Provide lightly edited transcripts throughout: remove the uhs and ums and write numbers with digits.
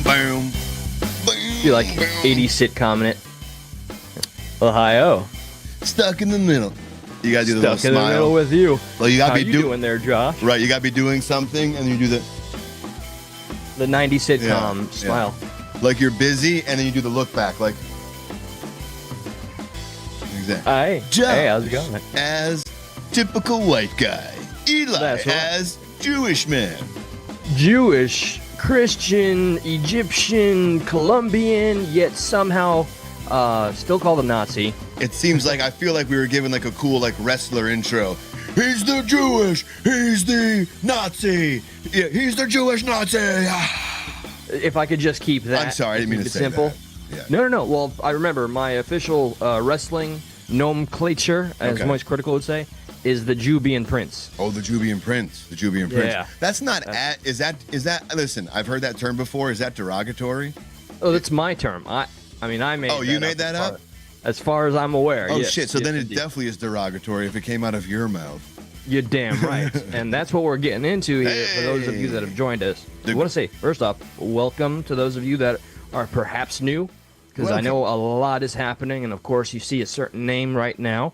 Boom. You're like 80s sitcom in it. Ohio. Stuck in the middle. You gotta do the little Stuck in the smile. middle with you. Well, you gotta How be you doing there, Josh? right. You gotta be doing something, and you do The 90s sitcom Yeah, smile. like you're busy, and then you do the look back, like exactly. Hey, Josh hey, how's it going? as typical white guy. Eli That's right. as Jewish man. Jewish, Christian, Egyptian, Colombian, yet somehow still called a Nazi. It seems like I feel like we were given like a cool like wrestler intro. He's the Jewish. He's the Nazi. Yeah, he's the Jewish Nazi. If I could just keep that. I'm sorry, I didn't mean to keep it say simple. that. Yeah. No. Well, I remember my official wrestling nomenclature, as Okay. Moist Critical would say, is the Jubian Prince. Oh, the Jubian Prince. The Jubian Prince. Yeah. That's not is that listen, I've heard that term before. Is that derogatory? Oh, that's my term. I mean, I made. Oh, you made that up? As far as I'm aware. Oh yes, shit. So yes, then it indeed. definitely is derogatory if it came out of your mouth. You're damn right. And that's what we're getting into here for those of you that have joined us. I want to say, first off, welcome to those of you that are perhaps new, because I know a lot is happening, and of course you see a certain name right now.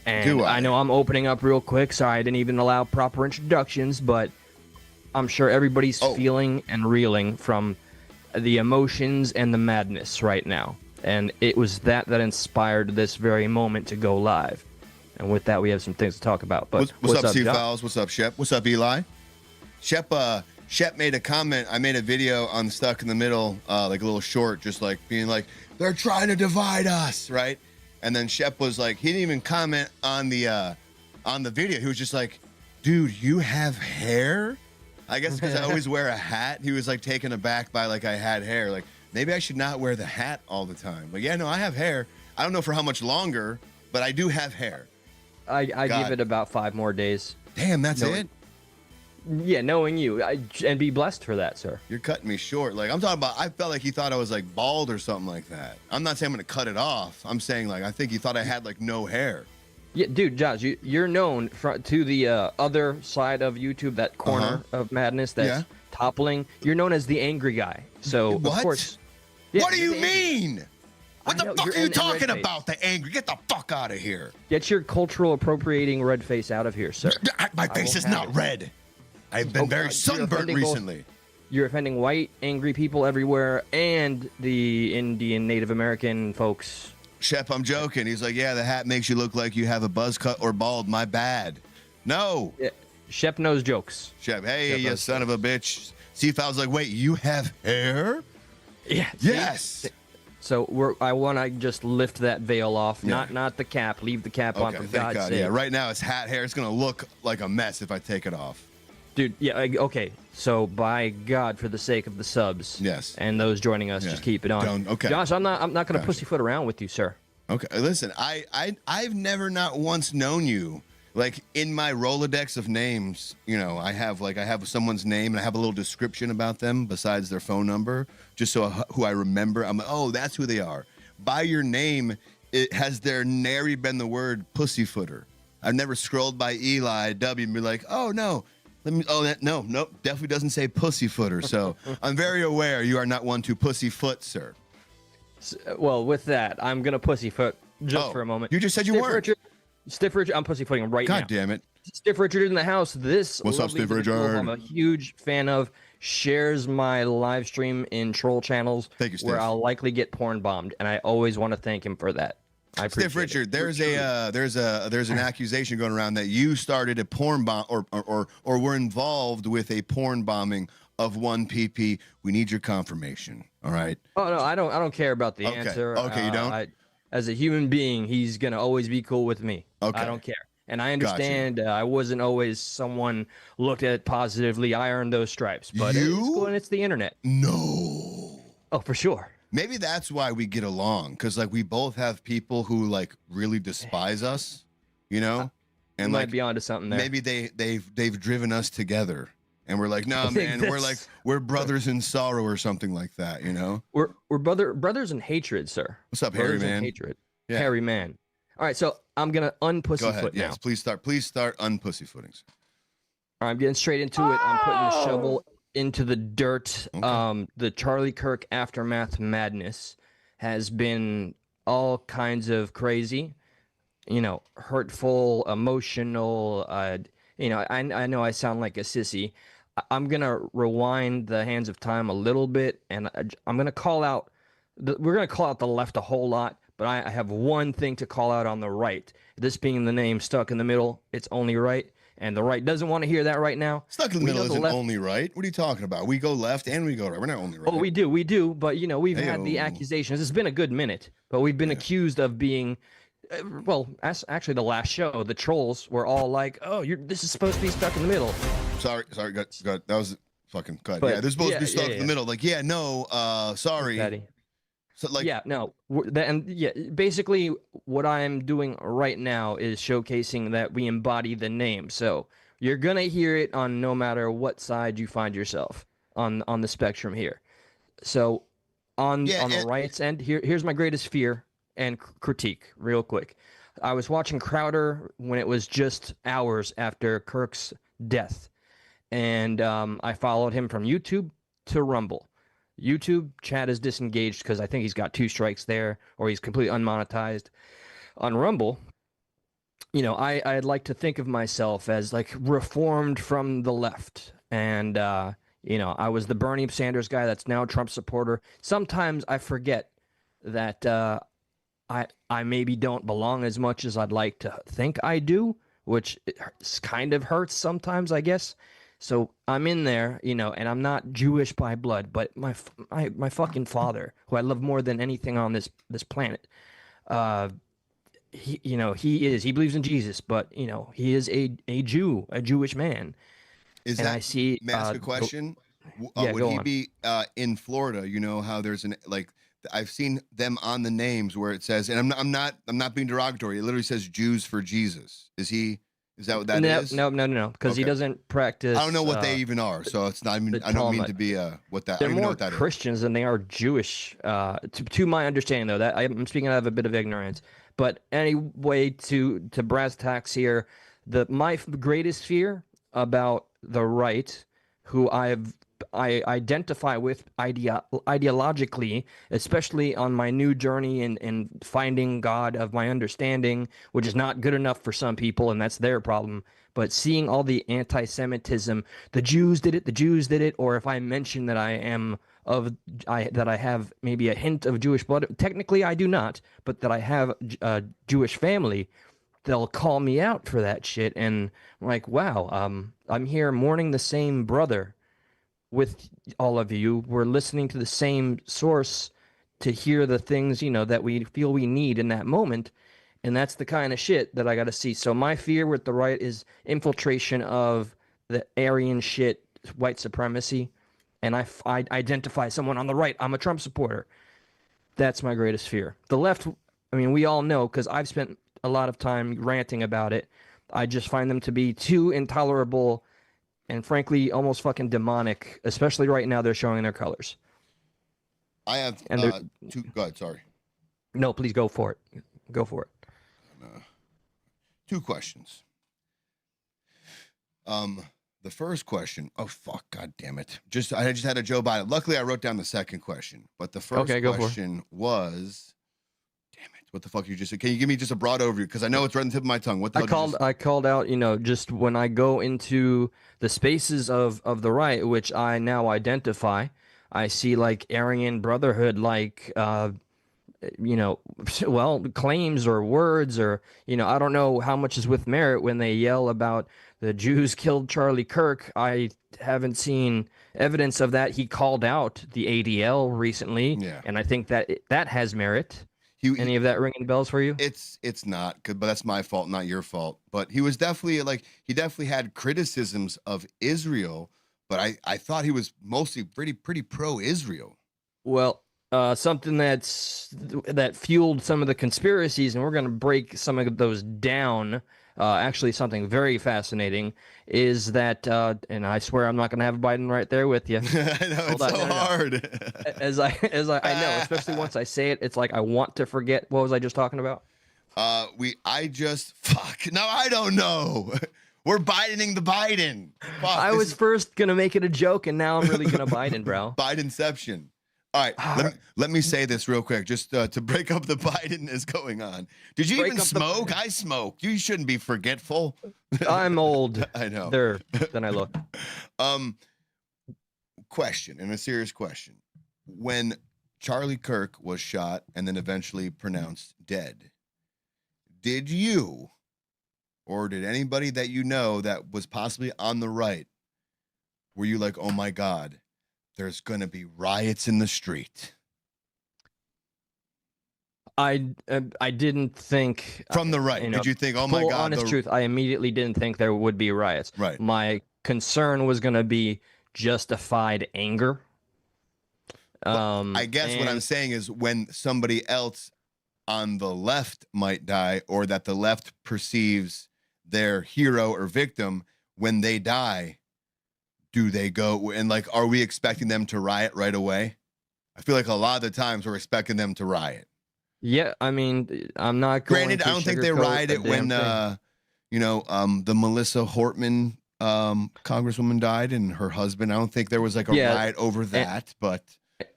And I know I'm opening up real quick. Sorry, I didn't even allow proper introductions, but I'm sure everybody's feeling and reeling from the emotions and the madness right now. And it was that inspired this very moment to go live. And with that, we have some things to talk about. But what's up, Josh? C-Files? What's up, Shep? What's up, Eli? Shep made a comment. I made a video on Stuck in the Middle, like a little short, just like being like, they're trying to divide us, right? And then Shep was like, he didn't even comment on the video. He was just like, dude, you have hair? I guess because I always wear a hat. He was like taken aback by like I had hair. Like, maybe I should not wear the hat all the time. But yeah, no, I have hair. I don't know for how much longer, but I do have hair. I give it about 5 more days. Damn, that's it? Yeah, knowing you. And be blessed for that, sir. You're cutting me short. Like, I'm talking about, I felt like he thought I was like bald or something like that. I'm not saying I'm going to cut it off. I'm saying like, I think he thought I had like no hair. Yeah, dude, Josh, you're known to the other side of YouTube, that corner of madness that's toppling. You're known as the angry guy. So, What? of course. Yeah, What do you mean? What the fuck are you talking red about? The angry? Get the fuck out of here. Get your cultural appropriating red face out of here, sir. My face is not red. I've been very sunburnt recently. You're offending white, angry people everywhere, and the Indian Native American folks. Shep, I'm joking. He's like, yeah, the hat makes you look like you have a buzz cut or bald. My bad. No. Yeah, Shep knows jokes. Shep, hey, you son of a bitch. C-File's like, wait, you have hair? Yeah. Yes. So I want to just lift that veil off, not the cap. Leave the cap on, for God's sake. Yeah, right now it's hat hair. It's going to look like a mess if I take it off. Dude, yeah, okay. So by God, for the sake of the subs, and those joining us, just keep it on. Okay. Josh, I'm not going to pussyfoot around with you, sir. Okay, listen, I've never not once known you. Like in my Rolodex of names, you know, I have someone's name and I have a little description about them besides their phone number, just so who I remember. I'm like, oh, that's who they are. By your name, it has there nary been the word pussyfooter. I've never scrolled by Eli W and be like, oh no. Nope, definitely doesn't say pussyfooter. So I'm very aware you are not one to pussyfoot, sir. Well, with that, I'm gonna pussyfoot just for a moment. You just said you weren't. Stiff Richard, I'm pussyfooting right now. God damn it. Stiff Richard in the house. What's up, Stiff Richard? I'm a huge fan of. Shares my live stream in troll channels. Thank you, Stiff. Where I'll likely get porn bombed, and I always want to thank him for that. I appreciate Stiff Richard, it. there's an accusation going around that you started a porn bomb or were involved with a porn bombing of one PP. We need your confirmation. All right. Oh no, I don't care about the answer. Okay, you don't. As a human being, he's gonna always be cool with me. Okay. I don't care, and I understand. I wasn't always someone looked at positively. I earned those stripes, but it's cool, and it's the internet. No. Oh, for sure. Maybe that's why we get along, because like we both have people who like really despise us, you know, and might be onto something there. Maybe they've driven us together, and we're like, no, man, we're brothers in sorrow or something like that, you know. We're brothers in hatred, sir. What's up, brothers Harry man? Hatred, Harry man. All right, so I'm gonna unpussyfoot now. Yes, please start unpussyfooting. All right, I'm getting straight into it. I'm putting the shovel into the dirt. Okay. The Charlie Kirk aftermath madness has been all kinds of crazy, hurtful, emotional. I know I sound like a sissy. I'm gonna rewind the hands of time a little bit, and I'm gonna call out. We're gonna call out the left a whole lot, but I have one thing to call out on the right. This being the name stuck in the middle, it's only right, and the right doesn't want to hear that right now. Stuck in the middle isn't only right. What are you talking about? We go left and we go right. We're not only right. Oh, we do. But we've had the accusations. It's been a good minute, but we've been accused of being. Well, actually, the last show, the trolls were all like, "Oh, this is supposed to be stuck in the middle." Sorry, got that was fucking cut. Yeah, they're supposed to be stuck in the middle. Like, sorry. Patty. So, like, basically, what I'm doing right now is showcasing that we embody the name. So you're gonna hear it on no matter what side you find yourself on the spectrum here. So on the right's end, here's my greatest fear and critique real quick. I was watching Crowder when it was just hours after Kirk's death, and I followed him from YouTube to Rumble. YouTube chat is disengaged because I think he's got 2 strikes there, or he's completely unmonetized. On Rumble, I'd like to think of myself as like reformed from the left, and I was the Bernie Sanders guy that's now a Trump supporter. Sometimes I forget that I maybe don't belong as much as I'd like to think I do, which kind of hurts sometimes, I guess. So I'm in there, and I'm not Jewish by blood, but my fucking father, who I love more than anything on this planet, he believes in Jesus, but he is a Jew, a Jewish man. Is and that? I see? May I ask a question? Would he be in Florida? You know how there's I've seen them on the names where it says, and I'm not being derogatory. It literally says Jews for Jesus. Is that what that is? No, because he doesn't practice. I don't know what they even are, so it's not. I don't mean to be what that. They're I don't even know what more that Christians than they are Jewish. To my understanding, though, that I'm speaking out of a bit of ignorance. But anyway, to brass tacks here, my greatest fear about the right, who I identify with ideologically, especially on my new journey in finding God of my understanding, which is not good enough for some people, and that's their problem. But seeing all the anti-Semitism, the Jews did it, or if I mention that that I have maybe a hint of Jewish blood, technically I do not, but that I have a Jewish family, they'll call me out for that shit, and I'm like, wow, I'm here mourning the same brother with all of you. We're listening to the same source to hear the things, that we feel we need in that moment. And that's the kind of shit that I got to see. So my fear with the right is infiltration of the Aryan shit, white supremacy. And I identify someone on the right. I'm a Trump supporter. That's my greatest fear. The left, I mean, we all know, because I've spent a lot of time ranting about it. I just find them to be too intolerable and frankly, almost fucking demonic, especially right now. They're showing their colors. I have two. Go ahead. Sorry. No, please go for it. Go for it. 2 questions. The first question. Oh fuck! God damn it! I just had a Joe Biden. Luckily, I wrote down the second question, but the first question was. Damn it! What the fuck you just said? Can you give me just a broad overview? Because I know it's right on the tip of my tongue. What the I called out, just when I go into the spaces of the right, which I now identify, I see like Aryan Brotherhood, like claims or words, or I don't know how much is with merit when they yell about the Jews killed Charlie Kirk. I haven't seen evidence of that. He called out the ADL recently, and I think that has merit. Any of that ringing bells for you? It's not good, but that's my fault, not your fault. But he was definitely he definitely had criticisms of Israel, but I thought he was mostly pretty pro-Israel. Well, something that fueled some of the conspiracies, and we're going to break some of those down. Actually, something very fascinating is that, and I swear I'm not going to have Biden right there with you. I know, it's so hard. As I know, especially once I say it, it's like I want to forget. What was I just talking about? I don't know. We're Bidening the Biden. Fuck, I was first gonna make it a joke, and now I'm really gonna Biden, bro. Bidenception. All right, let me say this real quick, just to break up the Biden is going on. Did you even smoke? I smoke. You shouldn't be forgetful. I'm old. I know. There, then I look. Question, and a serious question. When Charlie Kirk was shot and then eventually pronounced dead, did you, or did anybody that you know that was possibly on the right, were you like, oh my God, there's going to be riots in the street? I didn't think from the right. Did you think, oh my God? Honest truth, I immediately didn't think there would be riots. Right. My concern was going to be justified anger. I guess what I'm saying is when somebody else on the left might die, or that the left perceives their hero or victim, when they die, do they go and like, are we expecting them to riot right away? I feel like a lot of the times we're expecting them to riot. Yeah, I mean, I'm not going Granted, I don't think they rioted when the Melissa Hortman congresswoman died and her husband. I don't think there was like a riot over that,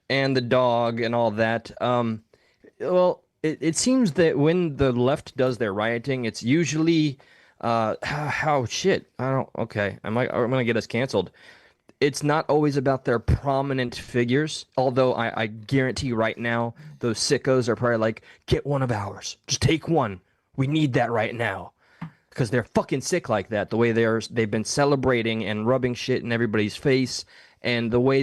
and the dog and all that. Well, it seems that when the left does their rioting, it's usually shit. I'm gonna get us canceled. It's not always about their prominent figures, although I guarantee right now those sickos are probably like, get one of ours. Just take one. We need that right now. Because they're fucking sick like that. The way they've been celebrating and rubbing shit in everybody's face, and the way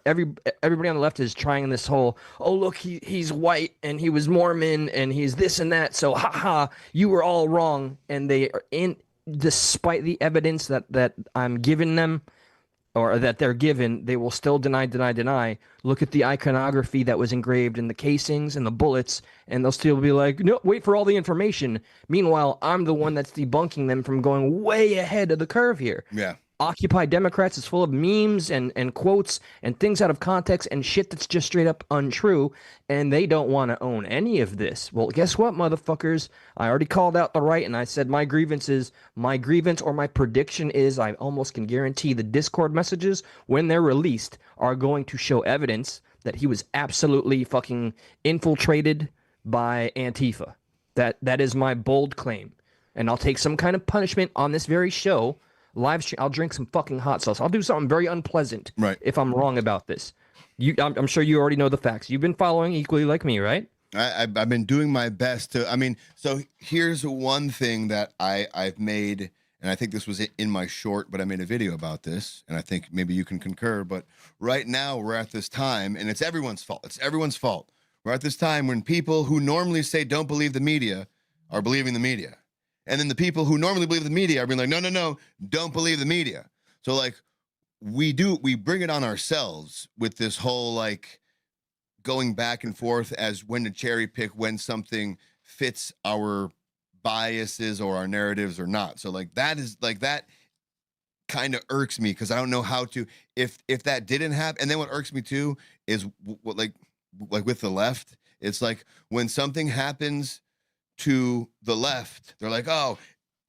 everybody on the left is trying this whole, oh look, he's white and he was Mormon and he's this and that, so haha, you were all wrong. And they are despite the evidence that I'm giving them, or that they're given, they will still deny. Look at the iconography that was engraved in the casings and the bullets, and they'll still be like, no, wait for all the information. Meanwhile, I'm the one that's debunking them from going way ahead of the curve here. Yeah. Occupy Democrats is full of memes and quotes and things out of context and shit that's just straight up untrue, and they don't want to own any of this. Well, guess what, motherfuckers? I already called out the right, and I said my grievance or my prediction is I almost can guarantee the Discord messages, when they're released, are going to show evidence that he was absolutely fucking infiltrated by Antifa. That is my bold claim, and I'll take some kind of punishment on this very show. Live stream. I'll drink some fucking hot sauce. I'll do something very unpleasant if I'm wrong about this. I'm sure you already know the facts. You've been following equally like me, right? I've been doing my best to. I mean, so here's one thing that I've made, and I think this was in my short, but I made a video about this, and I think maybe you can concur. But right now we're at this time, and it's everyone's fault. It's everyone's fault. We're at this time when people who normally say don't believe the media are believing the media. And then the people who normally believe the media are being like, no, don't believe the media. So like we bring it on ourselves with this whole like going back and forth as when to cherry pick when something fits our biases or our narratives or not. So like that kind of irks me because I don't know how to, if that didn't happen. And then what irks me too is what like with the left, it's like when something happens to the left, they're like, oh,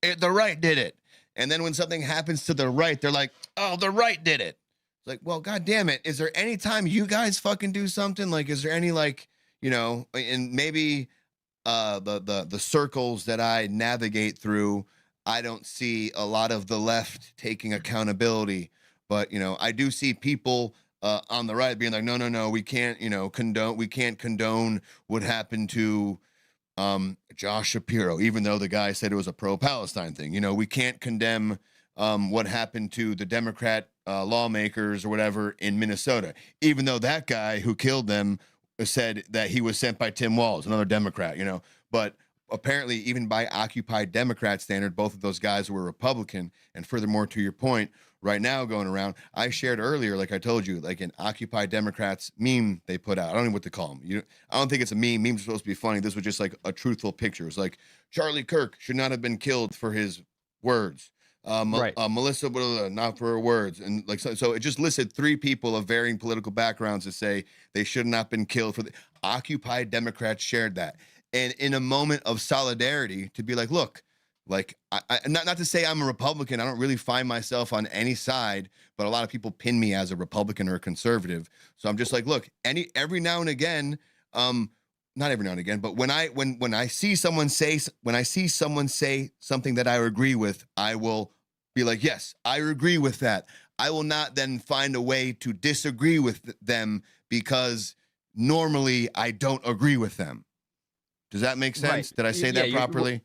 the right did it. And then when something happens to the right, they're like, oh, the right did it. It's like, well, God damn it. Is there any time you guys fucking do something? Like, is there any like, and maybe the circles that I navigate through, I don't see a lot of the left taking accountability. But, I do see people on the right being like, no, we can't, condone what happened to Josh Shapiro, even though the guy said it was a pro-Palestine thing. We can't condemn what happened to the Democrat lawmakers or whatever in Minnesota, even though that guy who killed them said that he was sent by Tim Walz, another Democrat, but apparently even by Occupy Democrat standard, both of those guys were Republican. And furthermore, to your point, right now going around, I shared earlier, like I told you, like an Occupy Democrats meme they put out. I don't know what to call them. I don't think it's a meme. Memes are supposed to be funny. This was just like a truthful picture. It's like Charlie Kirk should not have been killed for his words. Melissa, not for her words. And like, so it just listed 3 people of varying political backgrounds to say they should not have been killed for the Occupy Democrats shared that. And in a moment of solidarity to be like, look, Like, not to say I'm a Republican. I don't really find myself on any side, but a lot of people pin me as a Republican or a conservative. So I'm just like, look, every now and again, not every now and again, but when I see someone say something that I agree with, I will be like, yes, I agree with that. I will not then find a way to disagree with them because normally I don't agree with them. Does that make sense? Right. Did I say that properly?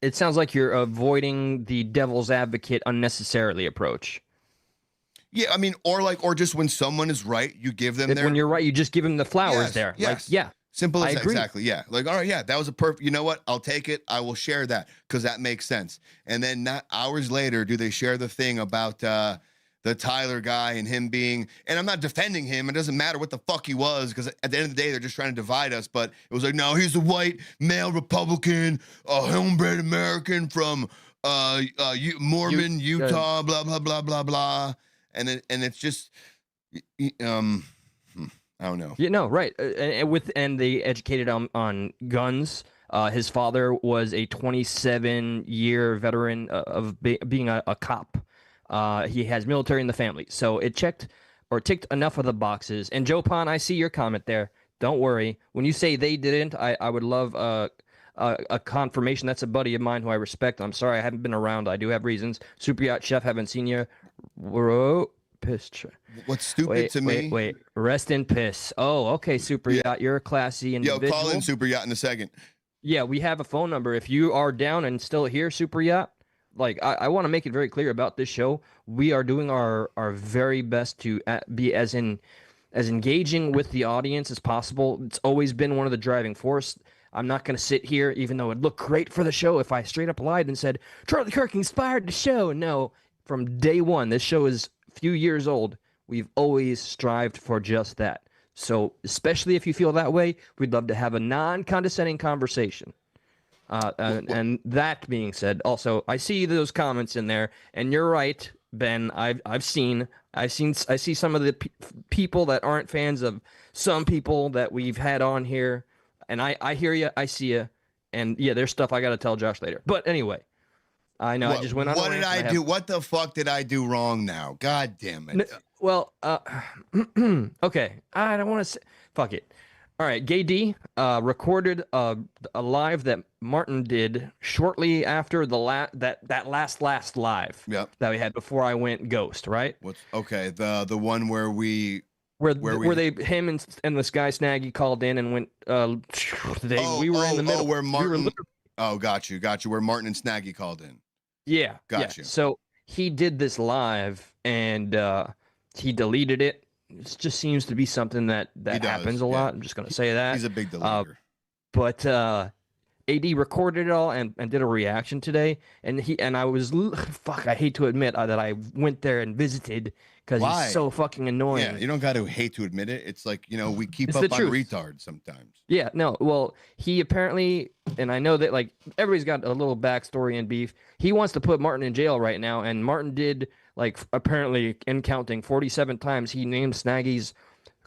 It sounds like you're avoiding the devil's advocate unnecessarily approach. Yeah, I mean, or just when someone is right, you give them when you're right, you just give them the flowers there. Yes. Like, yeah. Simple as that. Exactly. Yeah. Like, all right, yeah, that was a perfect, you know what? I'll take it. I will share that because that makes sense. And then not hours later, do they share the thing about the Tyler guy and him being, and I'm not defending him. It doesn't matter what the fuck he was, because at the end of the day, they're just trying to divide us. But it was like, no, he's a white male Republican, a homebred American from Mormon, Utah, blah, blah, blah, blah, blah. And it's just, I don't know. Yeah, no, right. And they educated on guns. His father was a 27-year veteran of being a cop. He has military in the family, so it ticked enough of the boxes. And Joe Pon, I see your comment there. Don't worry. When you say they didn't, I would love a confirmation. That's a buddy of mine who I respect. I'm sorry I haven't been around. I do have reasons. Super Yacht Chef, haven't seen you. Whoa, piss. What's stupid to me? Wait. Rest in piss. Oh, okay, Super Yacht. You're a classy individual. Yo, call in Super Yacht in a second. Yeah, we have a phone number. If you are down and still here, Super Yacht, like I want to make it very clear about this show. We are doing our very best to be as engaging with the audience as possible. It's always been one of the driving force. I'm not going to sit here, even though it looked great for the show, if I straight up lied and said, Charlie Kirk inspired the show. No, from day one, this show is a few years old. We've always strived for just that. So especially if you feel that way, we'd love to have a non-condescending conversation. And that being said, also, I see those comments in there, and you're right, Ben. I see some of the people that aren't fans of some people that we've had on here, and I hear you, I see you, and yeah, there's stuff I got to tell Josh later. But anyway, I know I just went on. What did I do? What the fuck did I do wrong now? God damn it. Okay, I don't want to say. Fuck it. All right, Gay D recorded a live that Martin did shortly after the that last live that we had before I went ghost, right? Okay, the one where we him and this guy Snaggy called in and went we were in the middle where Martin got you where Martin and Snaggy called in. Yeah, got you. So he did this live and he deleted it. It just seems to be something that happens a lot. I'm just going to say that. He's a big deleter. But AD recorded it all and did a reaction today. And I was, I hate to admit that I went there and visited because he's so fucking annoying. Yeah, you don't got to hate to admit it. It's like, we keep up on retards sometimes. Yeah, no. Well, he apparently, and I know that like everybody's got a little backstory and beef. He wants to put Martin in jail right now. And Martin did, like, apparently in counting 47 times, he named Snaggy's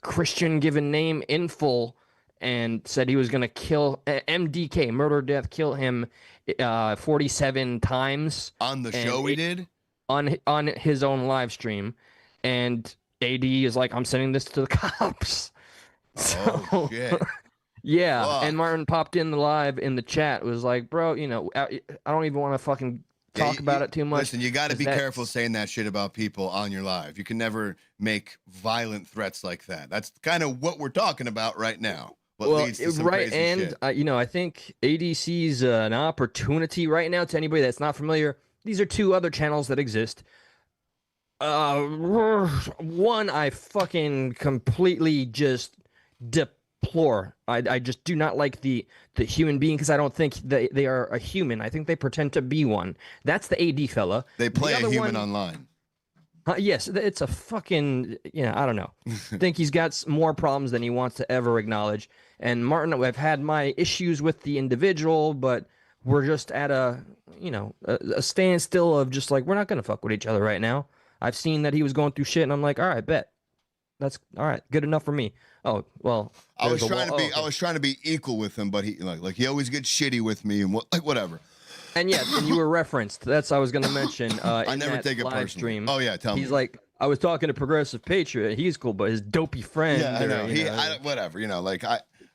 Christian given name in full and said he was going to kill MDK, murder, death, kill him 47 times. On the show we did? On his own live stream. And AD is like, I'm sending this to the cops. Oh, shit. Yeah. Fuck. And Martin popped in the live in the chat, was like, bro, I don't even want to fucking talk about it too much. Listen, you got to be careful saying that shit about people on your live. You can never make violent threats like that. That's kind of what we're talking about right now. Leads to some crazy shit. I think ADC's an opportunity right now to anybody that's not familiar. These are two other channels that exist. One I fucking completely just deplore. I just do not like the human being because I don't think they are a human. I think they pretend to be one. That's the AD fella. They play a human online. Yes, it's a fucking, I don't know. I think he's got more problems than he wants to ever acknowledge. And Martin, I've had my issues with the individual, but we're just at a standstill of just like, we're not going to fuck with each other right now. I've seen that he was going through shit, and I'm like, all right, bet. That's all right, good enough for me. Oh, well. I was trying to be equal with him, but he like he always gets shitty with me and whatever. And yeah, and you were referenced. That's I was going to mention. I In never that take it live personally. stream. Oh yeah, tell me. He's like, I was talking to Progressive Patriot. He's cool, but his dopey friend. Yeah, I know. Whatever. Like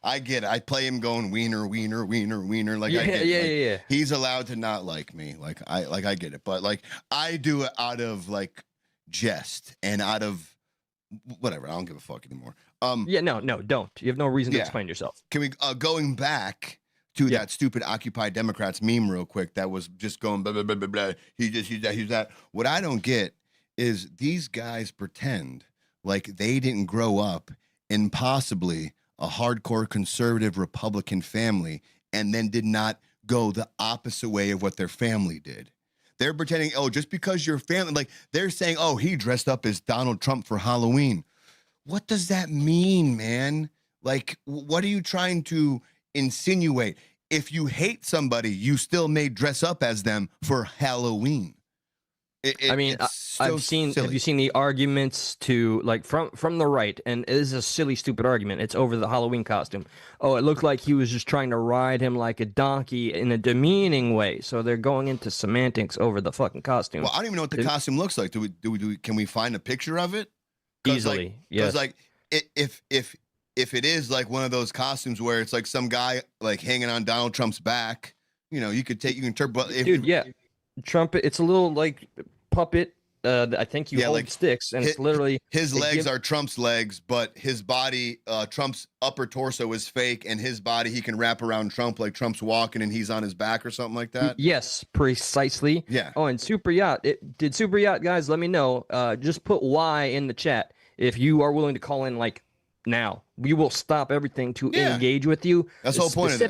I get it. I play him going wiener, wiener, wiener, wiener. Like Yeah, I get it. Like, yeah. He's allowed to not like me. I get it. But like I do it out of like jest and out of whatever. I don't give a fuck anymore. Yeah, no, don't. You have no reason to explain yourself. Can we going back to that stupid Occupy Democrats meme real quick that was just going blah blah blah blah blah. He's that. What I don't get is these guys pretend like they didn't grow up in possibly a hardcore conservative Republican family and then did not go the opposite way of what their family did. They're pretending, oh, just because your family, like they're saying, oh, he dressed up as Donald Trump for Halloween. What does that mean, man? Like, what are you trying to insinuate? If you hate somebody, you still may dress up as them for Halloween. I've seen. Silly. Have you seen the arguments to like from the right? And it is a silly, stupid argument. It's over the Halloween costume. Oh, it looked like he was just trying to ride him like a donkey in a demeaning way. So they're going into semantics over the fucking costume. Well, I don't even know what the costume looks like. Can we find a picture of it? Easily, yes. Because like if it is like one of those costumes where it's like some guy like hanging on Donald Trump's back, you can interpret. But dude, yeah, Trump. It's a little like puppet. I think you hold like sticks, and it's literally his legs are Trump's legs, but his body, Trump's upper torso is fake, and his body he can wrap around Trump like Trump's walking and he's on his back or something like that. Yes, precisely. Yeah. Oh, and Super Yacht. Did Super Yacht guys? Let me know. Just put Y in the chat if you are willing to call in. Like now, we will stop everything to engage with you. That's the whole point of this.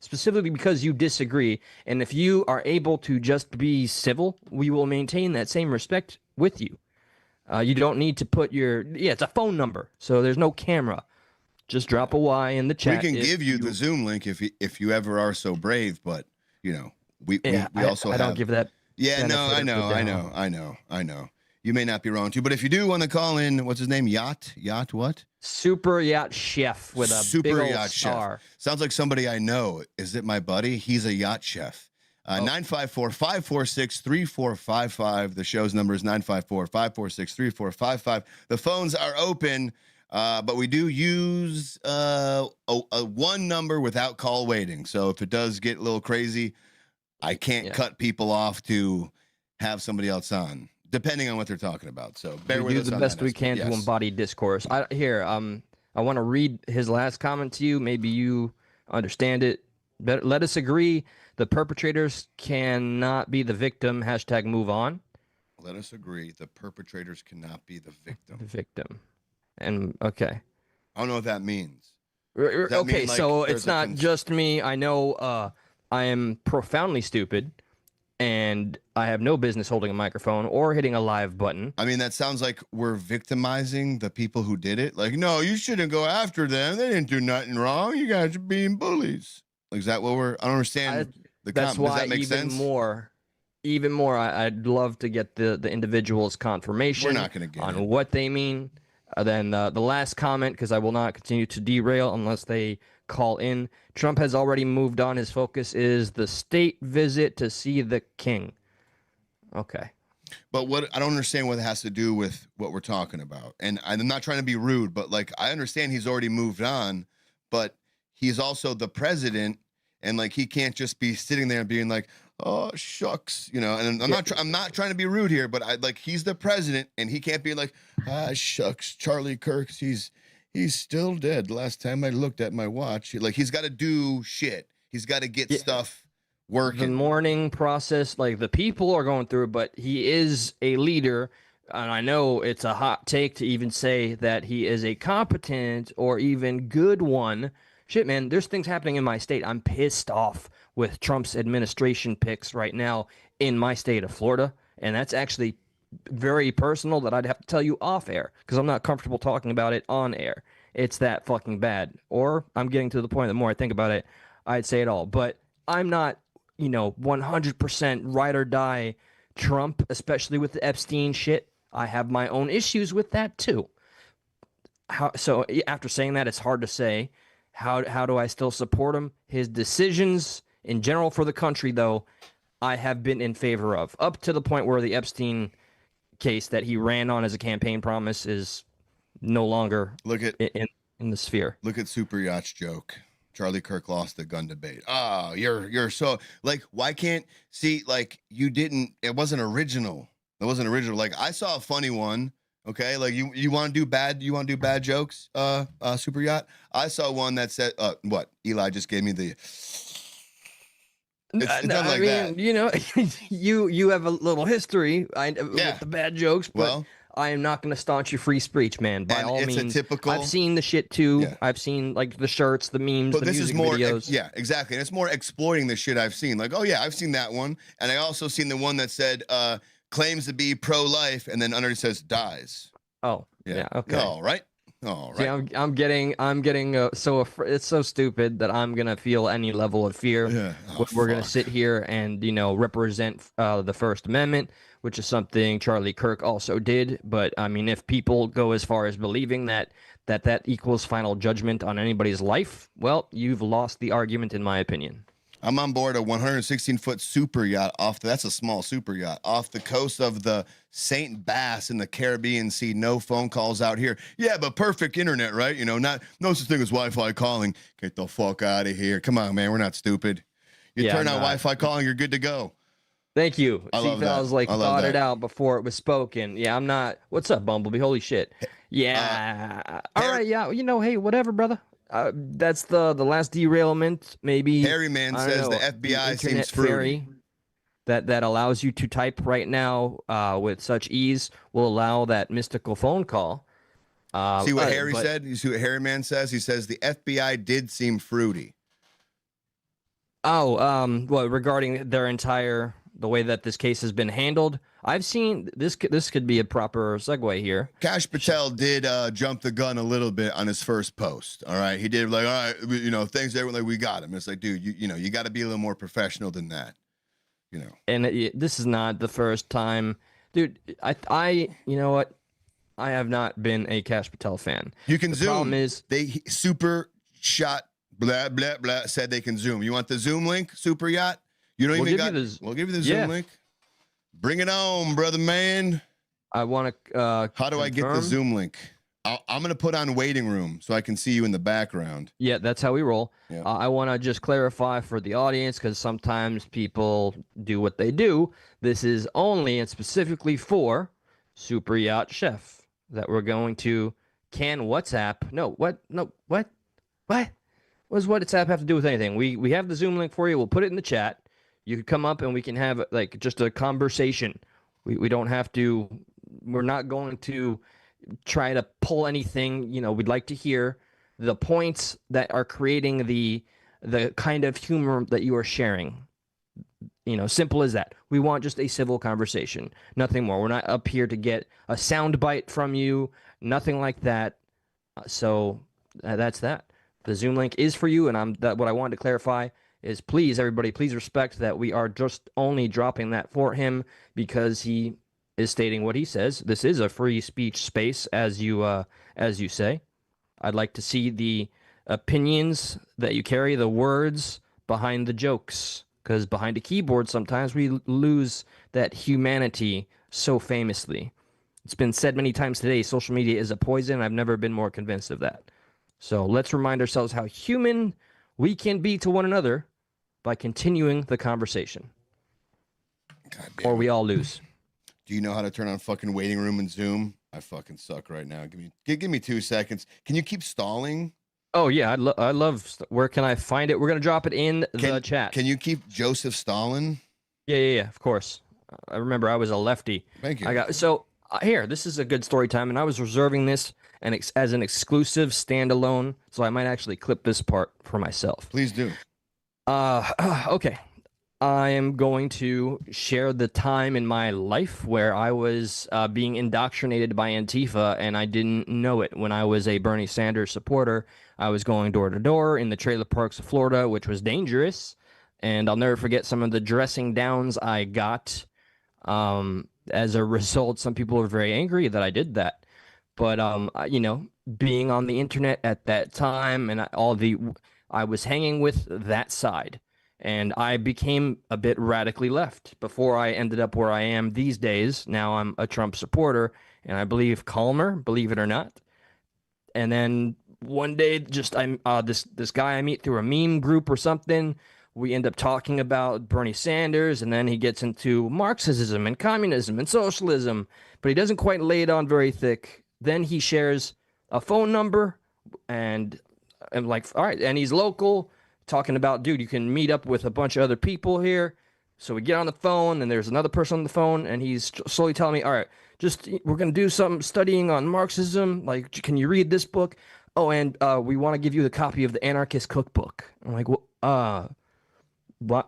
Specifically because you disagree, and if you are able to just be civil, we will maintain that same respect with you. You don't need to put it's a phone number, so there's no camera. Just drop a Y in the chat. We can give you the Zoom link if you ever are so brave, but we also I don't give that. Yeah, no, I know. You may not be wrong too, but if you do want to call in, what's his name? Yacht what? Super Yacht Chef with a Super big old Yacht star. Chef. Sounds like somebody I know. Is it my buddy? He's a yacht chef. 954-546-3455. The show's number is 954-546-3455. The phones are open, but we do use a one number without call waiting. So if it does get a little crazy, I can't cut people off to have somebody else on, depending on what they're talking about. So bear with us. We do the best we can to embody discourse. I want to read his last comment to you. Maybe you understand it. But let us agree the perpetrators cannot be the victim. # move on. Let us agree the perpetrators cannot be the victim. The victim. And okay. I don't know what that means. Okay, so it's not just me. I know I am profoundly stupid, and I have no business holding a microphone or hitting a live button. I mean, that sounds like we're victimizing the people who did it. Like, no, you shouldn't go after them. They didn't do nothing wrong. You guys are being bullies. Like, is that what I don't understand. That's why does that make sense? Even more, I'd love to get the individual's confirmation We're not going to get on what they mean. Then the last comment, because I will not continue to derail unless they call in. Trump has already moved on. His focus is the state visit to see the king. Okay. But what I don't understand what it has to do with what we're talking about. And I'm not trying to be rude, but like I understand he's already moved on, but he's also the president, and like he can't just be sitting there and being like, "Oh shucks," and I'm not trying to be rude here, but he's the president, and he can't be like, "Ah shucks, Charlie Kirk, he's still dead. Last time I looked at my watch." Like he's got to do shit. He's got to get stuff working. The mourning process, like the people are going through, but he is a leader, and I know it's a hot take to even say that he is a competent or even good one. Shit, man, there's things happening in my state. I'm pissed off with Trump's administration picks right now in my state of Florida, and that's actually very personal that I'd have to tell you off air because I'm not comfortable talking about it on air. It's that fucking bad. Or I'm getting to the point, the more I think about it, I'd say it all. But I'm not, 100% ride or die Trump, especially with the Epstein shit. I have my own issues with that too. So after saying that, it's hard to say, how do I still support him? His decisions, In general, for the country, though, I have been in favor of, up to the point where the Epstein case that he ran on as a campaign promise is no longer in the sphere. Look at Super Yacht's joke. Charlie Kirk lost the gun debate. Oh, you're so like, why can't see, like, you didn't, it wasn't original. It wasn't original. Like, I saw a funny one. Okay, like you want to do bad jokes, Super Yacht. I saw one that said, what? Eli just gave me the. It's done like that. You know, you have a little history with the bad jokes, but well, I am not going to staunch your free speech, man. By all means, I've seen the shit too. Yeah. I've seen like the shirts, the memes, but the music videos. Yeah, exactly. And it's more exploiting the shit I've seen. Like, oh yeah, I've seen that one, and I also seen the one that said claims to be pro-life, and then under it says dies. Oh yeah, okay. All right. All right. See, I'm getting so it's so stupid that I'm gonna feel any level of fear. Yeah. We're gonna sit here and represent the First Amendment, which is something Charlie Kirk also did. But I mean, if people go as far as believing that equals final judgment on anybody's life, well, you've lost the argument, in my opinion. I'm on board a 116-foot super yacht that's a small super yacht off the coast of the St. Bass in the Caribbean Sea. No phone calls out here. Yeah, but perfect internet, right? No such thing as Wi-Fi calling. Get the fuck out of here. Come on, man. We're not stupid. You turn on Wi-Fi calling, you're good to go. Thank you. I love that. I was like, thought it out before it was spoken. Yeah, I'm not. What's up, Bumblebee? Holy shit. Yeah. All right. Yeah. Hey, whatever, brother. That's the last derailment. Maybe Harry Man says the FBI seems fruity. That allows you to type right now with such ease will allow that mystical phone call. See what Harry said? You see what Harry Man says? He says the FBI did seem fruity. Oh, well, regarding the way that this case has been handled, I've seen this could be a proper segue here. Kash Patel did jump the gun a little bit on his first post. All right, he did like, all right, things everyone like we got him. It's like, dude, you got to be a little more professional than that. And this is not the first time, dude. I you know what? I have not been a Kash Patel fan. You can the zoom. Problem is they super shot blah blah blah said they can zoom. You want the Zoom link, Super Yacht? You don't even got. We'll give you the Zoom link. Bring it on, brother man. I want to. How do I get the Zoom link? I'm going to put on waiting room so I can see you in the background. Yeah, that's how we roll. Yeah. I want to just clarify for the audience because sometimes people do what they do. This is only and specifically for Super Yacht Chef that we're going to can WhatsApp. No, what? No, what? What? What does WhatsApp have to do with anything? We have the Zoom link for you. We'll put it in the chat. You can come up and we can have like just a conversation. We don't have to. We're not going to try to pull anything. We'd like to hear the points that are creating the kind of humor that you are sharing. Simple as that. We want just a civil conversation, nothing more. We're not up here to get a sound bite from you, nothing like that. So that's that. The Zoom link is for you, and what I wanted to clarify is please, everybody, please respect that we are just only dropping that for him because he is stating what he says. This is a free speech space, as you say. I'd like to see the opinions that you carry, the words behind the jokes, because behind a keyboard sometimes we lose that humanity so famously. It's been said many times today, social media is a poison. I've never been more convinced of that. So let's remind ourselves how human we can be to one another by continuing the conversation. Or we all lose. Do you know how to turn on fucking waiting room and Zoom? I fucking suck right now. Give me 2 seconds. Can you keep stalling? Oh yeah, I love. Where can I find it? We're gonna drop it in the chat. Can you keep Joseph Stalin? Yeah. Of course. I remember I was a lefty. Thank you. Here. This is a good story time, and I was reserving this as an exclusive standalone, so I might actually clip this part for myself. Please do. Okay. I am going to share the time in my life where I was being indoctrinated by Antifa, and I didn't know it. When I was a Bernie Sanders supporter, I was going door to door in the trailer parks of Florida, which was dangerous. And I'll never forget some of the dressing downs I got. As a result, some people were very angry that I did that. But, being on the internet at that time and I was hanging with that side. and I became a bit radically left before I ended up where I am these days. Now I'm a Trump supporter, and I believe calmer, believe it or not. And then one day, just I'm this guy I meet through a meme group or something. We end up talking about Bernie Sanders, and then he gets into Marxism and communism and socialism, but he doesn't quite lay it on very thick. Then he shares a phone number, and I'm like, all right, and he's local, talking about, dude, you can meet up with a bunch of other people here. So we get on the phone, and there's another person on the phone, and he's slowly telling me, all right, just we're gonna do some studying on Marxism. Like, can you read this book? Oh, and we want to give you the copy of the Anarchist Cookbook. I'm like, well,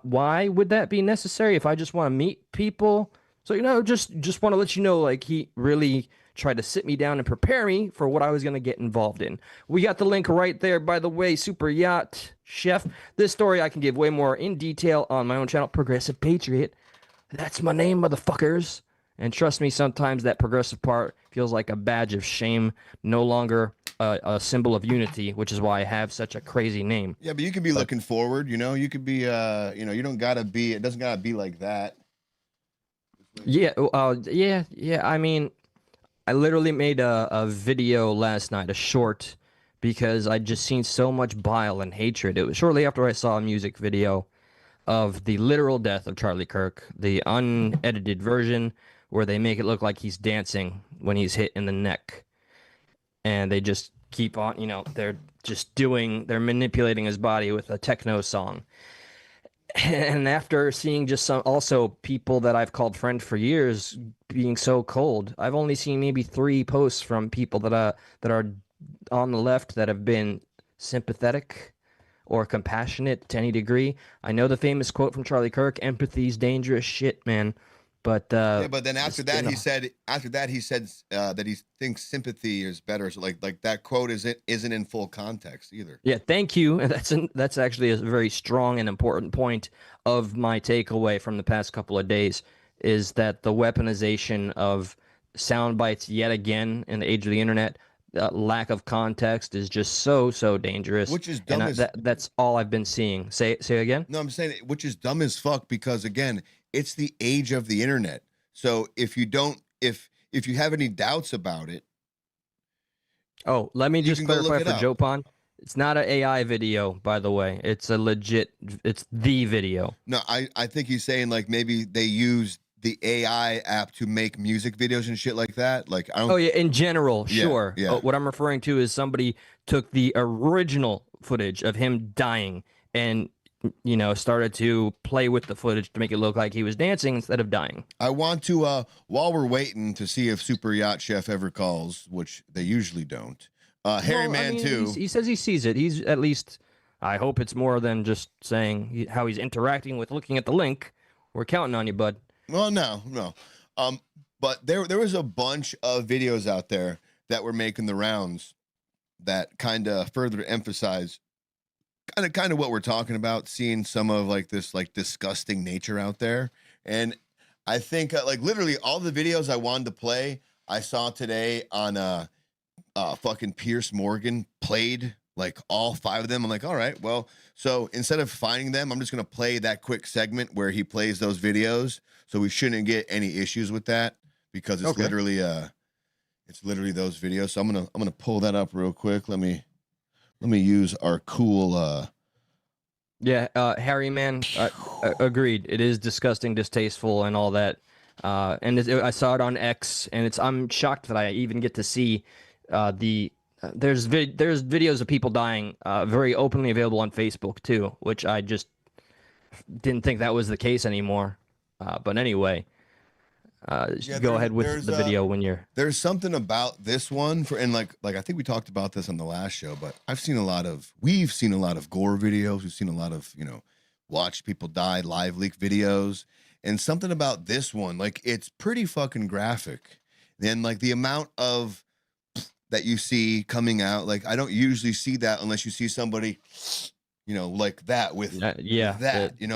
why would that be necessary if I just want to meet people? So, just want to let you know, like, he really tried to sit me down and prepare me for what I was going to get involved in. We got the link right there, by the way, Super Yacht Chef. This story I can give way more in detail on my own channel, Progressive Patriot. That's my name, motherfuckers. And trust me, sometimes that progressive part feels like a badge of shame, no longer a symbol of unity, which is why I have such a crazy name. Yeah, but you could be looking forward, you could be, you don't gotta be, it doesn't gotta be like that. Yeah, yeah. I mean, I literally made a video last night, a short, because I'd just seen so much bile and hatred. It was shortly after I saw a music video of the literal death of Charlie Kirk, the unedited version where they make it look like he's dancing when he's hit in the neck. And they just keep on, they're they're manipulating his body with a techno song. And after seeing just some also people that I've called friend for years being so cold, I've only seen maybe 3 posts from people that are on the left that have been sympathetic or compassionate to any degree. I know the famous quote from Charlie Kirk, "Empathy's dangerous shit, man." But yeah, but then after that he said that he thinks sympathy is better. So like that quote isn't in full context either. Yeah, thank you. That's actually a very strong and important point of my takeaway from the past couple of days, is that the weaponization of sound bites yet again in the age of the internet, lack of context is just so dangerous. Which is dumb. That's all I've been seeing. Say again? No, I'm saying which is dumb as fuck, because again, it's the age of the internet. So if you have any doubts about it, oh, let me just clarify for Joe Pon. It's not an AI video, by the way. It's it's the video. No, I think he's saying like maybe they use the AI app to make music videos and shit like that. Like, I don't. Oh yeah, in general, sure. Yeah. What I'm referring to is somebody took the original footage of him dying and started to play with the footage to make it look like he was dancing instead of dying. I want to, while we're waiting to see if Super Yacht Chef ever calls, which they usually don't. Harry Man too. He says he sees it. He's at least. I hope it's more than just saying how he's interacting with looking at the link. We're counting on you, bud. Well, no. But there was a bunch of videos out there that were making the rounds that kind of further emphasize kind of what we're talking about, seeing some of like this like disgusting nature out there. And I think like literally all the videos I wanted to play, I saw today on fucking Pierce Morgan played like all 5 of them. I'm like, all right, well, so instead of finding them, I'm just going to play that quick segment where he plays those videos. So we shouldn't get any issues with that, because it's literally those videos. So I'm going to pull that up real quick. Let me use our cool Harry Man, agreed. It is disgusting, distasteful, and all that. And I saw it on X, and I'm shocked that I even get to see there's videos of people dying, very openly available on Facebook too, which I just didn't think that was the case anymore. But anyway, go ahead with the video when you're. There's something about this one and like I think we talked about this on the last show, but we've seen a lot of gore videos. We've seen a lot of, watch people die, live leak videos, and something about this one, like it's pretty fucking graphic. Then like the amount of that you see coming out, like I don't usually see that unless you see somebody, like that with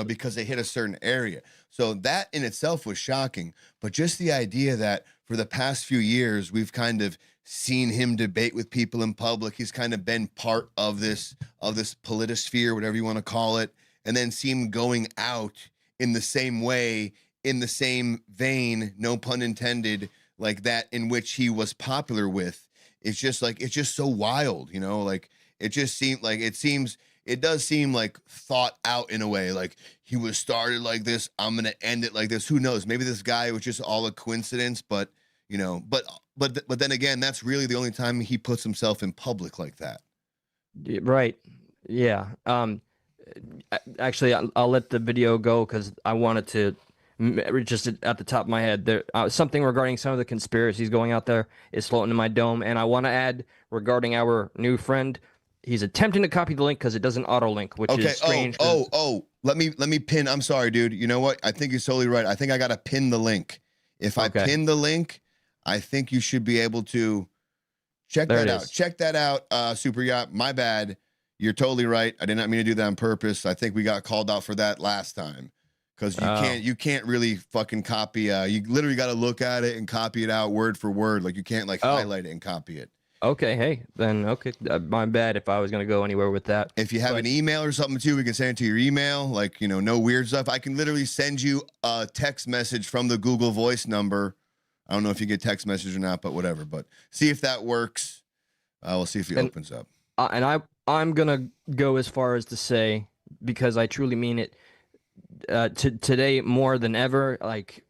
because they hit a certain area. So that in itself was shocking. But just the idea that for the past few years, we've kind of seen him debate with people in public. He's kind of been part of this politosphere, whatever you want to call it. and then see him going out in the same way, in the same vein, no pun intended, like that in which he was popular with. It's just like, it's just so wild, you know, like it just seemed like, it does seem like thought out in a way, like he was started like this, I'm going to end it like this. Who knows? Maybe this guy was just all a coincidence, but you know, but then again, that's really the only time he puts himself in public like that. Right. Yeah. Actually, I'll let the video go because I wanted to just at the top of my head there something regarding some of the conspiracies going out there is floating in my dome, and I want to add regarding our new friend. He's attempting to copy the link because it doesn't auto link, which is strange. Let me pin. I'm sorry, dude. You know what? I think you're totally right. I think I gotta pin the link. If I pin the link, I think you should be able to check that out. Check that out, Super Yacht. My bad. You're totally right. I did not mean to do that on purpose. I think we got called out for that last time because you can't really fucking copy. You literally got to look at it and copy it out word for word. Like you can't like highlight it and copy it. Okay, hey, then okay, my bad if I was gonna go anywhere with that. If you have an email or something too, we can send it to your email. Like, you know, no weird stuff. I can literally send you a text message from the Google Voice number. I don't know if you get text message or not, but whatever. But see if that works. We'll see if he opens up. And I'm gonna go as far as to say, because I truly mean it, today more than ever. Like,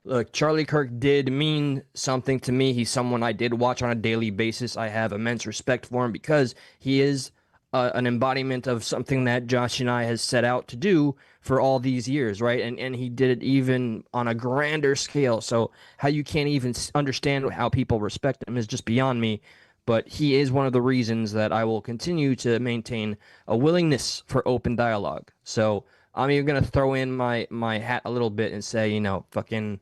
look, Charlie Kirk did mean something to me. He's someone I did watch on a daily basis. I have immense respect for him because he is an embodiment of something that Josh and I has set out to do for all these years, right? And he did it even on a grander scale. So how you can't even understand how people respect him is just beyond me. But he is one of the reasons that I will continue to maintain a willingness for open dialogue. So I'm even going to throw in my hat a little bit and say, you know, fucking,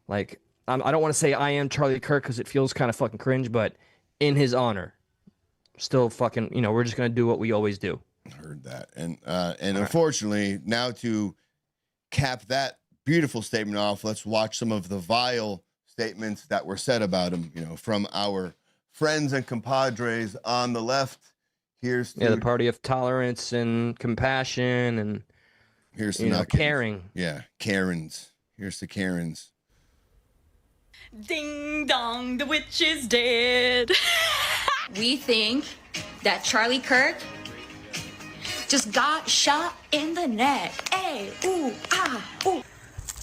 like, I don't want to say I am Charlie Kirk because it feels kind of fucking cringe, but in his honor, still fucking, you know, we're just going to do what we always do. Heard that. And unfortunately, now to cap that beautiful statement off, let's watch some of the vile statements that were said about him, you know, from our friends and compadres on the left. Here's the party of tolerance and compassion and here's caring. Yeah, Karens. Here's the Karens. Ding dong, the witch is dead. We think that Charlie Kirk just got shot in the neck. Hey, ooh, ah, ooh.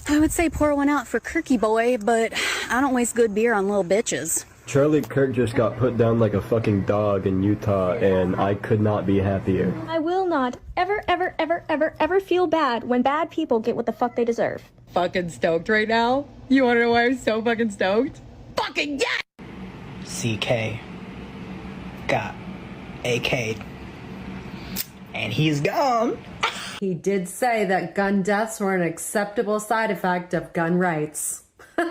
I would say pour one out for Kirky boy, but I don't waste good beer on little bitches. Charlie Kirk just got put down like a fucking dog in Utah, and I could not be happier. I will not ever feel bad when bad people get what the fuck they deserve. Fucking stoked right now. You wanna know why I'm so fucking stoked? Fucking yeah! CK got AK'd, and he's gone. He did say that gun deaths were an acceptable side effect of gun rights. We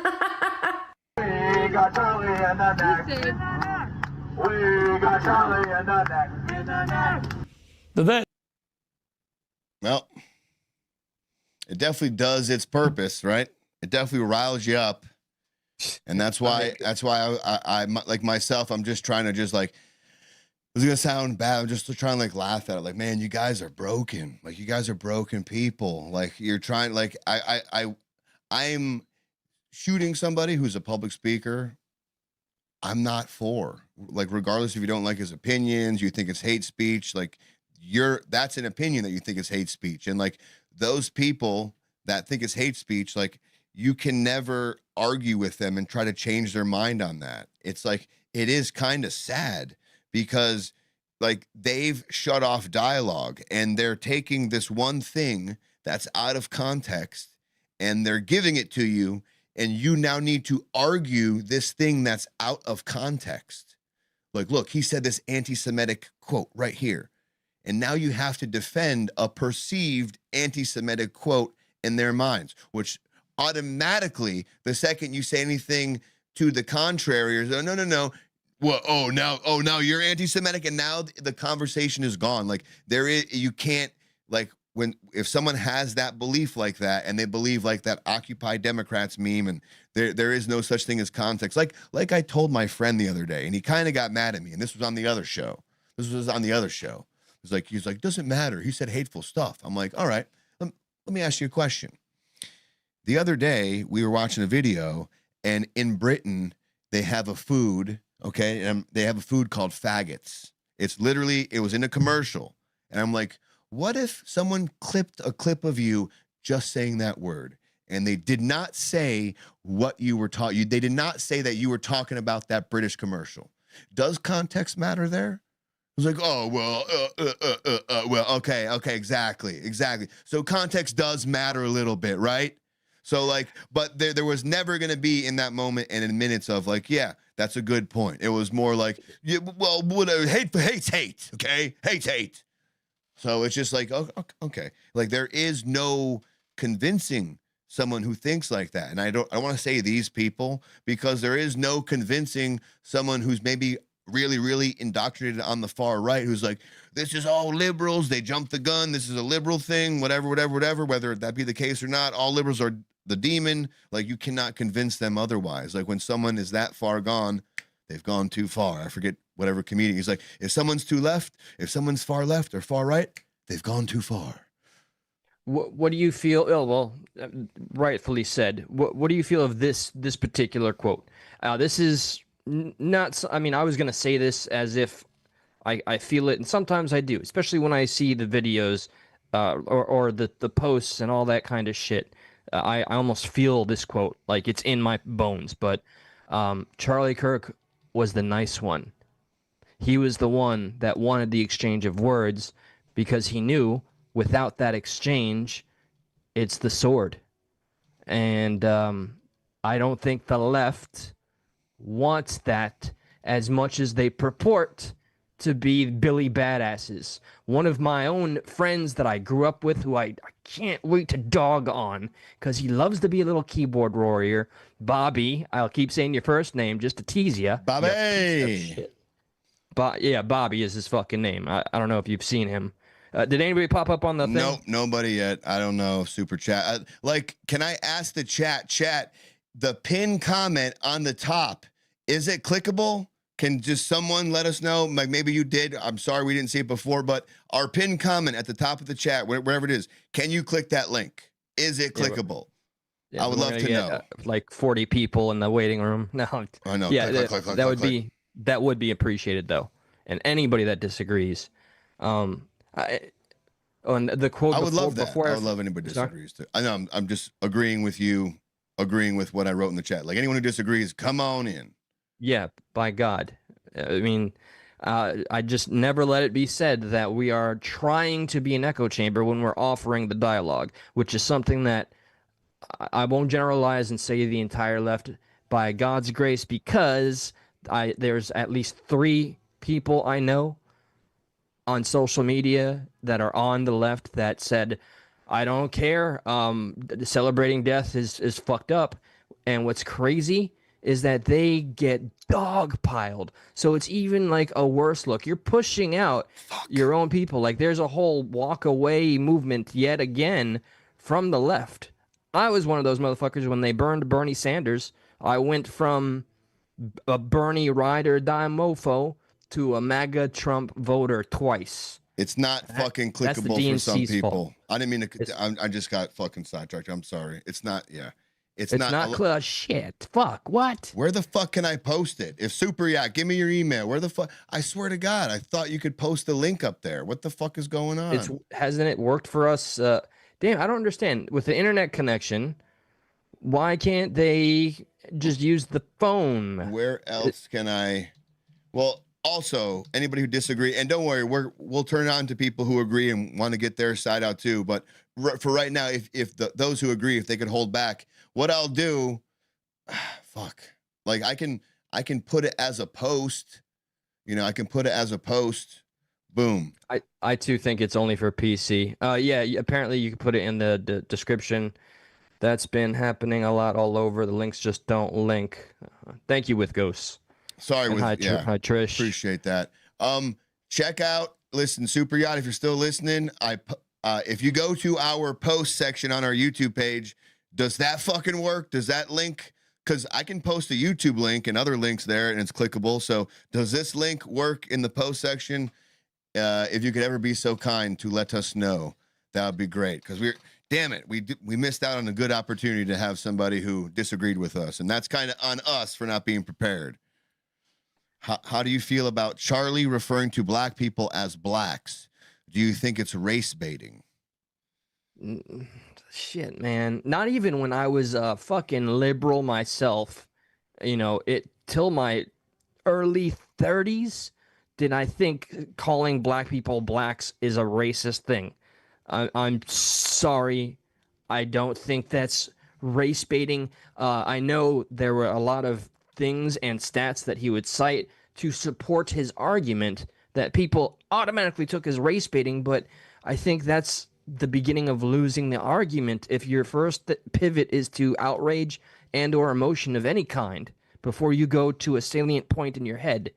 got Charlie and the neck. We got Charlie and the neck. Well, it definitely does its purpose, right? It definitely riles you up, and that's why I like myself. I'm just trying to just like. It's gonna sound bad. I'm just trying to like laugh at it. Like, man, you guys are broken. Like, you guys are broken people. Like, you're trying. Like, I'm shooting somebody who's a public speaker. I'm not for, like, regardless if you don't like his opinions, you think it's hate speech. Like, that's an opinion that you think is hate speech, and like those people that think it's hate speech, like, you can never argue with them and try to change their mind on that. It's like, it is kind of sad. Because like they've shut off dialogue and they're taking this one thing that's out of context and they're giving it to you, and you now need to argue this thing that's out of context. Like, look, he said this anti-Semitic quote right here. And now you have to defend a perceived anti-Semitic quote in their minds, which automatically, the second you say anything to the contrary, or no. Well, now you're anti-Semitic, and now the conversation is gone. Like, you can't, like, if someone has that belief like that, and they believe like that Occupy Democrats meme, and there is no such thing as context. Like I told my friend the other day, and he kind of got mad at me, and this was on the other show. He's like, doesn't matter. He said hateful stuff. I'm like, all right, let me ask you a question. The other day we were watching a video, and in Britain they have a food, okay, and they have a food called faggots. It's literally, it was in a commercial, and I'm like, what if someone clipped a clip of you just saying that word, and they did not say what you were talking? They did not say that you were talking about that British commercial. Does context matter there? It was like, oh, well, okay, exactly. So context does matter a little bit, right? So like, but there was never going to be in that moment and in minutes of like, yeah, that's a good point. It was more like, yeah, well, hate's hate, okay? Hate's hate. So it's just like, okay. Like there is no convincing someone who thinks like that. And I want to say these people, because there is no convincing someone who's maybe really, really indoctrinated on the far right, who's like, this is all liberals. They jumped the gun. This is a liberal thing, whatever, whether that be the case or not. All liberals are the demon. Like you cannot convince them otherwise. Like when someone is that far gone, they've gone too far. I forget whatever comedian. He's like, if someone's too left, if someone's far left or far right, they've gone too far. What do you feel? Oh, well, rightfully said. What do you feel of this particular quote? This is not. I mean, I was gonna say this as if I feel it, and sometimes I do, especially when I see the videos or the posts and all that kind of shit. I almost feel this quote like it's in my bones. But Charlie Kirk was the nice one. He was the one that wanted the exchange of words because he knew without that exchange, it's the sword. And I don't think the left wants that as much as they purport to be Billy badasses. One of my own friends that I grew up with, who I can't wait to dog on because he loves to be a little keyboard warrior, Bobby. I'll keep saying your first name just to tease you. Bobby. Yeah, Bobby is his fucking name. I don't know if you've seen him. Did anybody pop up on the thing? Nope, nobody yet. I don't know. Super chat. Can I ask the chat, the pinned comment on the top, is it clickable? Can just someone let us know? Like maybe you did. I'm sorry we didn't see it before, but our pinned comment at the top of the chat, wherever it is, can you click that link? Is it clickable? Yeah, I would love to know. Like 40 people in the waiting room. No, I know. Yeah, click, that would be appreciated though. And anybody that disagrees, on the quote. I would love that. I would love anybody disagrees too. I know. I'm just agreeing with you, agreeing with what I wrote in the chat. Like anyone who disagrees, come on in. Yeah, by God. I mean, I just never let it be said that we are trying to be an echo chamber when we're offering the dialogue, which is something that I won't generalize and say the entire left by God's grace, because there's at least 3 people I know on social media that are on the left that said, I don't care. Celebrating death is fucked up. And what's crazy is that they get dogpiled. So it's even like a worse look. You're pushing out your own people. Like there's a whole walk away movement yet again from the left. I was one of those motherfuckers when they burned Bernie Sanders. I went from a Bernie ride or die mofo to a MAGA Trump voter twice. It's not fucking clickable for some people. Fault. I didn't mean to. I just got fucking sidetracked. I'm sorry. It's not. Yeah. It's not shit. Fuck. What? Where the fuck can I post it? If Super Yacht, give me your email. Where the fuck? I swear to God, I thought you could post the link up there. What the fuck is going on? Hasn't it worked for us? Damn, I don't understand. With the internet connection, why can't they just use the phone? Where else can I? Well, also, anybody who disagree, and don't worry, we'll turn on to people who agree and want to get their side out too. But for right now, if those who agree, if they could hold back, what I'll do, fuck, like I can put it as a post, I can put it as a post. Boom. I too think it's only for PC. Yeah, apparently you can put it in the description. That's been happening a lot all over. The links just don't link. Thank you, with Ghosts. Sorry, hi Trish. Appreciate that. Check out, listen, Super Yacht, if you're still listening, if you go to our post section on our YouTube page, does that fucking work? Does that link? Because I can post a YouTube link and other links there, and it's clickable. So does this link work in the post section? if you could ever be so kind to let us know, that would be great. Because we missed out on a good opportunity to have somebody who disagreed with us, and that's kind of on us for not being prepared. How do you feel about Charlie referring to black people as blacks? Do you think it's race baiting? Shit, man. Not even when I was a fucking liberal myself, till my early 30s, did I think calling black people blacks is a racist thing. I'm sorry. I don't think that's race baiting. I know there were a lot of things and stats that he would cite to support his argument that people automatically took as race baiting, but I think that's the beginning of losing the argument if your first pivot is to outrage and or emotion of any kind before you go to a salient point in your head.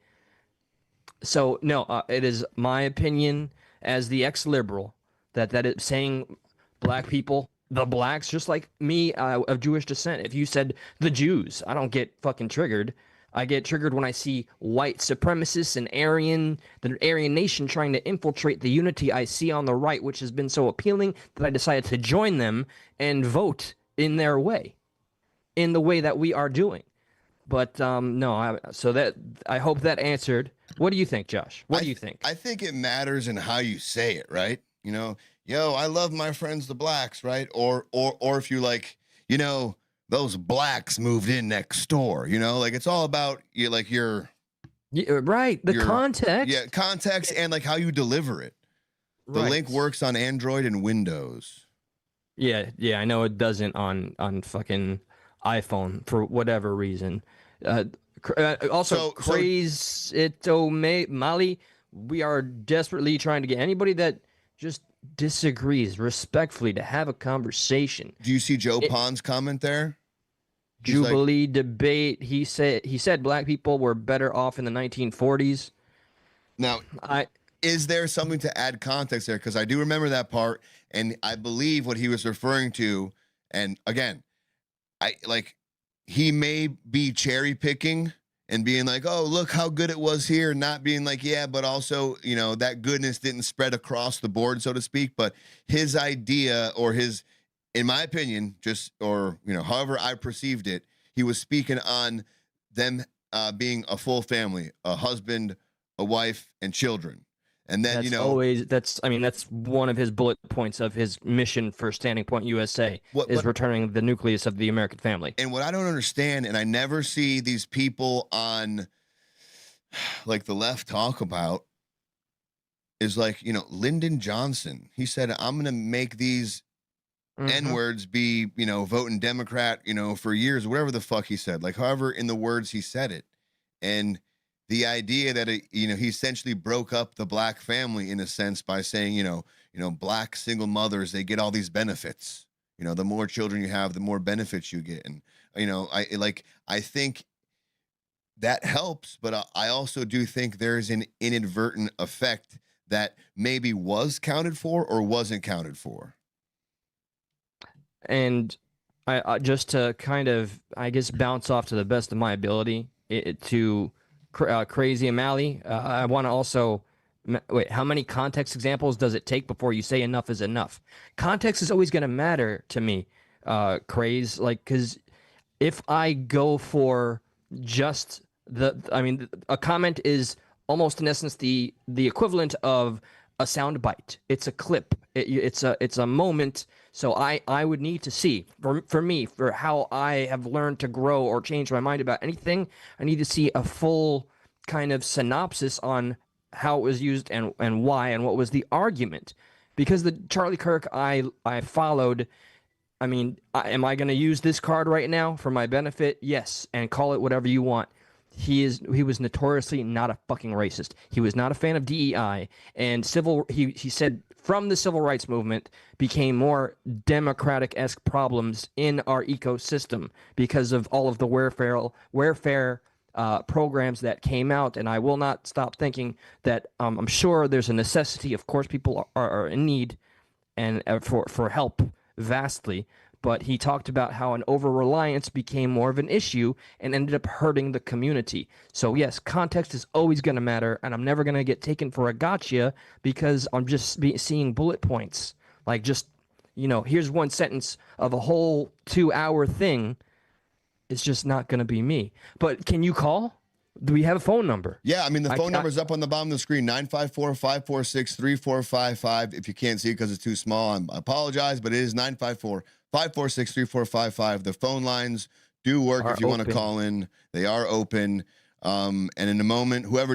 So no, it is my opinion as the ex-liberal that it saying black people, the blacks, just like me of Jewish descent. If you said the Jews, I don't get fucking triggered. I get triggered when I see white supremacists and the Aryan nation trying to infiltrate the unity I see on the right, which has been so appealing that I decided to join them and vote in their way, in the way that we are doing. But no, I hope that answered. What do you think, Josh? What do you think? I think it matters in how you say it, right? I love my friends, the blacks, right? Or if you like, those blacks moved in next door, it's all about your right. The context. Yeah, context and like how you deliver it. The link works on Android and Windows. Yeah, I know it doesn't on fucking iPhone for whatever reason. Mali, we are desperately trying to get anybody that just disagrees respectfully to have a conversation. Do you see Joe Pon's comment there? Jubilee debate. He said black people were better off in the 1940s. Now, is there something to add context there? Because I do remember that part, and I believe what he was referring to. And again, he may be cherry picking and being like, oh, look how good it was here. Not being like, yeah, but also, that goodness didn't spread across the board, so to speak. But his idea in my opinion, however I perceived it, he was speaking on them being a full family, a husband, a wife, and children. And then, that's one of his bullet points of his mission for Standing Point USA is returning the nucleus of the American family. And what I don't understand, and I never see these people on like the left talk about, is Lyndon Johnson. He said, I'm going to make these N-words be, voting Democrat, for years, whatever the fuck he said, however in the words he said it. And the idea that he essentially broke up the black family in a sense by saying, black single mothers, they get all these benefits. The more children you have, the more benefits you get. And, I think that helps, but I also do think there's an inadvertent effect that maybe was counted for or wasn't counted for. And I just to kind of, I guess, bounce off to the best of my ability to Crazy O'Malley. I want to also wait. How many context examples does it take before you say enough is enough? Context is always going to matter to me, Craze. Because if I go for just a comment is almost in essence the equivalent of a sound bite. It's a clip. It's a moment. So I would need to see for me, for how I have learned to grow or change my mind about anything, I need to see a full kind of synopsis on how it was used and why and what was the argument. Because the Charlie Kirk I followed, am I going to use this card right now for my benefit? Yes, and call it whatever you want. He was notoriously not a fucking racist. He was not a fan of DEI and he said from the civil rights movement became more democratic-esque problems in our ecosystem because of all of the welfare programs that came out. And I will not stop thinking that I'm sure there's a necessity. Of course, people are in need and for help vastly. but he talked about how an over-reliance became more of an issue and ended up hurting the community. So yes, context is always going to matter, and I'm never going to get taken for a gotcha because I'm just seeing bullet points. Like, just, here's one sentence of a whole 2-hour thing. It's just not going to be me. But can you call? Do we have a phone number? Yeah, I mean, the phone number is up on the bottom of the screen, 954-546-3455. If you can't see it because it's too small, I apologize, but it is 954-546-3455. The phone lines do work if you want to call in. They are open. And in a moment, whoever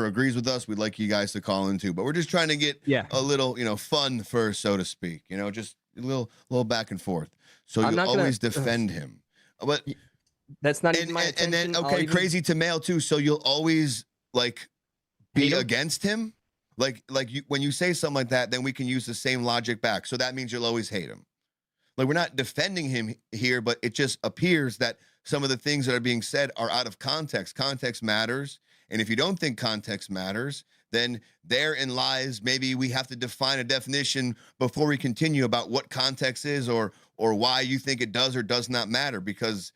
agrees with us, we'd like you guys to call in too. But we're just trying to get a little, fun first, so to speak. Just a little back and forth. So you always defend him. But that's not even my intention. And then, crazy to male too. So you'll always be against him. When you say something like that, then we can use the same logic back. So that means you'll always hate him. We're not defending him here, but it just appears that some of the things that are being said are out of context. Context matters. And if you don't think context matters, then therein lies, maybe we have to define a definition before we continue about what context is or why you think it does or does not matter, because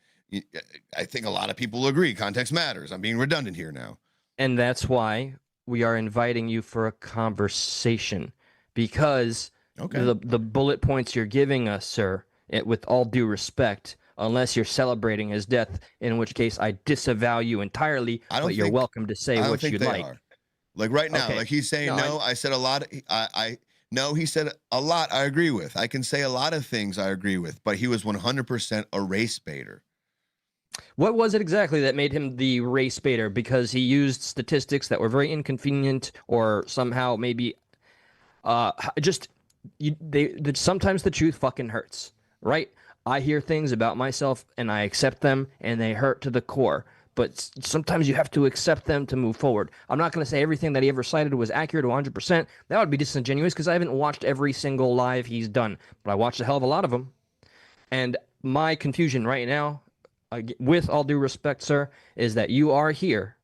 I think a lot of people agree context matters. I'm being redundant here now. And that's why we are inviting you for a conversation, because the bullet points you're giving us, sir, with all due respect, unless you're celebrating his death, in which case I disavow you entirely, but you're welcome to say what you'd like. Like right now, he's saying no. I said a lot. No, he said a lot I agree with. I can say a lot of things I agree with, but he was 100% a race baiter. What was it exactly that made him the race baiter? Because he used statistics that were very inconvenient, or somehow maybe sometimes the truth fucking hurts, right? I hear things about myself and I accept them and they hurt to the core. But sometimes you have to accept them to move forward. I'm not going to say everything that he ever cited was accurate 100%. That would be disingenuous because I haven't watched every single live he's done. But I watched a hell of a lot of them. And my confusion right now, with all due respect, sir, is that you are here.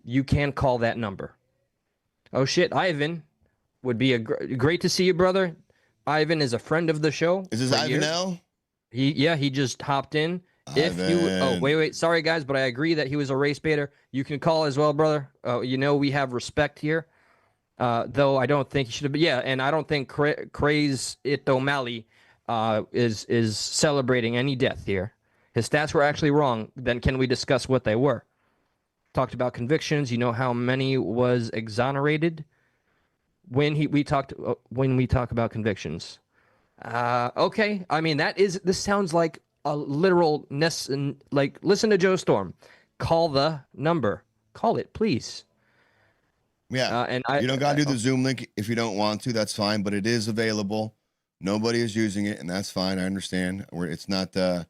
You can call that number. Oh, shit, Ivan. Would be great to see you, brother. Ivan is a friend of the show. Is this Ivan L? He just hopped in. Wait, sorry guys, but I agree that he was a race baiter. You can call as well, brother. We have respect here. Though I don't think he should have. Yeah, and I don't think Craze It O'Malley is celebrating any death here. His stats were actually wrong. Then can we discuss what they were? Talked about convictions. You know how many was exonerated when we talk about convictions. Okay. I mean, this sounds like a literal listen to Joe Storm. Call the number. Call it, please. Yeah. And you don't gotta do the Zoom link if you don't want to. That's fine, but it is available. Nobody is using it, and that's fine. I understand. It's not on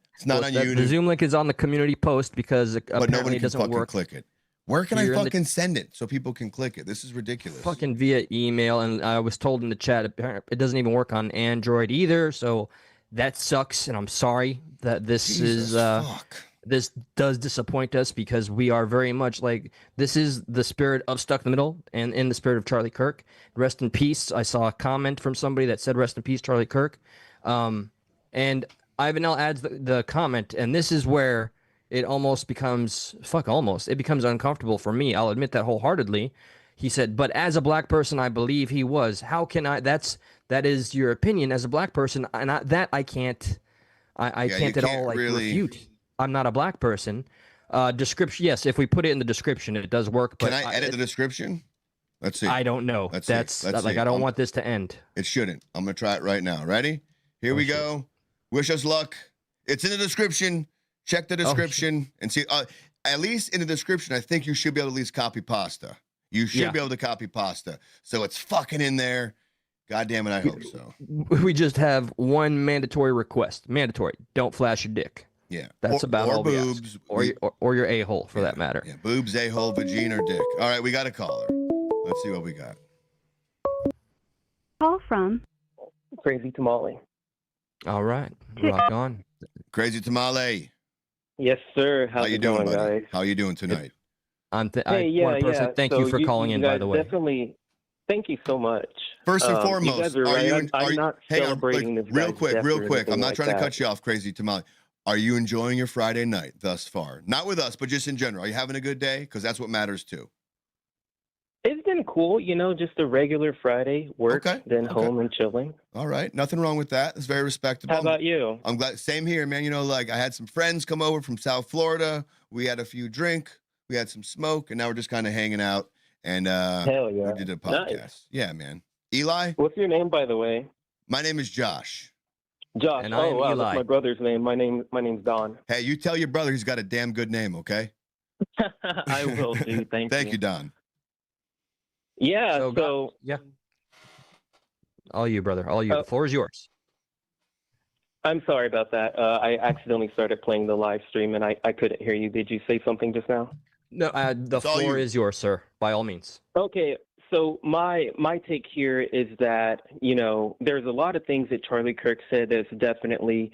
you. The Zoom link is on the community post because but nobody it doesn't can work. Click it. Where can I fucking send it so people can click it? This is ridiculous. Fucking via email, and I was told in the chat it doesn't even work on Android either. So that sucks, and I'm sorry that this this does disappoint us, because we are very much this is the spirit of Stuck in the Middle and in the spirit of Charlie Kirk. Rest in peace. I saw a comment from somebody that said rest in peace, Charlie Kirk. And Ivan L adds the comment, and this is where it almost becomes it becomes uncomfortable for me. I'll admit that wholeheartedly. He said, but as a black person, I believe he was. How can I? That is your opinion as a black person, and I can't. I can't at all refute. I'm not a black person. Description, yes. If we put it in the description, it does work. But can I edit the description? Let's see. I don't know. Let's I don't want this to end. It shouldn't. I'm gonna try it right now. Ready? Here we go. Wish us luck. It's in the description. Check the description and see. At least in the description, I think you should be able to at least copy pasta. You should be able to copy pasta. So it's fucking in there. God damn it, I hope so. We just have one mandatory request. Mandatory. Don't flash your dick. Yeah. That's about all boobs. We ask. Or your a-hole, for that matter. Yeah, boobs, a-hole, vagina, or dick. All right, we got a caller. Let's see what we got. Call from Crazy Tamale. All right. Rock on. Crazy Tamale. Yes, sir. How you doing, buddy? Guys? How you doing tonight? Thank you for calling in, by the way. Thank you so much. First and You foremost, guys are right. I'm not hang on, celebrating this real guy's quick, death real or quick. anything I'm not like trying to that. cut you off, Crazy Tamale. Are you enjoying your Friday night thus far? Not with us, but just in general. Are you having a good day? Because that's what matters too. It's been cool, just a regular Friday, work, then home and chilling. All right. Nothing wrong with that. It's very respectable. How about you? I'm glad. Same here, man. Like I had some friends come over from South Florida. We had a few drink. We had some smoke, and now we're just kind of hanging out. And hell yeah, we did a podcast. Nice. Yeah, man. Eli? What's your name, by the way? My name is Josh. Josh. And I am wow, Eli. that's my brother's name. My name's Don. Hey, you tell your brother he's got a damn good name, okay? I will do. Thank you. Thank you, Don. Yeah. Yeah. All you, brother. All you. The floor is yours. I'm sorry about that. I accidentally started playing the live stream and I couldn't hear you. Did you say something just now? No, the floor is yours, sir. By all means. Okay. So my take here is that, there's a lot of things that Charlie Kirk said that's definitely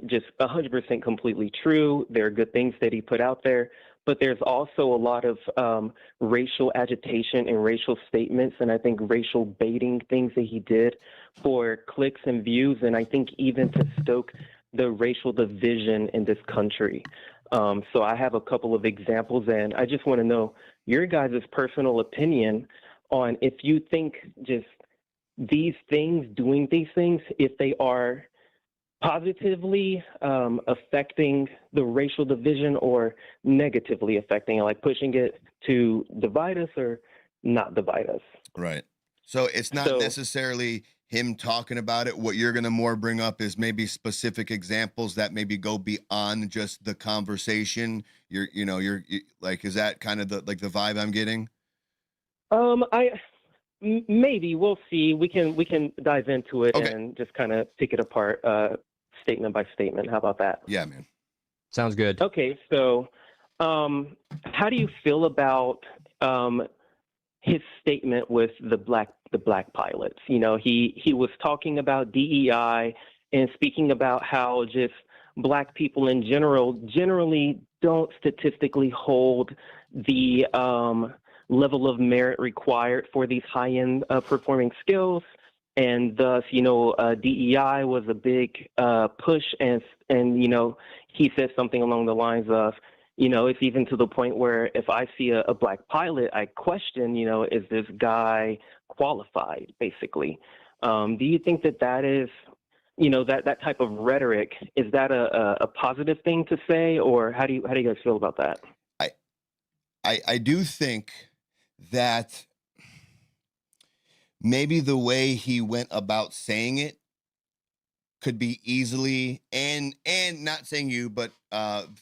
just 100% completely true. There are good things that he put out there, but there's also a lot of racial agitation and racial statements, and I think racial baiting things that he did for clicks and views, and I think even to stoke the racial division in this country. So I have a couple of examples, and I just want to know your guys' personal opinion on if you think just these things, doing these things, if they are positively affecting the racial division or negatively affecting it, like pushing it to divide us or not divide us. Right. So it's not necessarily him talking about it. What you're going to more bring up is maybe specific examples that maybe go beyond just the conversation. You're like, is that kind of the vibe I'm getting? Maybe we'll see. We can dive into it and just kind of pick it apart, statement by statement. How about that? Yeah, man. Sounds good. Okay, so how do you feel about his statement with the black pilots? He was talking about DEI and speaking about how just black people in generally don't statistically hold the level of merit required for these high-end performing skills, and thus, DEI was a big push, and he said something along the lines of, it's even to the point where if I see a black pilot, I question, is this guy qualified, basically? Do you think that is, that type of rhetoric, is that a positive thing to say, or how do you guys feel about that? I do think that maybe the way he went about saying it could be easily, and not saying you, but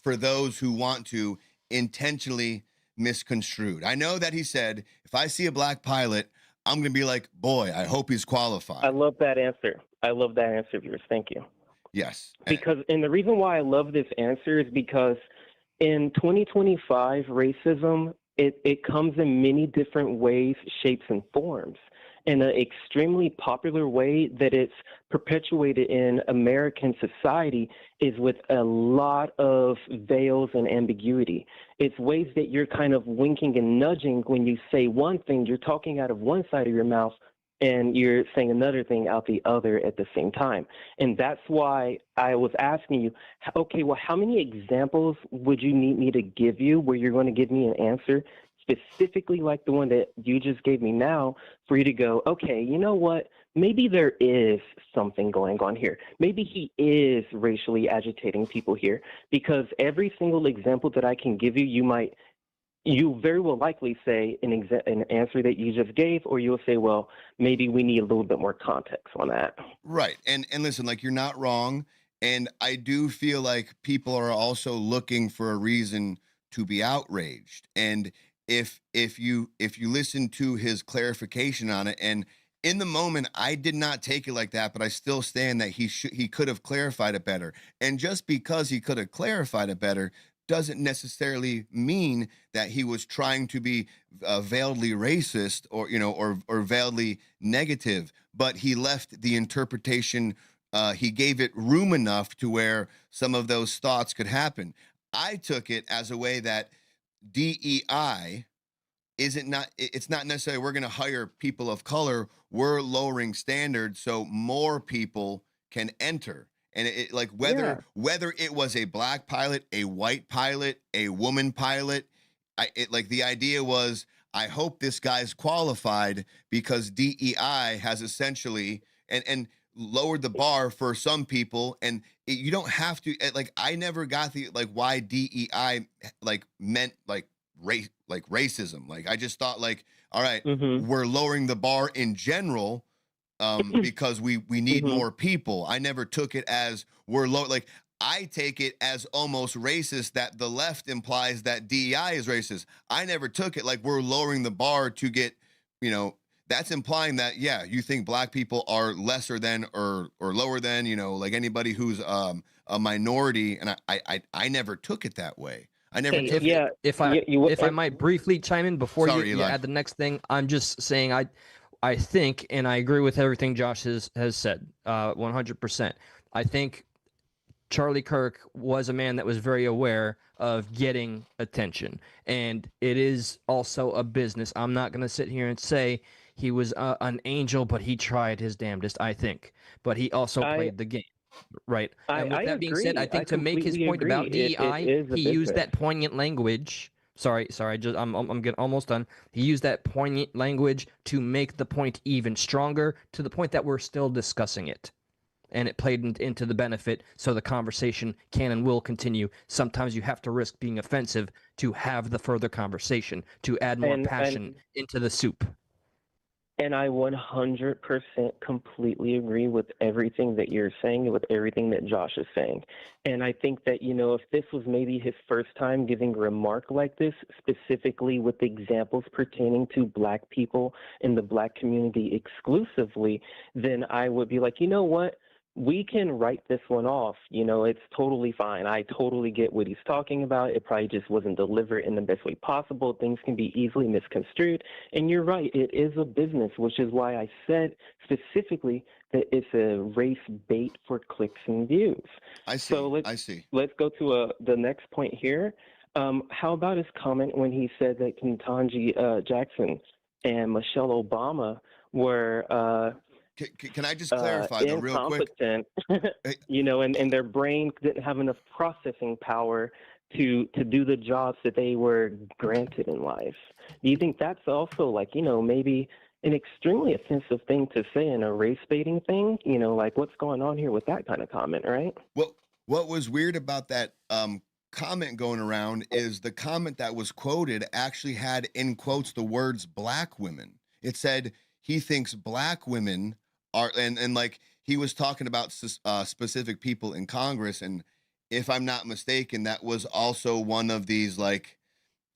for those who want to, intentionally misconstrued. I know that he said, if I see a black pilot, I'm going to be like, boy, I hope he's qualified. I love that answer. I love that answer of yours. Thank you. Yes. And the reason why I love this answer is because in 2025, racism, it comes in many different ways, shapes, and forms. In an extremely popular way that it's perpetuated in American society is with a lot of veils and ambiguity. It's ways that you're kind of winking and nudging when you say one thing, you're talking out of one side of your mouth and you're saying another thing out the other at the same time. And that's why I was asking you, okay, well, how many examples would you need me to give you where you're going to give me an answer specifically like the one that you just gave me now for you to go, okay, you know what? Maybe there is something going on here. Maybe he is racially agitating people here, because every single example that I can give you, you very well likely say an answer that you just gave, or you'll say, well, maybe we need a little bit more context on that. Right. And listen, like, you're not wrong. And I do feel like people are also looking for a reason to be outraged. And if you listen to his clarification on it, and in the moment, I did not take it like that, but I still stand that he could have clarified it better. And just because he could have clarified it better doesn't necessarily mean that he was trying to be veiledly racist or veiledly negative, but he left the interpretation, he gave it room enough to where some of those thoughts could happen. I took it as a way that DEI it's not necessarily we're going to hire people of color. We're lowering standards so more people can enter. And it like whether it was a black pilot, a white pilot, a woman pilot, like the idea was, I hope this guy's qualified because DEI has essentially and lowered the bar for some people. And you don't have to, like, I never got the, like, why DEI like meant like race, like racism. Like, I just thought like, all right, we're lowering the bar in general because we need more people. I never took it as we're low. Like, I take it as almost racist that the left implies that DEI is racist. I never took it like we're lowering the bar to get, you know, that's implying that, yeah, you think black people are lesser than or lower than, you know, like anybody who's a minority. And I never took it that way. I never took it. If I might briefly chime in before you add the next thing, I'm just saying I think, and I agree with everything Josh has said 100%. I think Charlie Kirk was a man that was very aware of getting attention, and it is also a business. I'm not going to sit here and say he was an angel, but he tried his damnedest, I think. But he also played the game, right? And with that being said, I think to make his point about DEI, he used that poignant language. Sorry, I'm getting almost done. He used that poignant language to make the point even stronger, to the point that we're still discussing it. And it played into the benefit, so the conversation can and will continue. Sometimes you have to risk being offensive to have the further conversation, to add more passion into the soup. And I 100% completely agree with everything that you're saying and with everything that Josh is saying. And I think that, you know, if this was maybe his first time giving a remark like this, specifically with examples pertaining to black people in the black community exclusively, then I would be like, you know what? We can write this one off. You know, it's totally fine. I totally get what he's talking about. It probably just wasn't delivered in the best way possible. Things can be easily misconstrued. And you're right. It is a business, which is why I said specifically that it's a race bait for clicks and views. I see. So let's go to the next point here. How about his comment when he said that Ketanji Jackson and Michelle Obama were can I just clarify though, real quick? You know, and their brain didn't have enough processing power to do the jobs that they were granted in life. Do you think that's also, like, you know, maybe an extremely offensive thing to say in a race baiting thing? You know, like, what's going on here with that kind of comment, right? Well, what was weird about that comment going around is the comment that was quoted actually had in quotes the words black women. It said he thinks black women are, and like he was talking about specific people in Congress. And if I'm not mistaken, that was also one of these like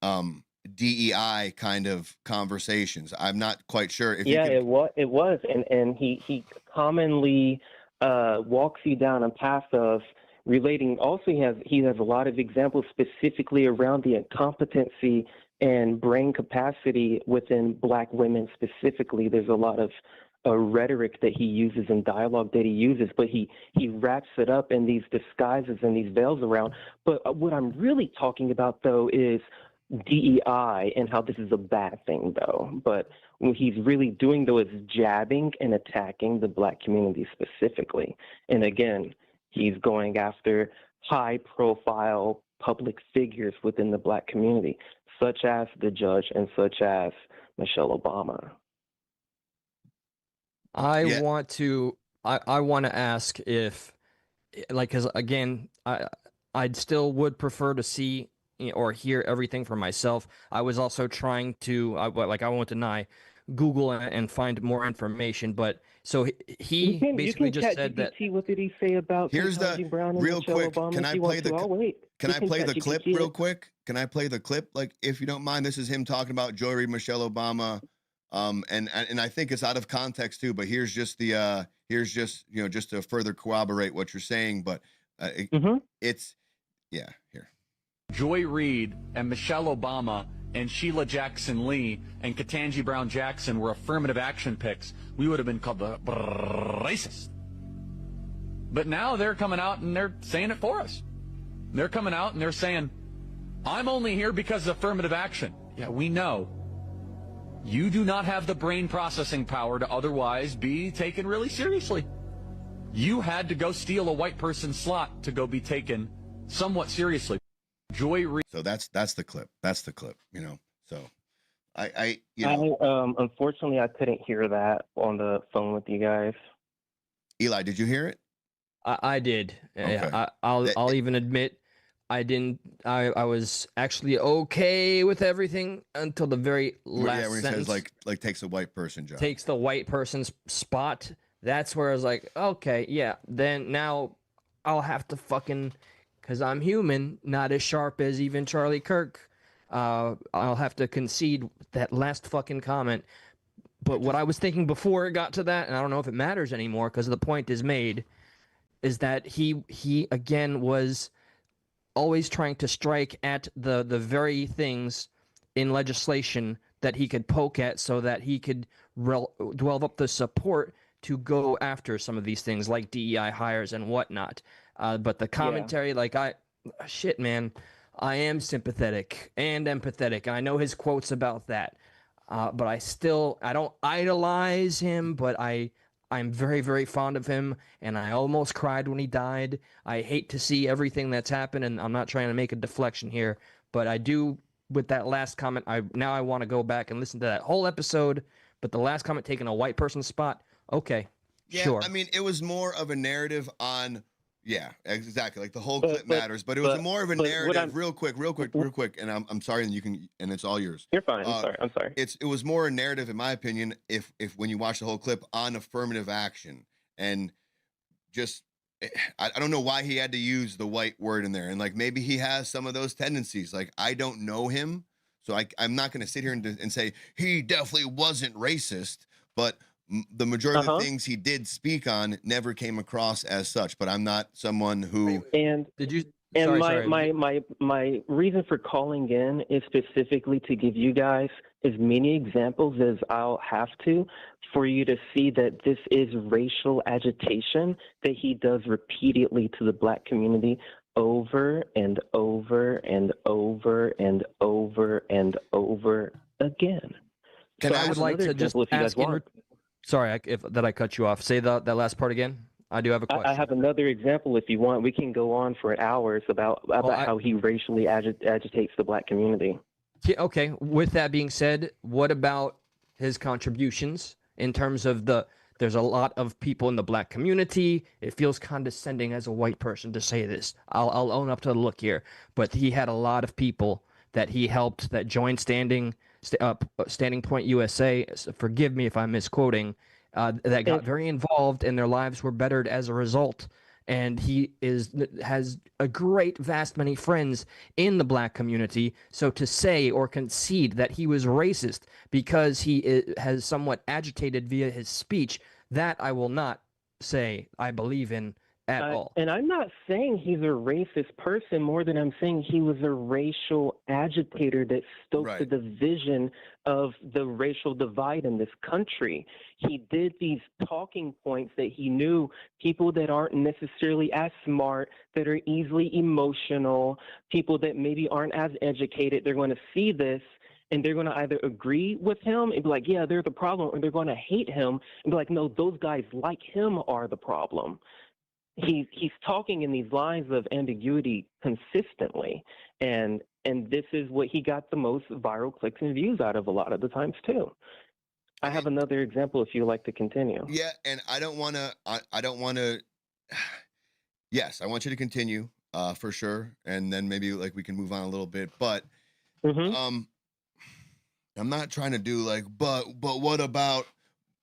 DEI kind of conversations. I'm not quite sure. If it was. And he commonly walks you down a path of relating. Also, he has a lot of examples specifically around the incompetency and brain capacity within black women specifically. There's a lot of rhetoric that he uses and dialogue that he uses, but he wraps it up in these disguises and these veils around. But what I'm really talking about, though, is DEI and how this is a bad thing, though. But what he's really doing, though, is jabbing and attacking the black community specifically. And again, he's going after high-profile public figures within the black community, such as the judge and such as Michelle Obama. I want to ask if, like, because again, I still would prefer to see or hear everything for myself. I was also trying to, I won't deny, Google and find more information. But so he basically just said that. What did he say about Ketanji Brown and real Michelle quick? Obama? Can I play the? Can I play the clip real quick? Can I play the clip? Like, if you don't mind, this is him talking about Joy Reid, Michelle Obama. And I think it's out of context too, but here's just just to further corroborate what you're saying. But it's here. Joy Reid and Michelle Obama and Sheila Jackson Lee and Ketanji Brown Jackson were affirmative action picks, we would have been called the racist. But now they're coming out and they're saying it for us. They're coming out and they're saying, I'm only here because of affirmative action. Yeah, we know. You do not have the brain processing power to otherwise be taken really seriously. You had to go steal a white person's slot to go be taken somewhat seriously. So that's the clip. That's the clip, you know. So Unfortunately, I couldn't hear that on the phone with you guys. Eli, did you hear it? I did. Okay. I'll even admit I didn't. I was actually okay with everything until the very last when he sentence. says like takes a white person job. Takes the white person's spot. That's where I was like, okay, yeah. Then now I'll have to fucking, because I'm human, not as sharp as even Charlie Kirk. I'll have to concede that last fucking comment. But what I was thinking before it got to that, and I don't know if it matters anymore because the point is made, is that he again was always trying to strike at the very things in legislation that he could poke at so that he could dwell up the support to go after some of these things like DEI hires and whatnot. But the commentary, shit, man, I am sympathetic and empathetic, and I know his quotes about that. But I don't idolize him, but I'm very, very fond of him, and I almost cried when he died. I hate to see everything that's happened, and I'm not trying to make a deflection here, but I do, with that last comment, I want to go back and listen to that whole episode, but the last comment taking a white person's spot, okay, yeah, sure. I mean, it was more of a narrative on, yeah, exactly, like the whole clip matters, but it was more of a narrative, real quick, and I'm sorry, and you can, and it's all yours. You're fine, I'm sorry. It was more a narrative, in my opinion, if when you watch the whole clip, on affirmative action, and just, I don't know why he had to use the white word in there, and like maybe he has some of those tendencies. Like, I don't know him, so I'm not going to sit here and say he definitely wasn't racist, but the majority of things he did speak on never came across as such. But I'm not someone who. And did you? And my reason for calling in is specifically to give you guys as many examples as I'll have to for you to see that this is racial agitation that he does repeatedly to the black community over and over and over and over and over again. Can I would like to just ask sorry that I cut you off. Say that last part again. I do have a question. I have another example if you want. We can go on for hours about how he racially agitates the black community. Yeah, okay. With that being said, what about his contributions in terms of there's a lot of people in the black community. It feels condescending as a white person to say this. I'll own up to the look here. But he had a lot of people that he helped that joined Standing Point USA. Forgive me if I'm misquoting. That got very involved, and their lives were bettered as a result. And he has a great, vast many friends in the black community. So to say or concede that he was racist because he has somewhat agitated via his speech, that I will not say I believe in at all. And I'm not saying he's a racist person more than I'm saying he was a racial agitator that stoked the division of the racial divide in this country. He did these talking points that he knew people that aren't necessarily as smart, that are easily emotional, people that maybe aren't as educated, they're going to see this and they're going to either agree with him and be like, yeah, they're the problem, or they're going to hate him and be like, no, those guys like him are the problem. He's talking in these lines of ambiguity consistently, and this is what he got the most viral clicks and views out of a lot of the times too. I have another example if you'd like to continue. Yeah, and I don't want to. Yes, I want you to continue for sure, and then maybe like we can move on a little bit. But I'm not trying to do like, but what about?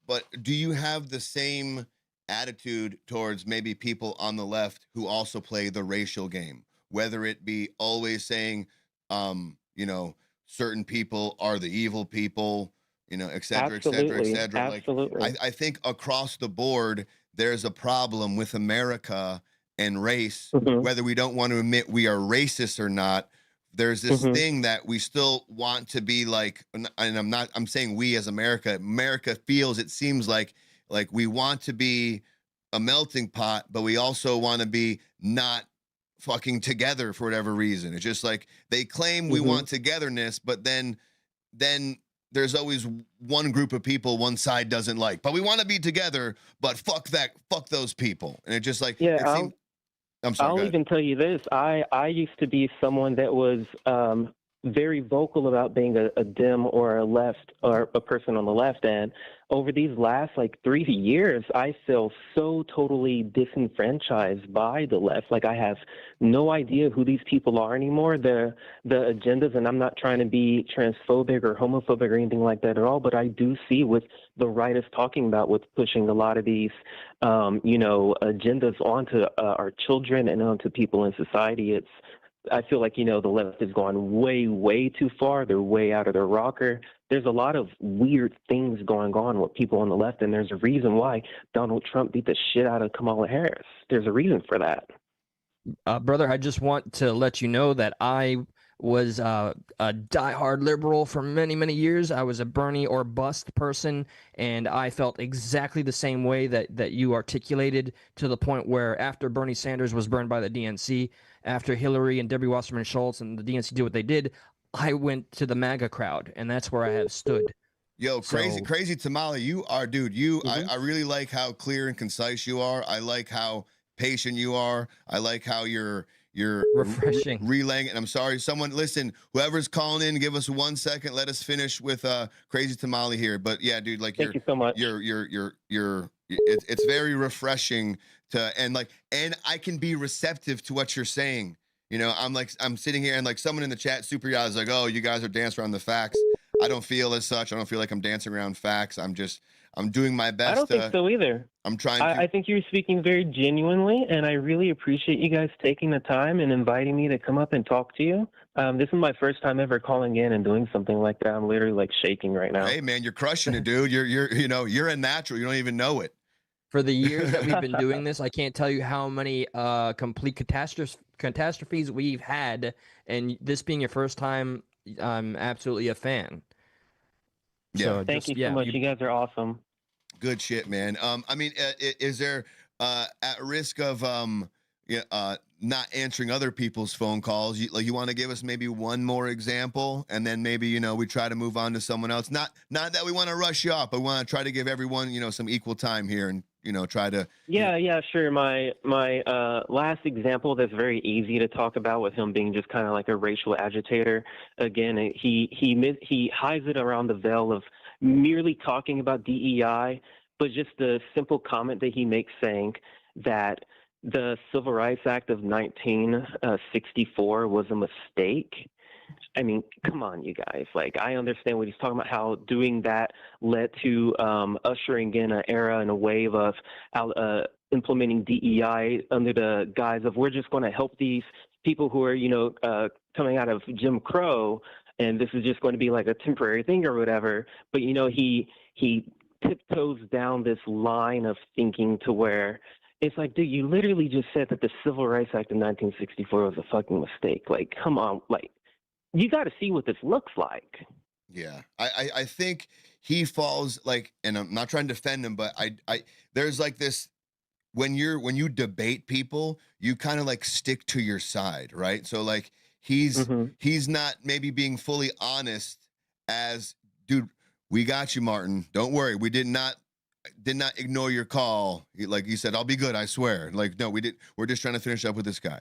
But do you have the same attitude towards maybe people on the left who also play the racial game, whether it be always saying, certain people are the evil people, et cetera, et cetera, et cetera. Absolutely. Like, I think across the board, there's a problem with America and race, whether we don't want to admit we are racist or not. There's this thing that we still want to be like, and I'm saying we as America feels, it seems like we want to be a melting pot, but we also want to be not fucking together for whatever reason. It's just like they claim we want togetherness, but then there's always one group of people one side doesn't like, but we want to be together, but fuck those people. And it just like, I'm sorry. I'll even tell you this. I used to be someone that was very vocal about being a dim or a left or a person on the left. And over these last like 3 years, I feel so totally disenfranchised by the left. Like I have no idea who these people are anymore. The agendas, and I'm not trying to be transphobic or homophobic or anything like that at all, but I do see what the right is talking about with pushing a lot of these, agendas onto our children and onto people in society. I feel like, the left has gone way, way too far. They're way out of their rocker. There's a lot of weird things going on with people on the left, and there's a reason why Donald Trump beat the shit out of Kamala Harris. There's a reason for that. Brother, I just want to let you know that I was a diehard liberal for many, many years. I was a Bernie or bust person, and I felt exactly the same way that you articulated, to the point where after Bernie Sanders was burned by the DNC, after Hillary and Debbie Wasserman Schultz and the DNC did what they did, I went to the MAGA crowd, and that's where I have stood. Yo, crazy Tamale, you are, dude. I really like how clear and concise you are. I like how patient you are. I like how you're refreshing relaying. And I'm sorry, someone listen, whoever's calling in, give us 1 second. Let us finish with Crazy Tamale here. But yeah, dude, like thank you so much. It's very refreshing and I can be receptive to what you're saying. I'm sitting here and like someone in the chat, Super Yacht, is like, oh, you guys are dancing around the facts. I don't feel as such. I don't feel like I'm dancing around facts. I'm doing my best. I don't think so either. I'm trying I think you're speaking very genuinely, and I really appreciate you guys taking the time and inviting me to come up and talk to you. This is my first time ever calling in and doing something like that. I'm literally like shaking right now. Hey man, you're crushing it, dude. You're a natural. You don't even know it. For the years that we've been doing this, I can't tell you how many complete catastrophes we've had, and this being your first time, I'm absolutely a fan. Yeah, so thank you so much. You guys are awesome. Good shit, man. Is there at risk of not answering other people's phone calls? You want to give us maybe one more example, and then maybe we try to move on to someone else. Not that we want to rush you off, but we want to try to give everyone some equal time here, and try to. Yeah, sure. My last example that's very easy to talk about, with him being just kind of like a racial agitator. Again, he hides it around the veil of merely talking about DEI, but just the simple comment that he makes saying that the Civil Rights Act of 1964 was a mistake. I mean, come on, you guys. Like, I understand what he's talking about, how doing that led to ushering in an era and a wave of implementing DEI under the guise of, we're just going to help these people who are, coming out of Jim Crow, and this is just going to be like a temporary thing or whatever. But, he tiptoes down this line of thinking to where it's like, dude, you literally just said that the Civil Rights Act of 1964 was a fucking mistake. Like, come on, like, you got to see what this looks like. Yeah, I think he falls like, and I'm not trying to defend him, but I there's like this, when you debate people, you kind of like stick to your side, right? So like he's not maybe being fully honest as, dude, we got you, Martin. Don't worry, we did not ignore your call. Like you said, I'll be good, I swear. Like, no, we did. We're just trying to finish up with this guy.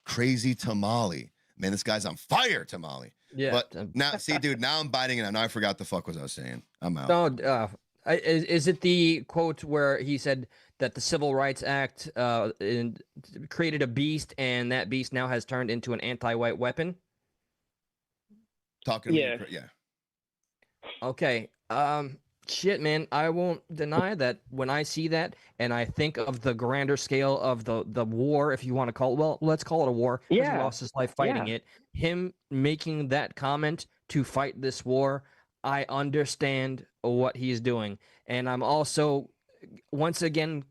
Crazy Tamale. Man, this guy's on fire, Tamale. Yeah. But now, see, dude, now I'm biting it. Now I forgot the fuck what I was saying. I'm out. No, is it the quote where he said that the Civil Rights Act created a beast, and that beast now has turned into an anti-white weapon? Talking. Yeah. Yeah. Okay. Shit, man, I won't deny that when I see that and I think of the grander scale of the war, if you want to call it, well, let's call it a war, because he lost his life fighting it. Him making that comment to fight this war, I understand what he's doing. And I'm also, once again,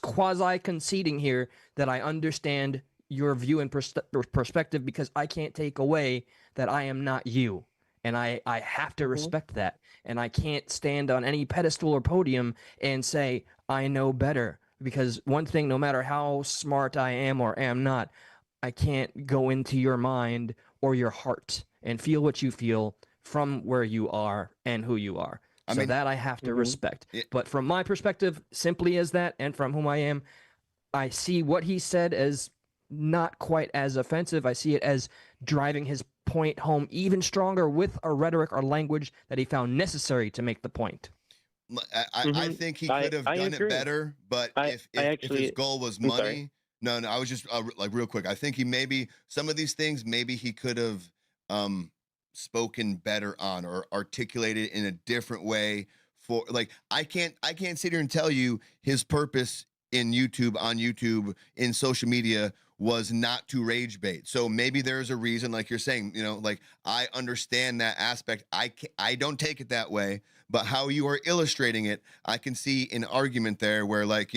quasi-conceding here that I understand your view and perspective, because I can't take away that I am not you. And I have to respect that. And I can't stand on any pedestal or podium and say, I know better. Because one thing, no matter how smart I am or am not, I can't go into your mind or your heart and feel what you feel from where you are and who you are. So that I have to respect. But from my perspective, simply as that, and from whom I am, I see what he said as not quite as offensive. I see it as driving his point home even stronger with a rhetoric or language that he found necessary to make the point. I think he could have done it better, but if his goal was money, no, I was just like real quick. I think some of these things maybe he could have spoken better on or articulated in a different way. For like, I can't sit here and tell you his purpose in on YouTube, in social media was not to rage bait. So maybe there's a reason, like you're saying, like I understand that aspect. I don't take it that way, but how you are illustrating it, I can see an argument there where like,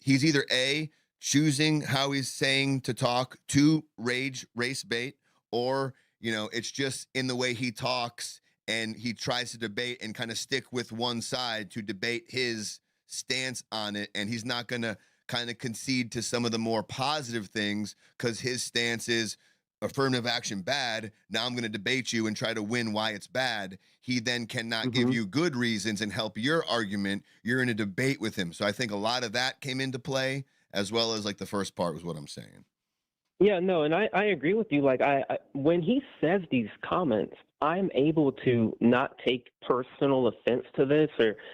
he's either A, choosing how he's saying to talk to race bait, or, it's just in the way he talks and he tries to debate and kind of stick with one side to debate his stance on it, and he's not going to kind of concede to some of the more positive things because his stance is affirmative action bad. Now I'm going to debate you and try to win why it's bad. He then cannot give you good reasons and help your argument. You're in a debate with him. So I think a lot of that came into play, as well as like the first part was what I'm saying. Yeah, no, and I agree with you. Like, I when he says these comments, I'm able to not take personal offense to this,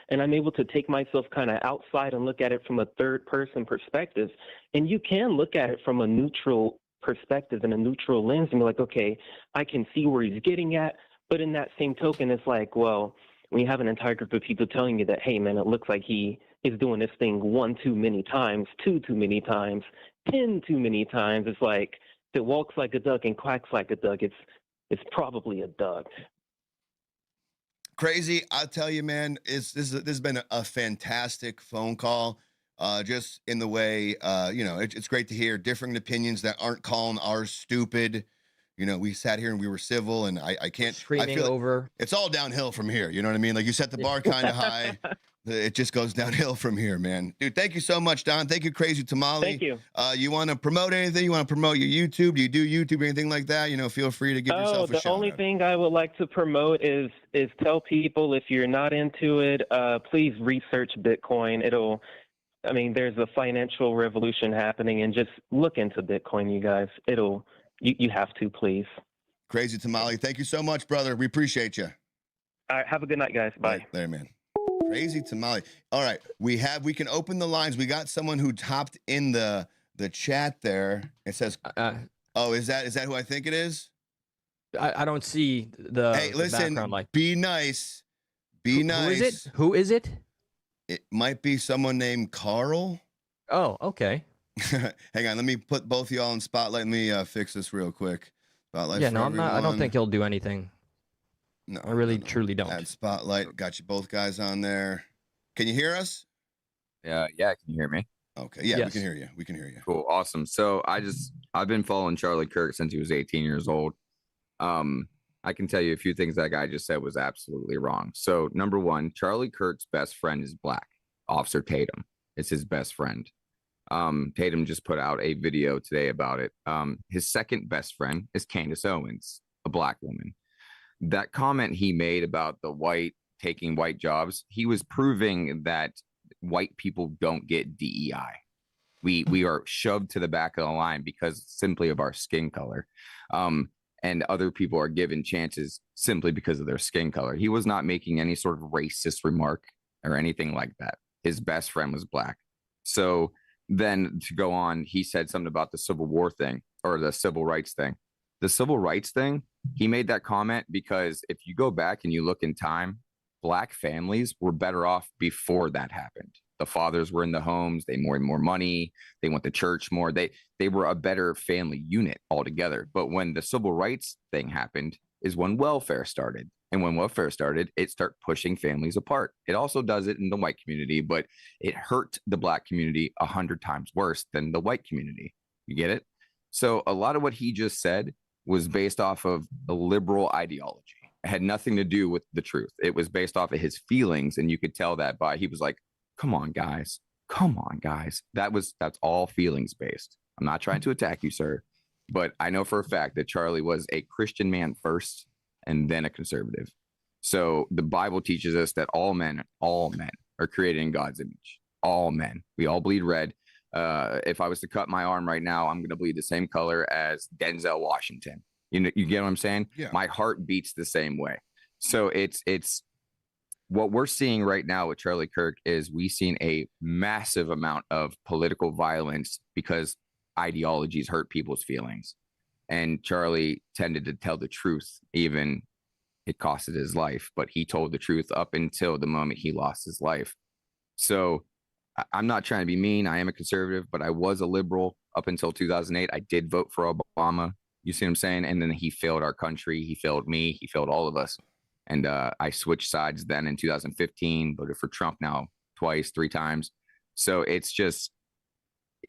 and I'm able to take myself kind of outside and look at it from a third-person perspective. And you can look at it from a neutral perspective and a neutral lens and be like, okay, I can see where he's getting at. But in that same token, it's like, well, when you have an entire group of people telling you that, hey, man, it looks like he is doing this thing one too many times, two too many times, 10 too many times. It's like, if it walks like a duck and quacks like a duck, it's probably a duck. Crazy. I'll tell you, man, this has been a fantastic phone call. Just in the way, it's great to hear differing opinions that aren't calling ours stupid. We sat here and we were civil, and I can't screaming over. It's all downhill from here. You know what I mean? Like, you set the bar kind of high. It just goes downhill from here, man. Dude, thank you so much, Don. Thank you, Crazy Tamale. Thank you. You want to promote anything? You want to promote your YouTube? Do you do YouTube or anything like that? Feel free to give yourself a shout out. The only thing I would like to promote is tell people, if you're not into it, please research Bitcoin. There's a financial revolution happening, and just look into Bitcoin, you guys. You have to, please. Crazy Tamale, thank you so much, brother. We appreciate you. All right, have a good night, guys. Bye. Right, there, man. Crazy Tamale. All right, we can open the lines. We got someone who hopped in the chat there. It says, is that who I think it is? I don't see the. Hey, listen, background, be nice. Be nice. Who is it? It might be someone named Carl. Oh, okay. Hang on, let me put both of y'all in spotlight. Let me fix this real quick. Spotlight. Yeah, no, I'm not. I don't think he'll do anything. No, I really, truly don't. Add spotlight. Got you both guys on there. Can you hear us? Yeah. Can you hear me? Okay. Yeah, yes. We can hear you. Cool. Awesome. So I've been following Charlie Kirk since he was 18 years old. I can tell you a few things that guy just said was absolutely wrong. So number one, Charlie Kirk's best friend is black. Officer Tatum. It's his best friend. Tatum just put out a video today about it. His second best friend is Candace Owens, a black woman. That comment he made about the taking white jobs, he was proving that white people don't get DEI. We are shoved to the back of the line because simply of our skin color. And other people are given chances simply because of their skin color. He was not making any sort of racist remark or anything like that. His best friend was black. So then to go on, he said something about the Civil War thing or the civil rights thing. The civil rights thing, he made that comment because if you go back and you look in time, black families were better off before that happened. The fathers were in the homes, they more money, they went to church more. They were a better family unit altogether. But when the civil rights thing happened is when welfare started. And when welfare started, it started pushing families apart. It also does it in the white community, but it hurt the black community 100 times worse than the white community. You get it? So a lot of what he just said was based off of a liberal ideology. It had nothing to do with the truth. It was based off of his feelings. And you could tell that he was like, come on, guys. That's all feelings based. I'm not trying to attack you, sir, but I know for a fact that Charlie was a Christian man first and then a conservative. So the Bible teaches us that all men are created in God's image. All men. We all bleed red. If I was to cut my arm right now, I'm going to bleed the same color as Denzel Washington. You get what I'm saying? Yeah. My heart beats the same way. So it's what we're seeing right now with Charlie Kirk is we've seen a massive amount of political violence because ideologies hurt people's feelings. And Charlie tended to tell the truth, even it costed his life, but he told the truth up until the moment he lost his life. So I'm not trying to be mean. I am a conservative, but I was a liberal up until 2008. I did vote for Obama. You see what I'm saying? And then he failed our country. He failed me. He failed all of us. And I switched sides then in 2015, voted for Trump now twice, 3 times. So it's just,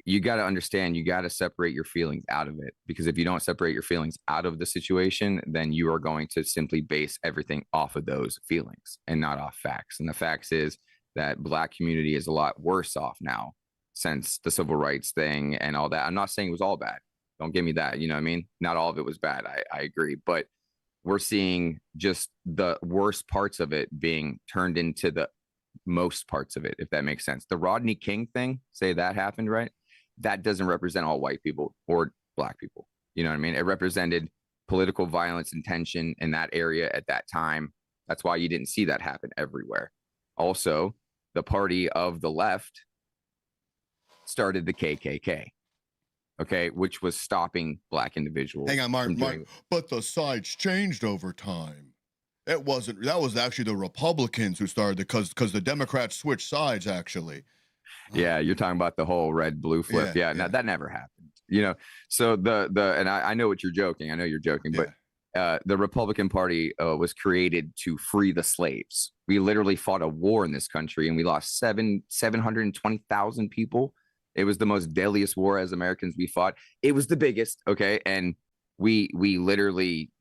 you got to understand, you got to separate your feelings out of it, because if you don't separate your feelings out of the situation, then you are going to simply base everything off of those feelings and not off facts. And the facts is that Black community is a lot worse off now since the civil rights thing and all that. I'm not saying it was all bad. Don't give me that. You know what I mean? Not all of it was bad. I agree. But we're seeing just the worst parts of it being turned into the most parts of it, if that makes sense. The Rodney King thing, say that happened, right? That doesn't represent all white people or Black people. You know what I mean? It represented political violence and tension in that area at that time. That's why you didn't see that happen everywhere. Also, the party of the left started the KKK, okay, which was stopping Black individuals. Hang on, Martin, but the sides changed over time. It wasn't, that was actually the Republicans who started it, because the Democrats switched sides, actually. Yeah, you're talking about the whole red-blue flip. Yeah. Now that never happened. You know, so and I know what you're joking. I know you're joking, but the Republican Party was created to free the slaves. We literally fought a war in this country, and we lost 720,000 people. It was the most deadliest war as Americans we fought. It was the biggest, okay? And we literally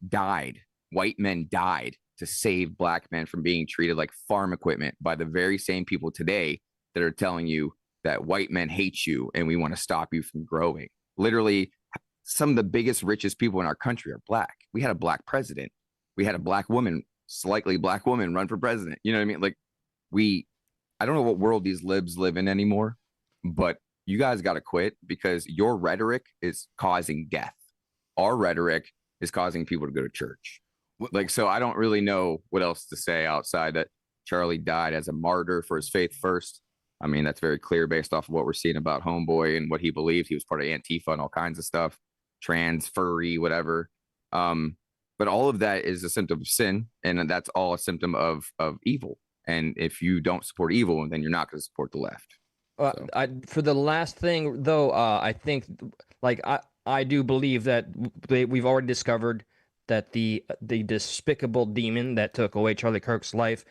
died. White men died to save Black men from being treated like farm equipment by the very same people today that are telling you that white men hate you and we want to stop you from growing. Literally, some of the biggest, richest people in our country are Black. We had a Black president. We had a Black woman, slightly Black woman, run for president. You know what I mean? Like, I don't know what world these libs live in anymore, but you guys got to quit, because your rhetoric is causing death. Our rhetoric is causing people to go to church. Like, so I don't really know what else to say outside that Charlie died as a martyr for his faith first. I mean, that's very clear based off of what we're seeing about Homeboy and what he believed. He was part of Antifa and all kinds of stuff, trans, furry, whatever. But all of that is a symptom of sin, and that's all a symptom of evil. And if you don't support evil, then you're not going to support the left. For the last thing, though, I think, like, I do believe that we've already discovered that the despicable demon that took away Charlie Kirk's life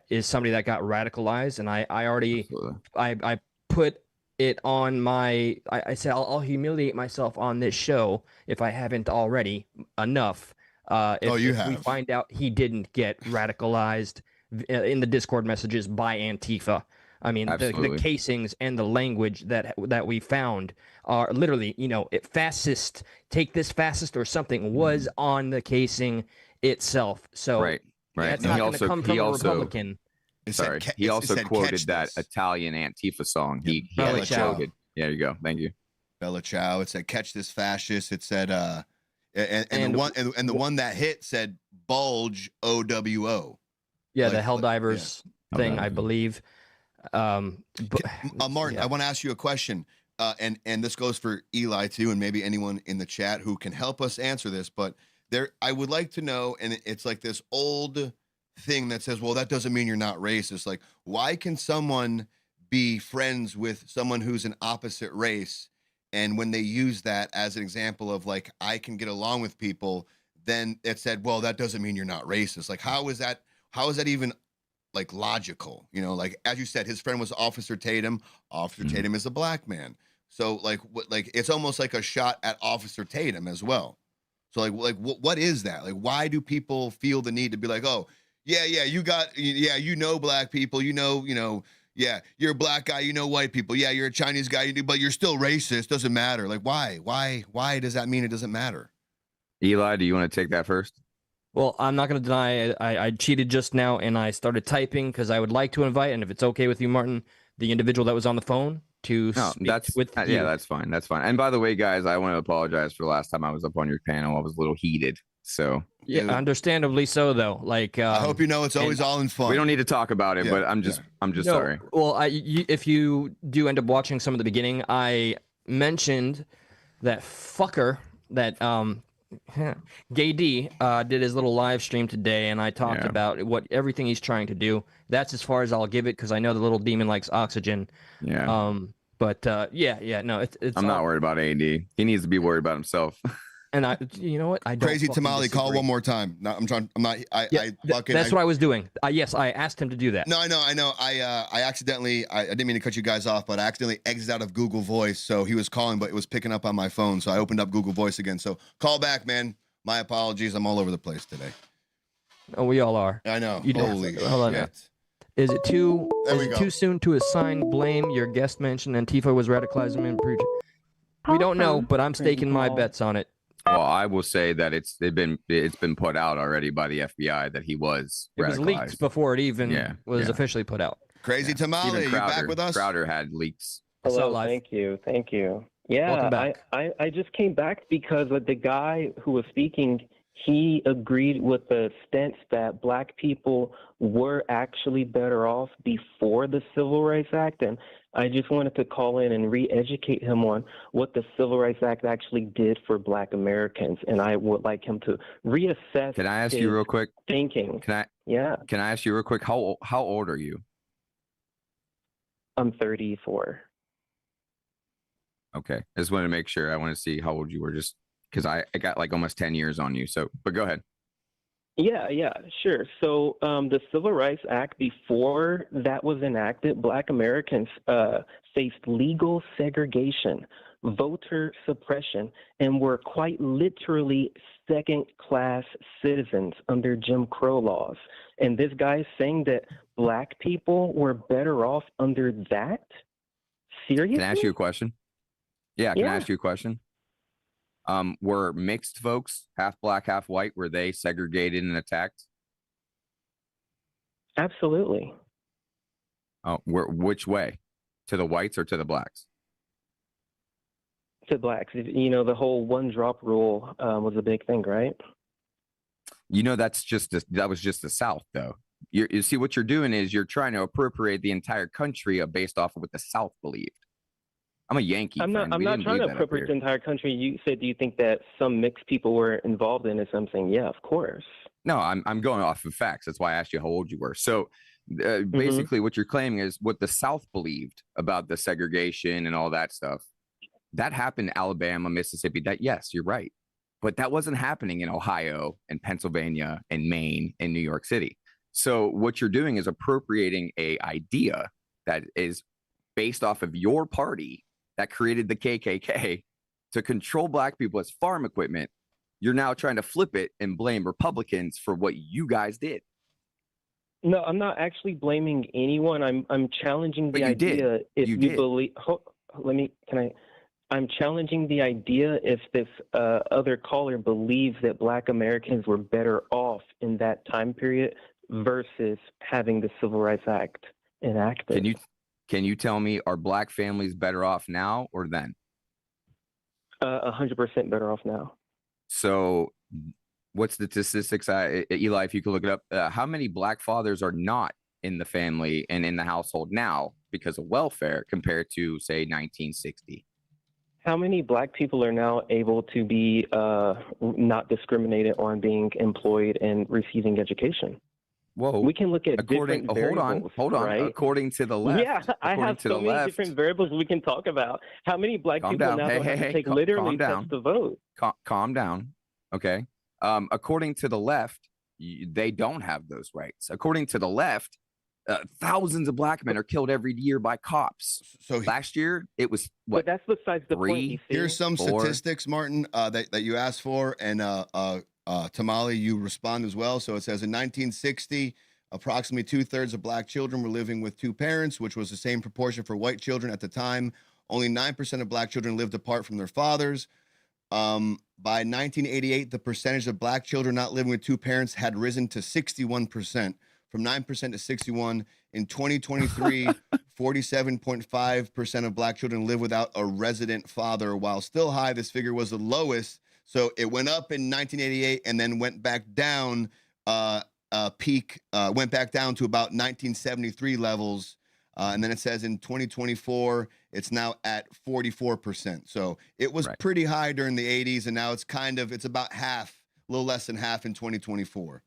is somebody that got radicalized, and I already I put it on my, I said I'll humiliate myself on this show if I haven't already enough. If we find out he didn't get radicalized in the Discord messages by Antifa. I mean, the casings and the language that we found are literally, fascist, take this fascist or something was on the casing itself. So right. That's not going to come from a Republican. He also quoted that Italian Antifa song. He quoted. Yeah, there you go. Thank you. Bella Ciao. It said, "Catch this fascist." It said, and the one that hit said, "Bulge OWO." Yeah, the Helldivers thing, I believe. Martin, I want to ask you a question, and this goes for Eli too, and maybe anyone in the chat who can help us answer this. But I would like to know, and it's like this old thing that says, well, that doesn't mean you're not racist. Like, why can someone be friends with someone who's an opposite race, and when they use that as an example of, like, I can get along with people, then it said, well, that doesn't mean you're not racist. Like, how is that even like logical? Like, as you said, his friend was Officer Tatum. Officer Tatum is a Black man. So like it's almost like a shot at Officer Tatum as well. So what is that? Like, why do people feel the need to be like, oh, yeah, Black people, yeah, you're a Black guy, white people. Yeah, you're a Chinese guy, but you're still racist. Doesn't matter. Like, why does that mean it doesn't matter? Eli, do you want to take that first? Well, I'm not going to deny I cheated just now, and I started typing because I would like to invite, and if it's okay with you, Martin, the individual that was on the phone to speak with you. Yeah, that's fine. That's fine. And by the way, guys, I want to apologize for the last time I was up on your panel. I was a little heated. So yeah, understandably so, though. Like, I hope you know it's always all in fun. We don't need to talk about it, but I'm just sorry. Well, if you do end up watching some of the beginning, I mentioned that fucker that Gay D did his little live stream today, and I talked about everything he's trying to do. That's as far as I'll give it because I know the little demon likes oxygen. Yeah. But no, it's. I'm not worried about AD. He needs to be worried about himself. And you know what? I don't. Crazy Tamale, call one more time. No, I'm trying. I'm not. That's what I was doing. Yes, I asked him to do that. No, I know. I accidentally. I didn't mean to cut you guys off, but I accidentally exited out of Google Voice. So he was calling, but it was picking up on my phone. So I opened up Google Voice again. So call back, man. My apologies. I'm all over the place today. Oh, we all are. I know. Holy shit. Is it too soon to assign blame? Your guest mentioned Antifa was radicalizing and preaching. We don't know, but I'm staking my bets on it. Well, I will say that it's been put out already by the FBI that he was radicalized. It was leaked before it even was officially put out. Crazy Tamale, you back with us? Crowder had leaks. Hello, thank you. Yeah, welcome back. I just came back because the guy who was speaking, he agreed with the stance that black people were actually better off before the Civil Rights Act, and I just wanted to call in and re-educate him on what the Civil Rights Act actually did for black Americans, and I would like him to reassess. Can I ask you real quick? Thinking. Can I ask you real quick? How old are you? I'm 34. Okay, I just wanted to make sure. I want to see how old you were, just because I got like almost 10 years on you. So, but go ahead. Yeah, sure. So the Civil Rights Act, before that was enacted, black Americans faced legal segregation, voter suppression, and were quite literally second-class citizens under Jim Crow laws. And this guy is saying that black people were better off under that? Seriously? Can I ask you a question? Yeah, can I ask you a question? Were mixed folks, half black, half white, were they segregated and attacked? Absolutely. Oh, which way? To the whites or to the blacks? To blacks. You know, the whole one drop rule was a big thing, right? You know, that was just the South, though. You see, what you're doing is you're trying to appropriate the entire country based off of what the South believed. I'm a Yankee. I'm not trying to appropriate the entire country. You said, do you think that some mixed people were involved in it? So I'm saying, yeah, of course. No, I'm going off of facts. That's why I asked you how old you were. So basically what you're claiming is what the South believed about the segregation and all that stuff. That happened in Alabama, Mississippi. Yes, you're right. But that wasn't happening in Ohio and Pennsylvania and Maine and New York City. So what you're doing is appropriating a idea that is based off of your party that created the KKK to control black people as farm equipment. You're now trying to flip it and blame Republicans for what you guys did. No, I'm not actually blaming anyone. I'm challenging the idea. If you believe, I'm challenging the idea if this other caller believes that black Americans were better off in that time period versus having the Civil Rights Act enacted. Can you tell me, are black families better off now or then? 100% better off now. So what's the statistics? Eli, if you could look it up, how many black fathers are not in the family and in the household now because of welfare compared to, say, 1960? How many black people are now able to be not discriminated on being employed and receiving education? Whoa. We can look at different variables. Hold on. Right? According to the left. Yeah, I have so many different variables we can talk about. How many black people now don't have to take literally tests to vote? Calm down. Okay. According to the left, they don't have those rights. According to the left, thousands of black men are killed every year by cops. So last year it was what? But that's besides the point. Here's some statistics, Martin, that you asked for, and Tamale, you respond as well. So it says in 1960, approximately 2/3 of black children were living with two parents, which was the same proportion for white children at the time. Only 9% of black children lived apart from their fathers. By 1988, the percentage of black children not living with two parents had risen to 61%, from 9% to 61. In 2023, 47.5% of black children live without a resident father. While still high, this figure was the lowest. So it went up in 1988 and then went back down, went back down to about 1973 levels. And then it says in 2024, it's now at 44%. So it was pretty high during the 80s, and now it's about half, a little less than half in 2024.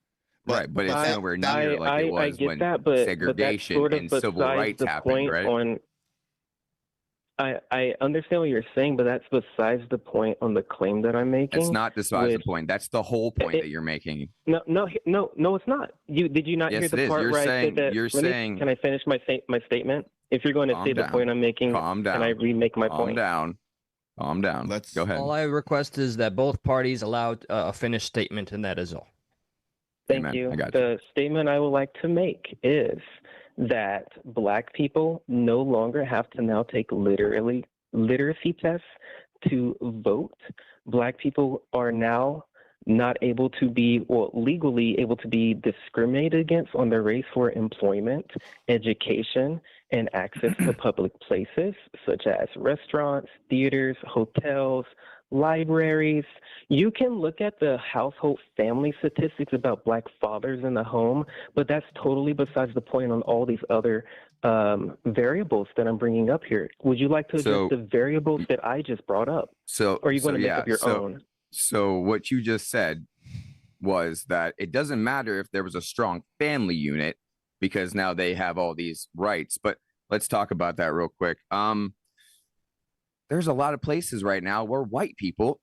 But it's nowhere near like it was when segregation and civil rights happened, right? I understand what you're saying, but that's besides the point on the claim that I'm making. It's not besides the point. That's the whole point that you're making. No, it's not. Did you not hear the part where I said that? Can I finish my statement? If you're going to say the point I'm making, can I remake my point? Calm down. Let's go ahead. All I request is that both parties allow a finished statement, and that is all. Thank you. The statement I would like to make is that black people no longer have to now take literacy tests to vote. Black people are now not able to be, or legally able to be discriminated against on their race for employment, education, and access to public places such as restaurants, theaters, hotels, libraries. You can look at the household family statistics about black fathers in the home, but that's totally besides the point on all these other variables that I'm bringing up here. Would you like to address the variables that I just brought up? Or are you going to make up your own? So what you just said was that it doesn't matter if there was a strong family unit because now they have all these rights. But let's talk about that real quick. There's a lot of places right now where white people,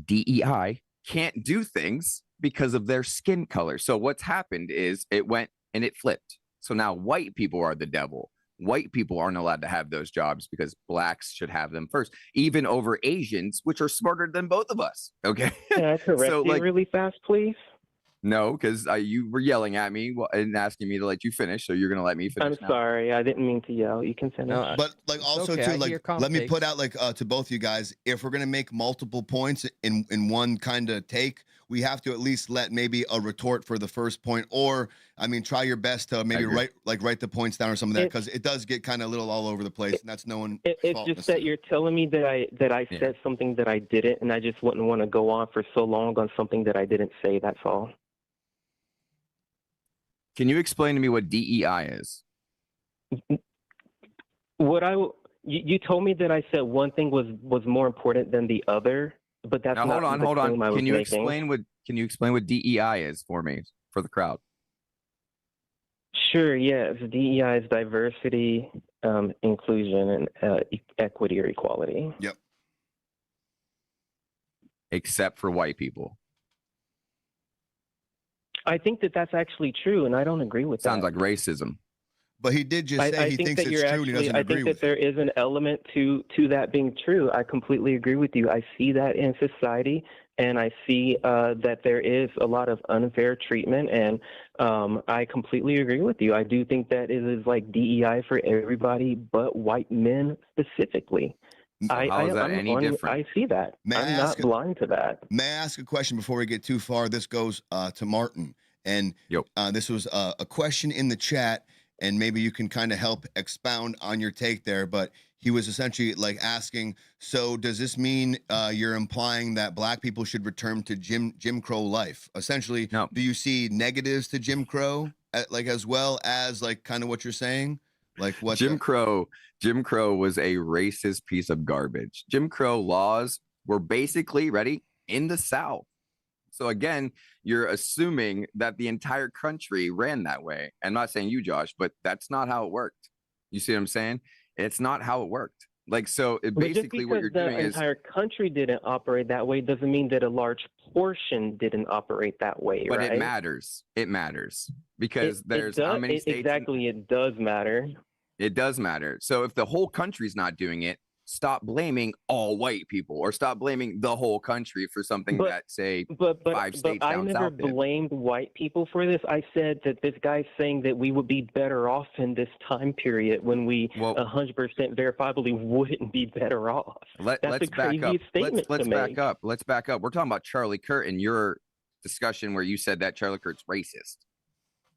DEI, can't do things because of their skin color. So what's happened is it went and it flipped. So now white people are the devil. White people aren't allowed to have those jobs because blacks should have them first, even over Asians, which are smarter than both of us. Okay. Can I correct you really fast, please? No, because you were yelling at me and asking me to let you finish, so you're gonna let me finish. I'm sorry, I didn't mean to yell. You can finish. No, but also too, let me put out to both you guys, if we're gonna make multiple points in one kind of take, we have to at least let maybe a retort for the first point, or try your best to maybe write the points down or some of that, because it does get kind of a little all over the place, and that's no one. It's just that you're telling me that I said something that I didn't, and I just wouldn't want to go on for so long on something that I didn't say. That's all. Can you explain to me what DEI is? You told me that I said one thing was more important than the other, but that's now, hold on. Can you explain what DEI is for me, for the crowd? Sure. Yes. DEI is diversity, inclusion, and equity or equality. Yep. Except for white people. I think that that's actually true, and I don't agree with that. Sounds like racism. But he did just say he thinks it's true and he doesn't agree with it. I think that there is an element to that being true. I completely agree with you. I see that in society, and I see that there is a lot of unfair treatment, and I completely agree with you. I do think that it is like DEI for everybody but white men specifically. So how is that any different? I see that. I'm not blind to that. May I ask a question before we get too far? This goes to Martin. And this was a question in the chat, and maybe you can kind of help expound on your take there. But he was essentially asking, so does this mean you're implying that black people should return to Jim Crow life? Essentially, no. Do you see negatives to Jim Crow, as well as kind of what you're saying? What Jim Crow was a racist piece of garbage. Jim Crow laws were basically in the South. So again, you're assuming that the entire country ran that way. I'm not saying you, Josh, but that's not how it worked. You see what I'm saying? It's not how it worked. Basically what you're doing is the entire country didn't operate that way doesn't mean that a large portion didn't operate that way, but right? it matters. It matters because there's how many states. Exactly, it does matter. It does matter. So if the whole country's not doing it, stop blaming all white people or stop blaming the whole country for something that, say, But 5 states I down never south did. blamed white people for this. I said that this guy's saying that we would be better off in this time period when we 100% verifiably wouldn't be better off. That's Let's the craziest statement let's to back make. up. Let's back up. We're talking about Charlie Kirk in your discussion where you said that Charlie Kirk's racist.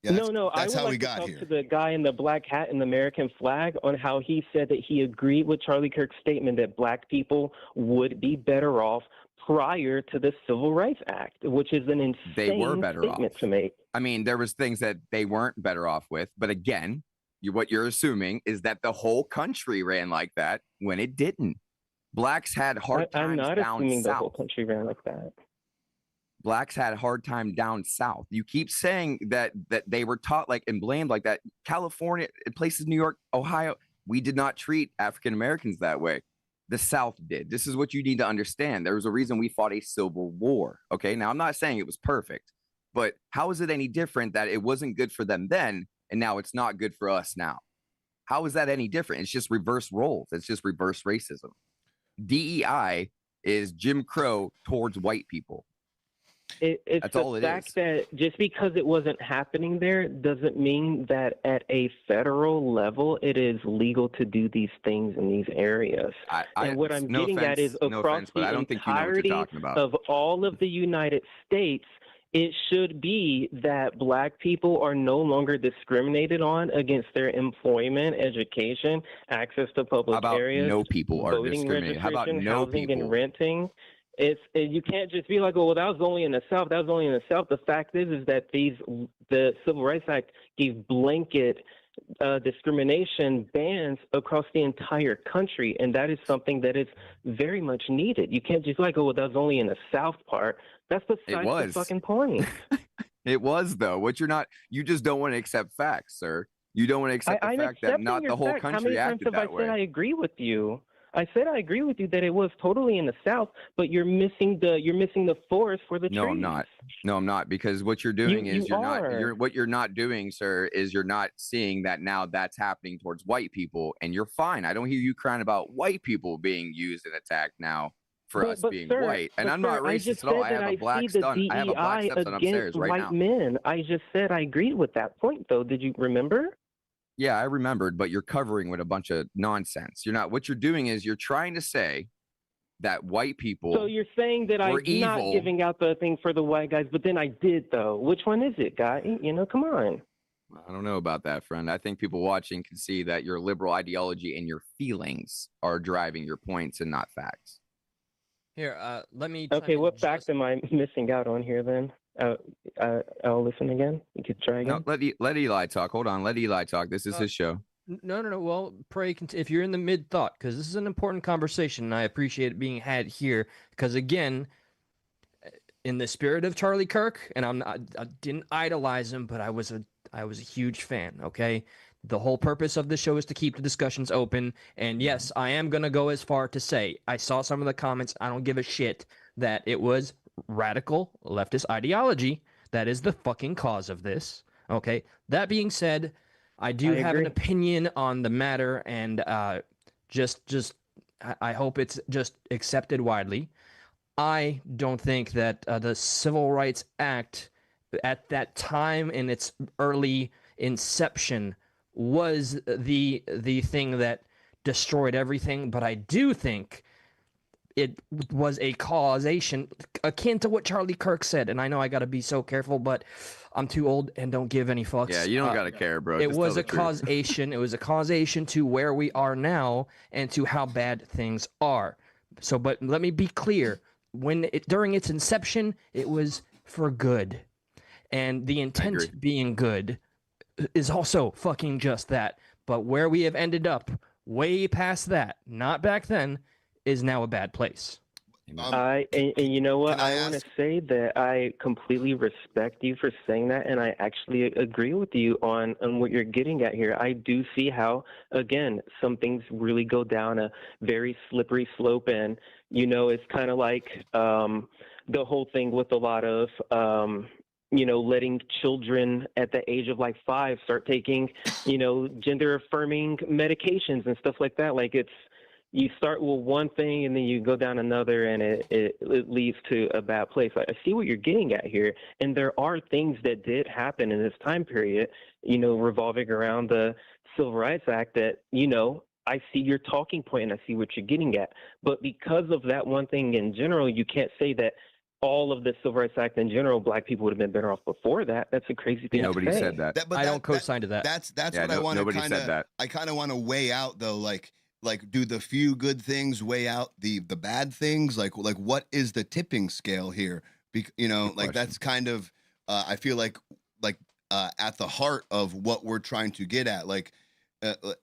Yeah, No, I that's would how we like to got talk here. to the guy in the black hat and the American flag on how he said that he agreed with Charlie Kirk's statement that black people would be better off prior to the Civil Rights Act, which is an insane They were better statement off. to make. I mean, there was things that they weren't better off with, but again, what you're assuming is that the whole country ran like that when it didn't. Blacks had hard times I'm not down assuming the whole south. country ran like that. Blacks had a hard time down south. You keep saying that they were taught like and blamed like that. California, places, New York, Ohio, we did not treat African Americans that way. The South did. This is what you need to understand. There was a reason we fought a civil war. Okay, now I'm not saying it was perfect, but how is it any different that it wasn't good for them then and now it's not good for us now? How is that any different? It's just reverse roles. It's just reverse racism. DEI is Jim Crow towards white people. It's That's the all it fact is. that just because it wasn't happening there doesn't mean that at a federal level it is legal to do these things in these areas. And what I'm no getting at offense- is no across offense, but the I don't think you know what you're entirety talking about. of all of the United States, it should be that black people are no longer discriminated on against their employment, education, access to public How about areas, no people are voting discriminated? How about registration, no housing people? and renting. You can't just be like, oh, well, that was only in the South. That was only in the South. The fact is that the Civil Rights Act gave blanket discrimination bans across the entire country, and that is something that is very much needed. You can't just be like, oh, well, that was only in the South part. That's besides the fucking point. It was though. You just don't want to accept facts, sir. You don't want to accept the I'm fact that accepting not your the whole facts. How country many times acted have that I said I way. agree with you? I said I agree with you that it was totally in the South, but you're missing the forest for the trees. No, I'm not. No, I'm not. Because what you're doing is what you're not doing, sir, is you're not seeing that now that's happening towards white people, and you're fine. I don't hear you crying about white people being used and attacked now for us being sir, white. And but I'm not sir, I racist just at all. said I have that a black see the son. I have a black DEI stepson upstairs against right white now. men. I just said I agreed with that point, though. Did you remember? Yeah, I remembered, but you're covering with a bunch of nonsense. You're not. What you're doing is you're trying to say that white people. So you're saying that I'm were not evil. giving out the thing for the white guys, but then I did, though. Which one is it, guy? Come on. I don't know about that, friend. I think people watching can see that your liberal ideology and your feelings are driving your points and not facts. Here, let me. Okay, what fact am I missing out on here then? I'll listen again. You could try again. No, let Eli talk. Hold on. Let Eli talk. This is his show. No. Well, pray if you're in the mid thought, because this is an important conversation, and I appreciate it being had here. Because again, in the spirit of Charlie Kirk, and I didn't idolize him, but I was a huge fan. Okay, the whole purpose of the show is to keep the discussions open. And yes, I am gonna go as far to say I saw some of the comments. I don't give a shit that it was radical leftist ideology that is the fucking cause of this. Okay, that being said, I do have an opinion on the matter, and I hope it's just accepted widely. I don't think that the Civil Rights Act at that time in its early inception was the thing that destroyed everything, but I do think it was a causation akin to what Charlie Kirk said. And I know I got to be so careful, but I'm too old and don't give any fucks. Yeah, you don't got to care, bro. It Just was tell a the truth. causation. It was a causation to where we are now and to how bad things are. So, but let me be clear. During its inception, it was for good. And the intent being good is also fucking just that. But where we have ended up, way past that, not back then, is now a bad place. And you know what? I want to say that I completely respect you for saying that, and I actually agree with you on what you're getting at here. I do see how, again, some things really go down a very slippery slope, and it's kind of like the whole thing with a lot of letting children at the age of like 5 start taking gender affirming medications and stuff like that. Like you start with one thing and then you go down another, and it leads to a bad place. I see what you're getting at here, and there are things that did happen in this time period, revolving around the Civil Rights Act that, I see your talking point and I see what you're getting at. But because of that one thing in general, you can't say that all of the Civil Rights Act in general, black people would have been better off before that. That's a crazy thing. Nobody to say. said that. I don't co-sign to that. That's what I want to nobody kind said that. I kind of want to weigh out though, like do the few good things weigh out the bad things? Like what is the tipping scale here? That's kind of I feel like at the heart of what we're trying to get at. Like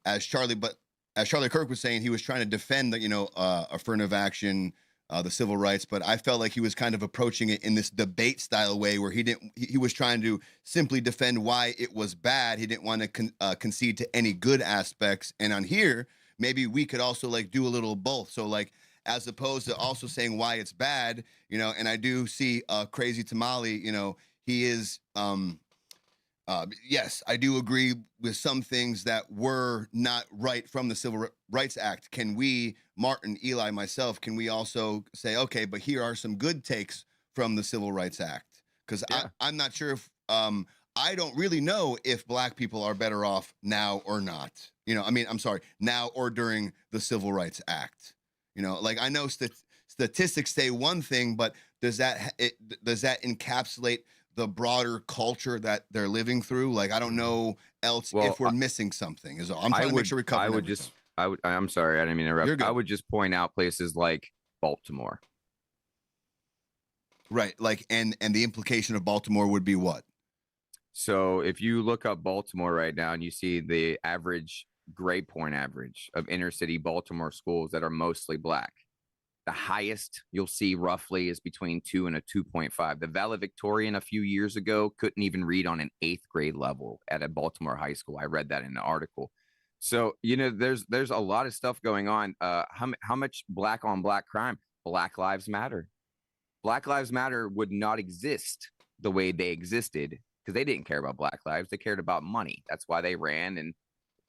as Charlie Kirk was saying, he was trying to defend the affirmative action, the civil rights, but I felt like he was kind of approaching it in this debate style way where he was trying to simply defend why it was bad. He didn't want to concede to any good aspects. And on here, maybe we could also like do a little both. So like, as opposed to also saying why it's bad, and I do see Crazy Tamale, he is, yes, I do agree with some things that were not right from the Civil Rights Act. Can we, Martin, Eli, myself, can we also say, okay, but here are some good takes from the Civil Rights Act? Because I'm not sure if, I don't really know if black people are better off now or not. I'm sorry, now or during the Civil Rights Act. Like I know statistics say one thing, but does that encapsulate the broader culture that they're living through? Like I don't know else if we're missing something. Is all. I'm trying to make sure we cover. I'm sorry, I didn't mean to interrupt. You're good. I would just point out places like Baltimore. Right, like and the implication of Baltimore would be what? So if you look up Baltimore right now and you see the average grade point average of inner city Baltimore schools that are mostly black, the highest you'll see roughly is between 2 and a 2.5. The valedictorian a few years ago couldn't even read on an 8th grade level at a Baltimore high school. I read that in an article. So, there's a lot of stuff going on. How much black on black crime? Black Lives Matter. Black Lives Matter would not exist the way they existed because they didn't care about black lives. They cared about money. That's why they ran and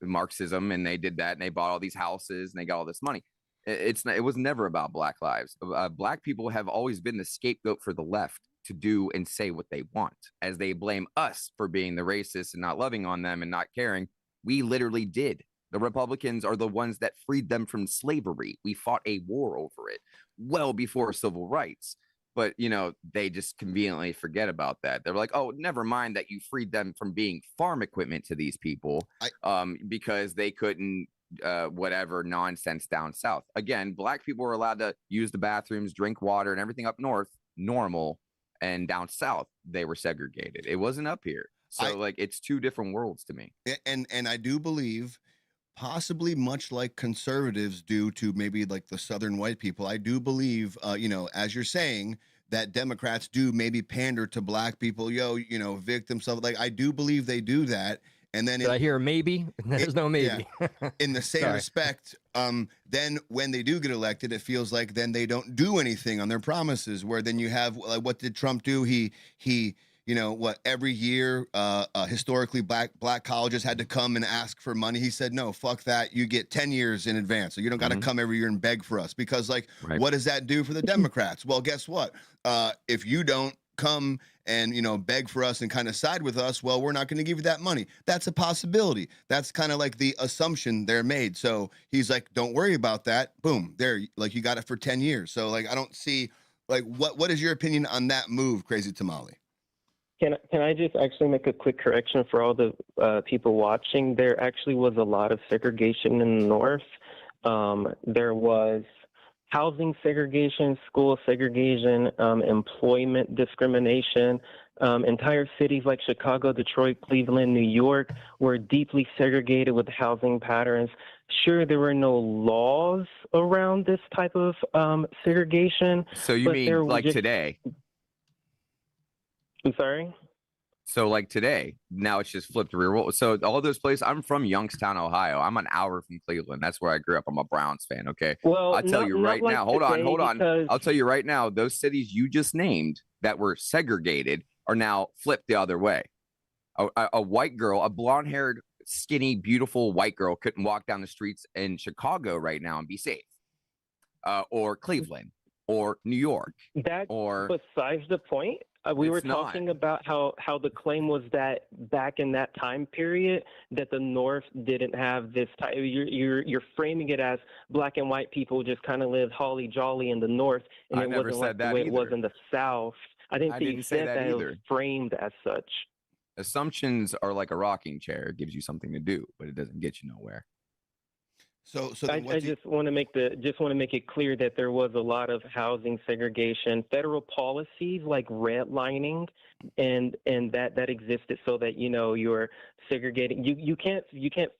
Marxism, and they did that, and they bought all these houses and they got all this money. It was never about black lives. Black people have always been the scapegoat for the left to do and say what they want, as they blame us for being the racists and not loving on them and not caring. We literally did. The Republicans are the ones that freed them from slavery. We fought a war over it well before civil rights. But, they just conveniently forget about that. They're like, oh, never mind that you freed them from being farm equipment to these people because they couldn't whatever nonsense down south. Again, black people were allowed to use the bathrooms, drink water, and everything up north, normal, and down south they were segregated. It wasn't up here. So it's two different worlds to me. And I do believe, possibly much like conservatives do to maybe like the Southern white people, I do believe, as you're saying, that Democrats do maybe pander to black people, victims of, like, I do believe they do that. And then I hear maybe? There's no maybe. Yeah. In the same respect, then when they do get elected, it feels like then they don't do anything on their promises, where then you have, like, what did Trump do? He every year, historically black colleges had to come and ask for money. He said, no, fuck that. You get 10 years in advance. So you don't got to come every year and beg for us, because what does that do for the Democrats? Well, guess what? If you don't come and beg for us and kind of side with us, well, we're not going to give you that money. That's a possibility. That's kind of like the assumption they're made. So he's like, don't worry about that. Boom, there, like, you got it for 10 years. So like, I don't see, like, what is your opinion on that move, Crazy Tamale? Can I just actually make a quick correction for all the people watching? There actually was a lot of segregation in the North. There was housing segregation, school segregation, employment discrimination. Entire cities like Chicago, Detroit, Cleveland, New York were deeply segregated with housing patterns. Sure, there were no laws around this type of segregation. So you mean like today? I'm sorry? So like today, now it's just flipped real. So all those places, I'm from Youngstown, Ohio. I'm an hour from Cleveland. That's where I grew up. I'm a Browns fan. Okay. Well, I'll tell you right now. Hold on. Because... I'll tell you right now, those cities you just named that were segregated are now flipped the other way. A white girl, a blonde-haired skinny, beautiful white girl couldn't walk down the streets in Chicago right now and be safe, or Cleveland, or New York, That or besides the point. We were It's not. talking about how the claim was that back in that time period that the North didn't have this type. You're framing it as black and white people just kind of lived holly jolly in the North, and I it never wasn't said like the that way it was either. in the South. I didn't I think you didn't say said that that it either. was framed as such. Assumptions are like a rocking chair. It gives you something to do, but it doesn't get you nowhere. So I just want to make it clear that there was a lot of housing segregation, federal policies like redlining, and that existed so that you're segregating. You can't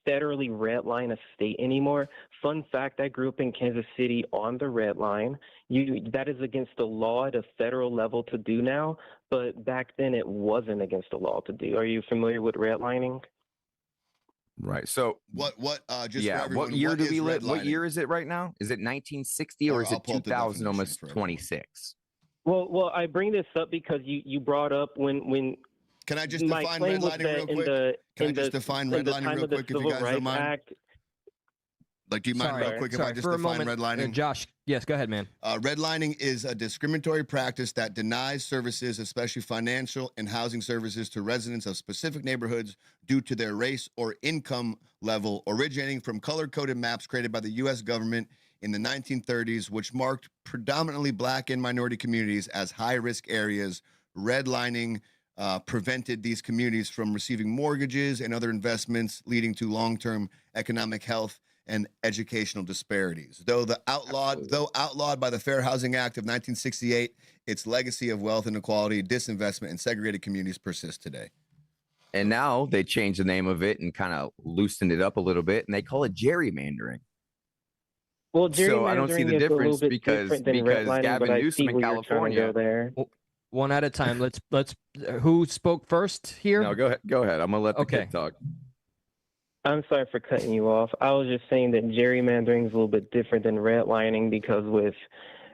federally redline a state anymore. Fun fact: I grew up in Kansas City on the red line. That is against the law at a federal level to do now, but back then it wasn't against the law to do. Are you familiar with redlining? Right. So what just yeah, for everyone, what year do is we live? What redlining? year is it right now? Is it 1960 or is I'll it pull up the 2000, definition almost for everyone. 26? Well, I bring this up because you brought up when. Can I just my define claim was redlining that real in quick? the Can I in just the define in the redlining time real of the quick, if you Civil guys don't Rights mind? Act. Like, do you mind real quick if I just for a define moment, redlining? Josh, yes, go ahead, man. Redlining is a discriminatory practice that denies services, especially financial and housing services, to residents of specific neighborhoods due to their race or income level, originating from color-coded maps created by the U.S. government in the 1930s, which marked predominantly black and minority communities as high-risk areas. Redlining prevented these communities from receiving mortgages and other investments, leading to long-term economic health and educational disparities. Though outlawed by the Fair Housing Act of 1968, its legacy of wealth inequality, disinvestment, and segregated communities persists today. And now they changed the name of it and kind of loosened it up a little bit, and they call it gerrymandering. Well, So I don't see the gerrymandering is a little difference bit because different than redlining, Gavin but I Newsom see in where you're trying to California. go there. One at a time. Let's. Who spoke first here? No, go ahead. Go ahead. I'm gonna let the kid talk. I'm sorry for cutting you off. I was just saying that gerrymandering is a little bit different than redlining because with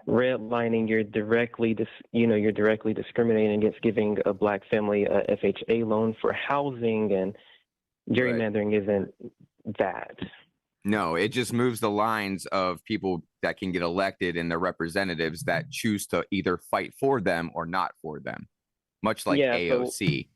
redlining, you're directly discriminating against giving a black family a FHA loan for housing, and gerrymandering isn't that. No, it just moves the lines of people that can get elected and their representatives that choose to either fight for them or not for them, much like AOC.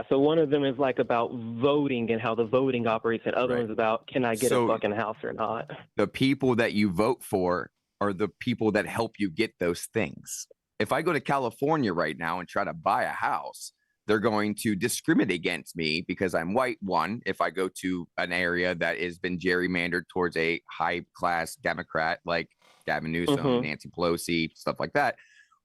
So one of them is like about voting and how the voting operates, and other one's about can I get a fucking house or not. The people that you vote for are the people that help you get those things. If I go to California right now and try to buy a house, they're going to discriminate against me because I'm white. One, if I go to an area that has been gerrymandered towards a high class Democrat like Gavin Newsom, Nancy Pelosi, stuff like that.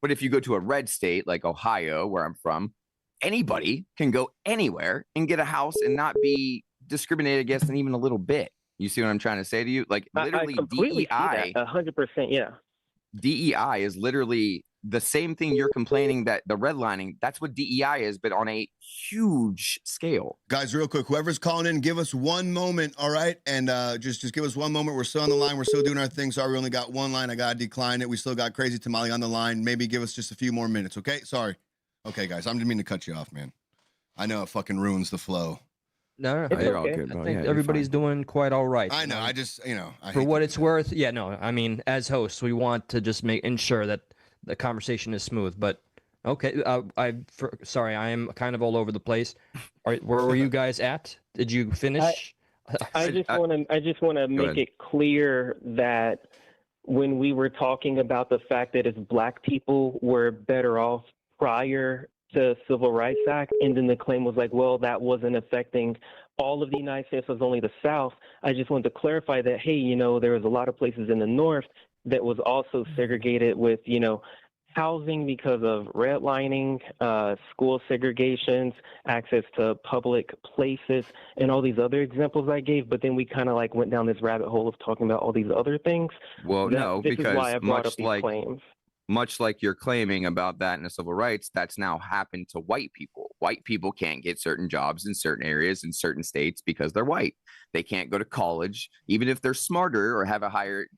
But if you go to a red state like Ohio, where I'm from, anybody can go anywhere and get a house and not be discriminated against even a little bit. You see what I'm trying to say to you? Like literally I completely DEI, see that, 100%, yeah. DEI is literally the same thing you're complaining that the redlining, that's what DEI is, but on a huge scale. Guys, real quick, whoever's calling in, give us one moment, all right? And just give us one moment. We're still on the line. We're still doing our thing. Sorry, we only got one line. I got to decline it. We still got Crazy Tamale on the line. Maybe give us just a few more minutes, okay? Sorry. Okay, guys, I didn't mean to cut you off, man. I know it fucking ruins the flow. No, you're all good, bro. I think Yeah, everybody's doing quite all right. I know. I just, I for what it's worth, I mean, as hosts, we want to just ensure that the conversation is smooth. But okay, sorry, I am kind of all over the place. Where were you guys at? Did you finish? I just want to make it clear that when we were talking about the fact that if black people were better off prior to Civil Rights Act, and then the claim was like, well, that wasn't affecting all of the United States, it was only the South. I just wanted to clarify that, hey, there was a lot of places in the North that was also segregated with, housing because of redlining, school segregations, access to public places, and all these other examples I gave. But then we kind of like went down this rabbit hole of talking about all these other things. Well, no, this because is why I brought up these claims. Much like you're claiming about that in the civil rights, that's now happened to white people. White people can't get certain jobs in certain areas in certain states because they're white. They can't go to college, even if they're smarter or have a higher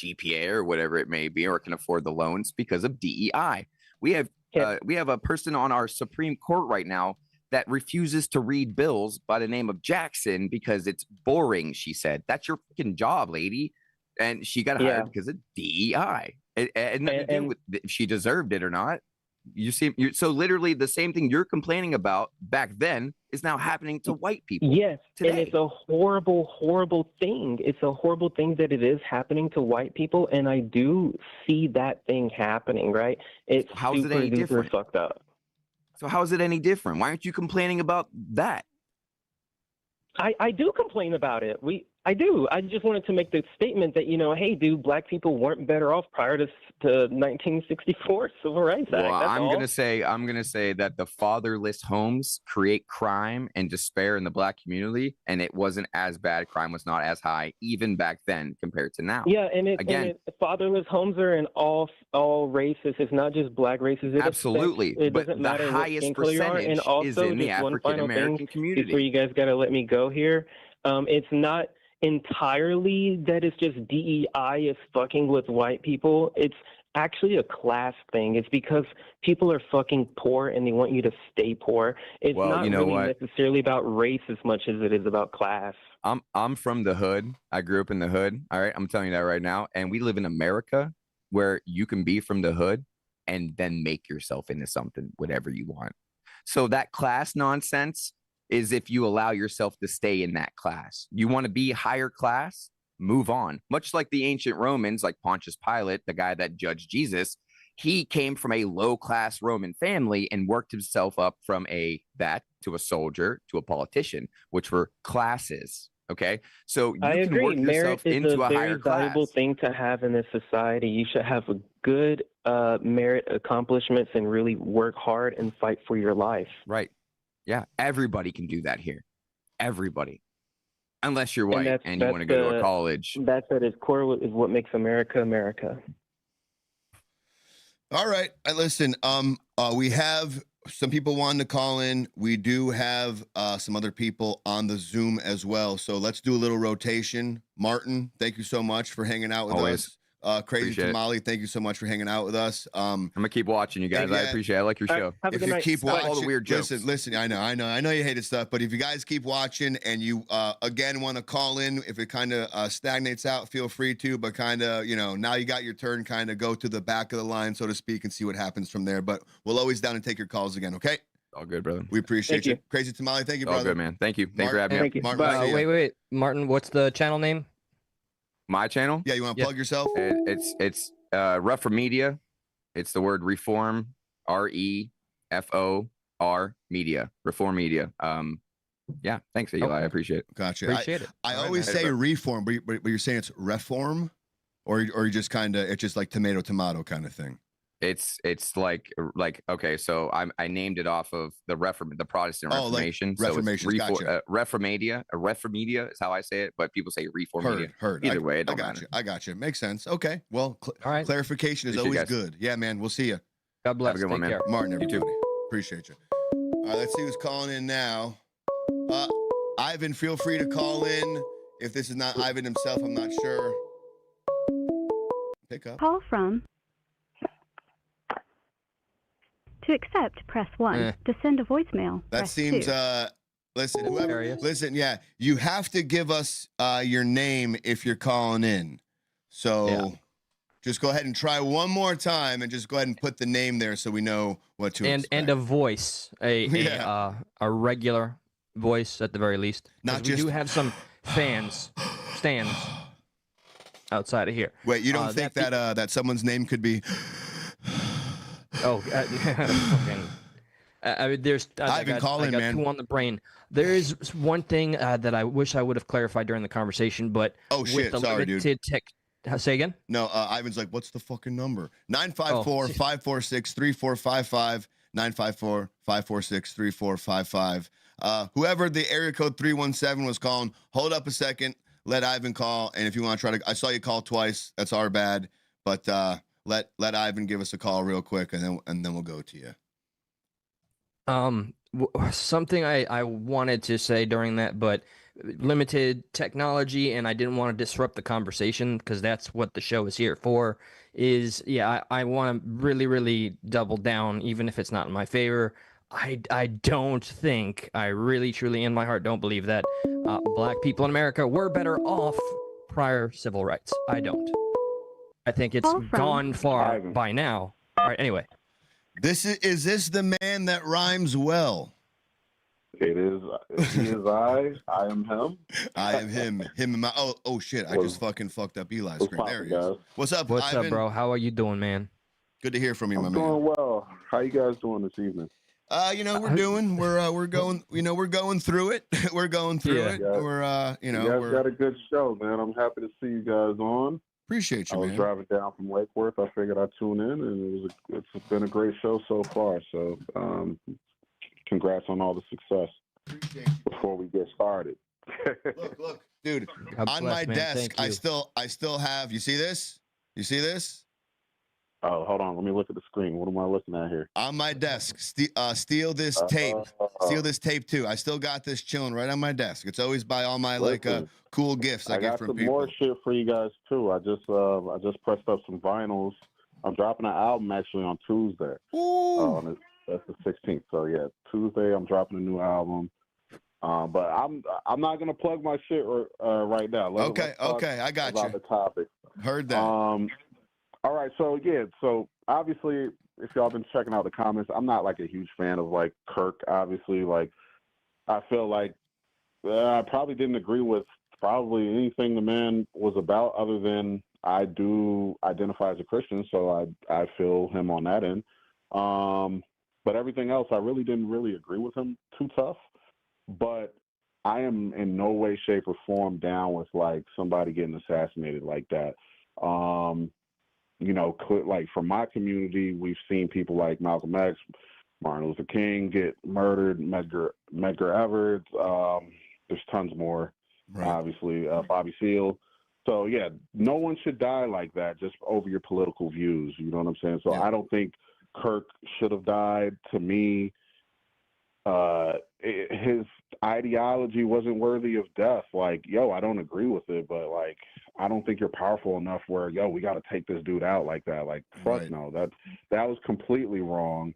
GPA or whatever it may be, or can afford the loans because of DEI. We have a person on our Supreme Court right now that refuses to read bills by the name of Jackson because it's boring, she said. That's your freaking job, lady. And she got hired because of DEI. It had nothing to do with if she deserved it or not. So literally the same thing you're complaining about back then is now happening to white people. Yes, today. And it's a horrible, horrible thing. It's a horrible thing that it is happening to white people, and I do see that thing happening, right? It's How's it any different? Fucked up. So how is it any different? Why aren't you complaining about that? I do complain about it. I do. I just wanted to make the statement that, hey, dude, black people weren't better off prior to 1964 Civil Rights Act. Well, That's I'm all. gonna say that the fatherless homes create crime and despair in the black community, and it wasn't as bad. Crime was not as high even back then compared to now. Yeah, and fatherless homes are in all races. It's not just black races. Absolutely, it but doesn't the matter highest what color you are. percentage And also, is in the just one African final American thing community. before you guys gotta let me go here. It's not entirely that it's just DEI is fucking with white people. It's actually a class thing. It's because people are fucking poor and they want you to stay poor. It's not really necessarily about race as much as it is about class. I'm from the hood. I grew up in the hood. All right, I'm telling you that right now. And we live in America where you can be from the hood and then make yourself into something, whatever you want. So that class nonsense is if you allow yourself to stay in that class. You want to be higher class, move on. Much like the ancient Romans, like Pontius Pilate, the guy that judged Jesus, he came from a low-class Roman family and worked himself up from that to a soldier to a politician, which were classes. Okay, so you I can agree. work yourself Merit is into a very higher valuable class. thing to have in this society. You should have a good merit accomplishments and really work hard and fight for your life. Right. Yeah, everybody can do that here. Everybody. Unless you're white and you want to go to a college. That's at its core is what makes America America. All right. Listen, we have some people wanting to call in. We do have some other people on the Zoom as well. So let's do a little rotation. Martin, thank you so much for hanging out with us. Crazy Tamale, thank you so much for hanging out with us. I'm gonna keep watching you guys. I appreciate it. I like your show. If you keep watching, all the weird jokes. Listen, I know you hated stuff, but if you guys keep watching and you again want to call in, if it kind of stagnates out, feel free to. But kind of, now you got your turn. Kind of go to the back of the line, so to speak, and see what happens from there. But we'll always down and take your calls again. Okay. All good, brother. We appreciate you. Crazy Tamale, thank you, brother. All good, man. Thank you. Thanks for having me. Martin, wait, Martin. What's the channel name? My channel? Yeah, you want to plug yourself? It's Reform Media. It's the word reform, REFOR media, Reform Media. Yeah, thanks, Eli. I appreciate it. Gotcha. Appreciate it. I always say reform, but you're saying it's reform, or you just kind of it's just like tomato kind of thing. It's like okay, so I named it off of the Protestant Reformation. Like Reformation, so gotcha. Reformedia is how I say it, but people say Reform Media. Either way, it don't matter. I got you. Makes sense. Okay. Well, all right. Clarification is always good. Yeah, man. We'll see you. God bless. Have a good one, man. Martin, everybody. Appreciate you. All right, let's see who's calling in now. Ivan, feel free to call in. If this is not Ivan himself, I'm not sure. Pick up. Call from. To accept, press 1. To send a voicemail, that press seems 2. Listen, yeah, you have to give us your name if you're calling in. So just go ahead and try one more time and just go ahead and put the name there so we know what to expect. And a voice, a regular voice at the very least. Not just we do have some stands outside of here. Wait, you don't think that someone's name could be Oh, there's I've been calling, I got man. two on the brain. There is one thing that I wish I would have clarified during the conversation, but shit, sorry, dude. Say again? No, Ivan's like, what's the fucking number? 954-546-3455. 954-546-3455. Whoever the area code 317 was calling, hold up a second. Let Ivan call, and if you want to try to, I saw you call twice. That's our bad, but let Ivan give us a call real quick, and then we'll go to you. Something I wanted to say during that, but limited technology, and I didn't want to disrupt the conversation because that's what the show is here for. I want to really, really double down, even if it's not in my favor, I don't think, I really truly in my heart don't believe that black people in America were better off prior civil rights. I don't. I think it's gone far by now. All right, anyway. Is this the man that rhymes well? It is. He is I. I am him. I am him. Him and my. Oh shit! I just fucking fucked up Eli's screen. There he is. What's up? What's Ivan? up, bro? How are you doing, man? Good to hear from you, my I'm man. doing well. How you guys doing this evening? We're going. We're going through it. We're going through it. We're you guys got a good show, man. I'm happy to see you guys on. Appreciate you, I man. was driving down from Lake Worth. I figured I'd tune in, and it's been a great show so far. So, congrats on all the success. Before we get started. Look, dude. On my desk, I still have. You see this? You see this? Oh, hold on. Let me look at the screen. What am I looking at here? On my desk, steal this tape. Steal this tape too. I still got this chilling right on my desk. It's always by all my cool gifts I get from people. I got some more shit for you guys too. I just pressed up some vinyls. I'm dropping an album actually on Tuesday. That's the 16th. So yeah, Tuesday I'm dropping a new album. But I'm not gonna plug my shit right now. Okay, I got you. The topic. Heard that. All right, so obviously, if y'all been checking out the comments, I'm not like a huge fan of like Kirk. Obviously, like I feel like I probably didn't agree with probably anything the man was about, other than I do identify as a Christian, so I feel him on that end. But everything else, I really didn't agree with him too tough. But I am in no way, shape, or form down with like somebody getting assassinated like that. Like from my community, we've seen people like Malcolm X, Martin Luther King get murdered, Medgar Evers. There's tons more, obviously, Bobby Seale. So yeah, no one should die like that just over your political views. You know what I'm saying? So I don't think Kirk should have died. To me, his ideology wasn't worthy of death. Like, I don't agree with it, but like, I don't think you're powerful enough where, we got to take this dude out like that. Like, fuck no, that was completely wrong.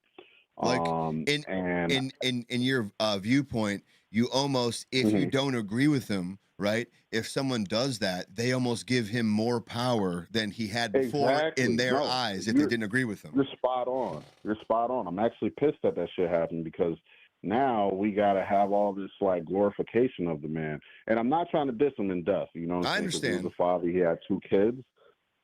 Like, in your viewpoint, you almost, if you don't agree with him, right? If someone does that, they almost give him more power than he had before in their eyes if they didn't agree with him. You're spot on. I'm actually pissed that shit happened, because now we got to have all this like glorification of the man. And I'm not trying to diss him in death. You know what I'm saying? I understand. He was a father. He had 2 kids.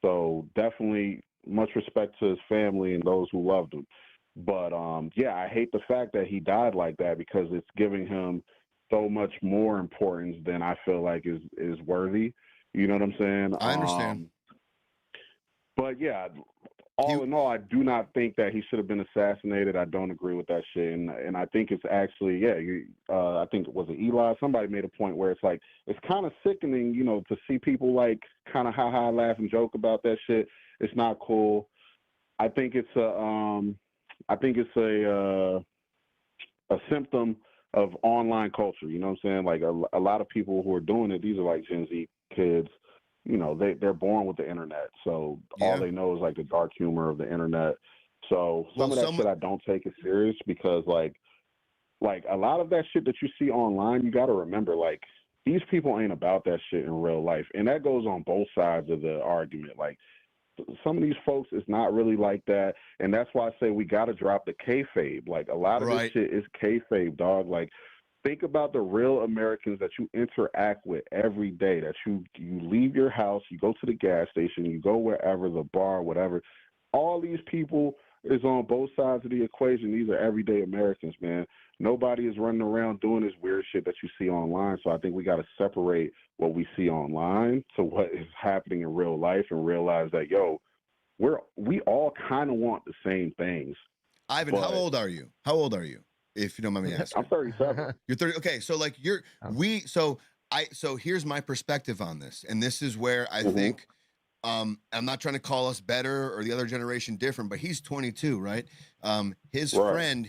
So definitely much respect to his family and those who loved him. But I hate the fact that he died like that, because it's giving him so much more importance than I feel like is worthy. You know what I'm saying? I understand. But yeah, all in all, I do not think that he should have been assassinated. I don't agree with that shit. And I think it's actually, I think it was Eli. Somebody made a point where it's like, it's kind of sickening, to see people like kind of ha-ha laugh and joke about that shit. It's not cool. I think it's a symptom of online culture. You know what I'm saying? Like a lot of people who are doing it, these are like Gen Z kids. They're born with the internet, so all they know is like the dark humor of the internet. So some of that shit I don't take it serious, because like a lot of that shit that you see online, you got to remember, like, these people ain't about that shit in real life, and that goes on both sides of the argument. Like, some of these folks is not really like that, and that's why I say we got to drop the kayfabe. Like, a lot of this shit is kayfabe, dog. Like, think about the real Americans that you interact with every day, that you leave your house, you go to the gas station, you go wherever, the bar, whatever. All these people is on both sides of the equation. These are everyday Americans, man. Nobody is running around doing this weird shit that you see online. So I think we got to separate what we see online to what is happening in real life, and realize that, we all kind of want the same things. Ivan, how old are you? If you don't mind me asking. I'm 37. You're 30. Okay, so like so here's my perspective on this, and this is where I think I'm not trying to call us better or the other generation different, but he's 22, right? His friend,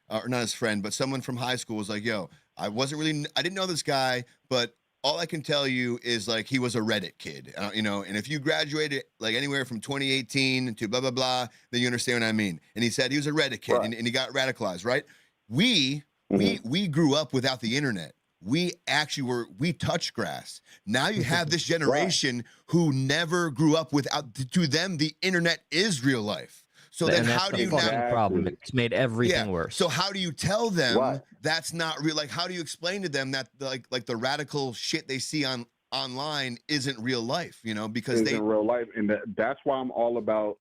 or not his friend, but someone from high school was like, I didn't know this guy, but all I can tell you is like he was a Reddit kid, you know. And if you graduated like anywhere from 2018 to blah blah blah, then you understand what I mean. And he said he was a Reddit kid, and he got radicalized, right? We grew up without the internet. We touched grass. Now you have this generation who never grew up without. To them, the internet is real life. So then, how do you now? Problem? It's made everything worse. So how do you tell them that's not real? Like, how do you explain to them that like the radical shit they see online isn't real life? You know, because isn't real life, and that's why I'm all about.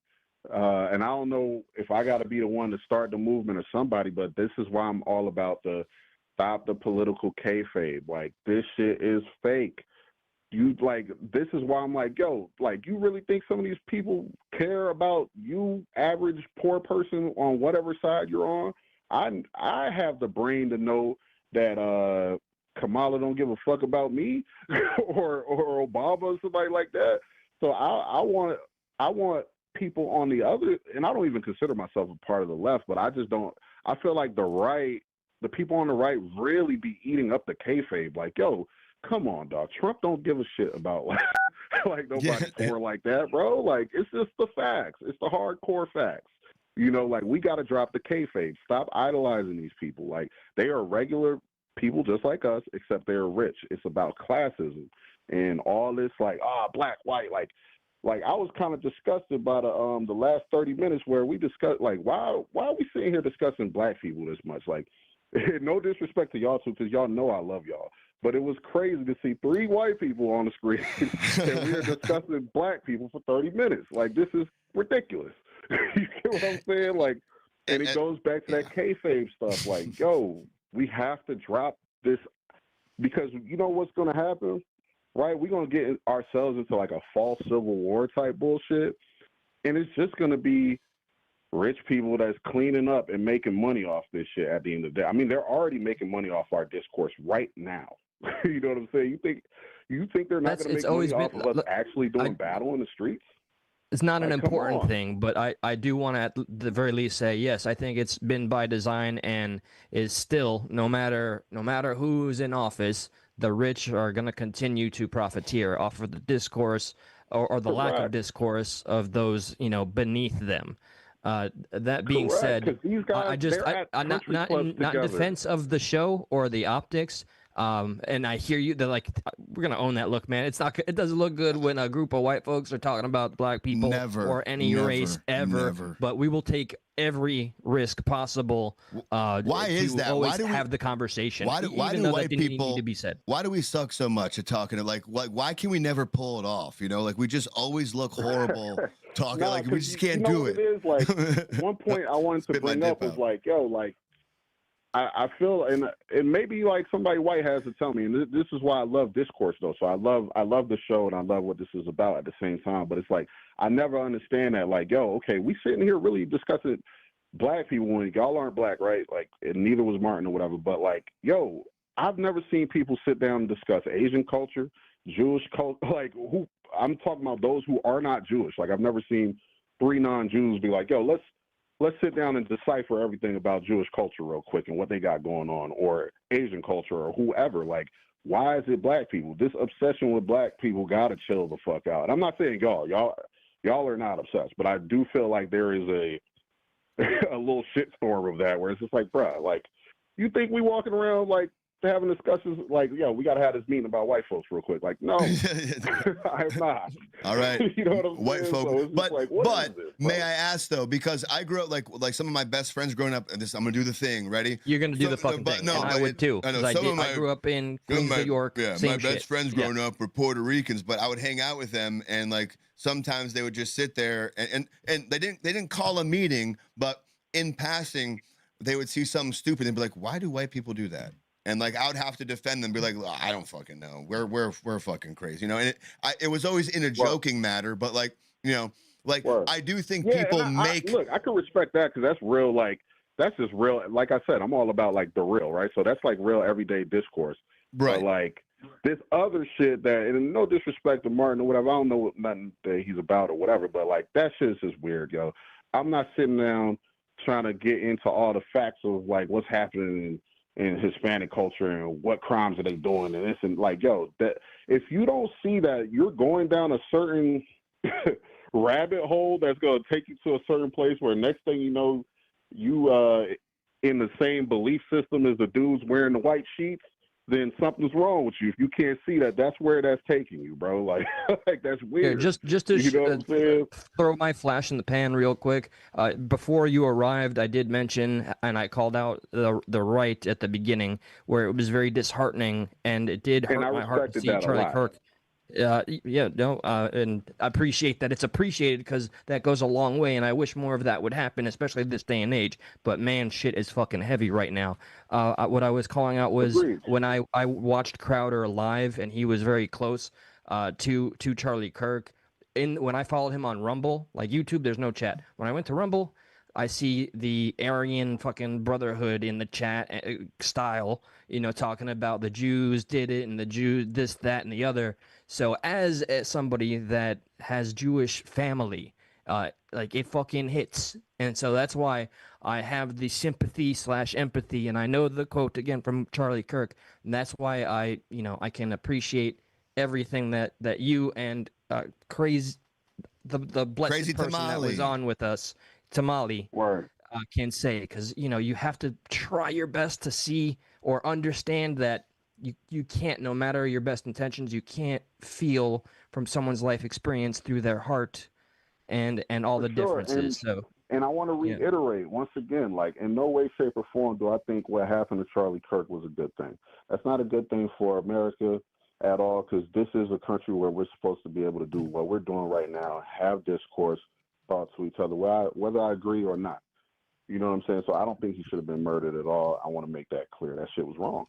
And I don't know if I got to be the one to start the movement or somebody, but this is why I'm all about the stop the political kayfabe. Like, this shit is fake. This is why I'm like, yo, like, you really think some of these people care about you, average poor person on whatever side you're on? I have the brain to know that Kamala don't give a fuck about me or Obama or somebody like that. So I want people on the other, and I don't even consider myself a part of the left, but I feel like the people on the right really be eating up the kayfabe. Like, yo, come on, dog. Trump don't give a shit about like nobody poor like that, bro. Like, it's just the facts. It's the hardcore facts. You know, like, we got to drop the kayfabe. Stop idolizing these people. Like, they are regular people just like us, except they're rich. It's about classism and all this, like, black, white, like I was kind of disgusted by the last 30 minutes where we discussed, like, why are we sitting here discussing black people this much? Like, no disrespect to y'all too, because y'all know I love y'all. But it was crazy to see 3 white people on the screen and we are discussing black people for 30 minutes. Like, this is ridiculous. You get what I'm saying? Like, and it goes back to that kayfabe stuff. Like, yo, we have to drop this, because you know what's going to happen, right? We're going to get ourselves into like a false civil war type bullshit. And it's just going to be rich people that's cleaning up and making money off this shit at the end of the day. I mean, they're already making money off our discourse right now. You know what I'm saying? You think they're not going to make money off of us actually doing battle in the streets? It's not an important thing, but I do want to at the very least say, yes, I think it's been by design and is still, no matter who's in office, the rich are going to continue to profiteer off of the discourse or the lack of discourse of those, you know, beneath them. That being said, not in defense of the show or the optics. And I hear you. They're like, we're gonna own that look, man. It doesn't look good when a group of white folks are talking about black people or any race ever. But we will take every risk possible. Why is that? Why do we have the conversation? Why do white people need to be said? Why do we suck so much at talking? Like, why can we never pull it off? You know, like, we just always look horrible talking. Like, we just can't do it. It is like one point I wanted to bring up was like, yo, like, I feel, and maybe like somebody white has to tell me, and this is why I love discourse though. So I love the show and I love what this is about at the same time. But it's like, I never understand that. Like, yo, okay, we sitting here really discussing black people when y'all aren't black, right? Like, and neither was Martin or whatever. But like, yo, I've never seen people sit down and discuss Asian culture, Jewish culture. Like, who I'm talking about those who are not Jewish. Like, I've never seen 3 non-Jews be like, yo, let's sit down and decipher everything about Jewish culture real quick and what they got going on, or Asian culture or whoever. Like, why is it black people? This obsession with black people got to chill the fuck out. And I'm not saying y'all are not obsessed, but I do feel like there is a little shitstorm of that where it's just like, bruh, like, you think we walking around like having discussions like, yo, we got to have this meeting about white folks real quick. Like, no, I'm not. All right. You know what I'm white saying? folks. So but like, may I ask though, because I grew up like some of my best friends growing up, and I'm going to do the thing. Ready? You're going to do the fucking thing. No, I would too. I know. I grew up in Queens, New York. Yeah, my best friends growing up were Puerto Ricans, but I would hang out with them, and like sometimes they would just sit there and they didn't call a meeting, but in passing, they would see something stupid and be like, why do white people do that? And like, I would have to defend them, be like, I don't fucking know. We're fucking crazy, you know. And it was always in a joking matter, but like, you know, like I do think people make. Look, I can respect that because that's real. Like, that's just real. Like I said, I'm all about like the real, right? So that's like real everyday discourse, right? But like this other shit that, and no disrespect to Martin or whatever, I don't know what nothing that he's about or whatever, but like that shit is just weird, yo. I'm not sitting down trying to get into all the facts of like what's happening in Hispanic culture and what crimes are they doing and this and like, yo, that if you don't see that you're going down a certain rabbit hole that's going to take you to a certain place where next thing you know, you in the same belief system as the dudes wearing the white sheets, then something's wrong with you. If you can't see that, that's where that's taking you, bro. Like, like that's weird. Here, just to you know what I'm saying? throw my flash in the pan real quick. Before you arrived, I did mention, and I called out the right at the beginning, where it was very disheartening, and it did hurt my heart to see Charlie Kirk. And I appreciate that it's appreciated because that goes a long way, and I wish more of that would happen, especially this day and age. But man, shit is fucking heavy right now. What I was calling out was when I watched Crowder live, and he was very close to Charlie Kirk. When I followed him on Rumble, like YouTube, there's no chat. When I went to Rumble, I see the Aryan fucking Brotherhood in the chat style, talking about the Jews did it and the Jews this, that, and the other. So as somebody that has Jewish family, like it fucking hits. And so that's why I have the sympathy/empathy. And I know the quote again from Charlie Kirk. And that's why I can appreciate everything that you and crazy, the blessed Crazy person Tamale that was on with us, Tamale, can say, because you have to try your best to see or understand that you can't, no matter your best intentions, you can't feel from someone's life experience through their heart and all the differences. And I want to reiterate once again, like in no way, shape, or form do I think what happened to Charlie Kirk was a good thing. That's not a good thing for America at all, because this is a country where we're supposed to be able to do what we're doing right now, have discourse, talk to each other, whether I agree or not. You know what I'm saying? So I don't think he should have been murdered at all. I want to make that clear. That shit was wrong.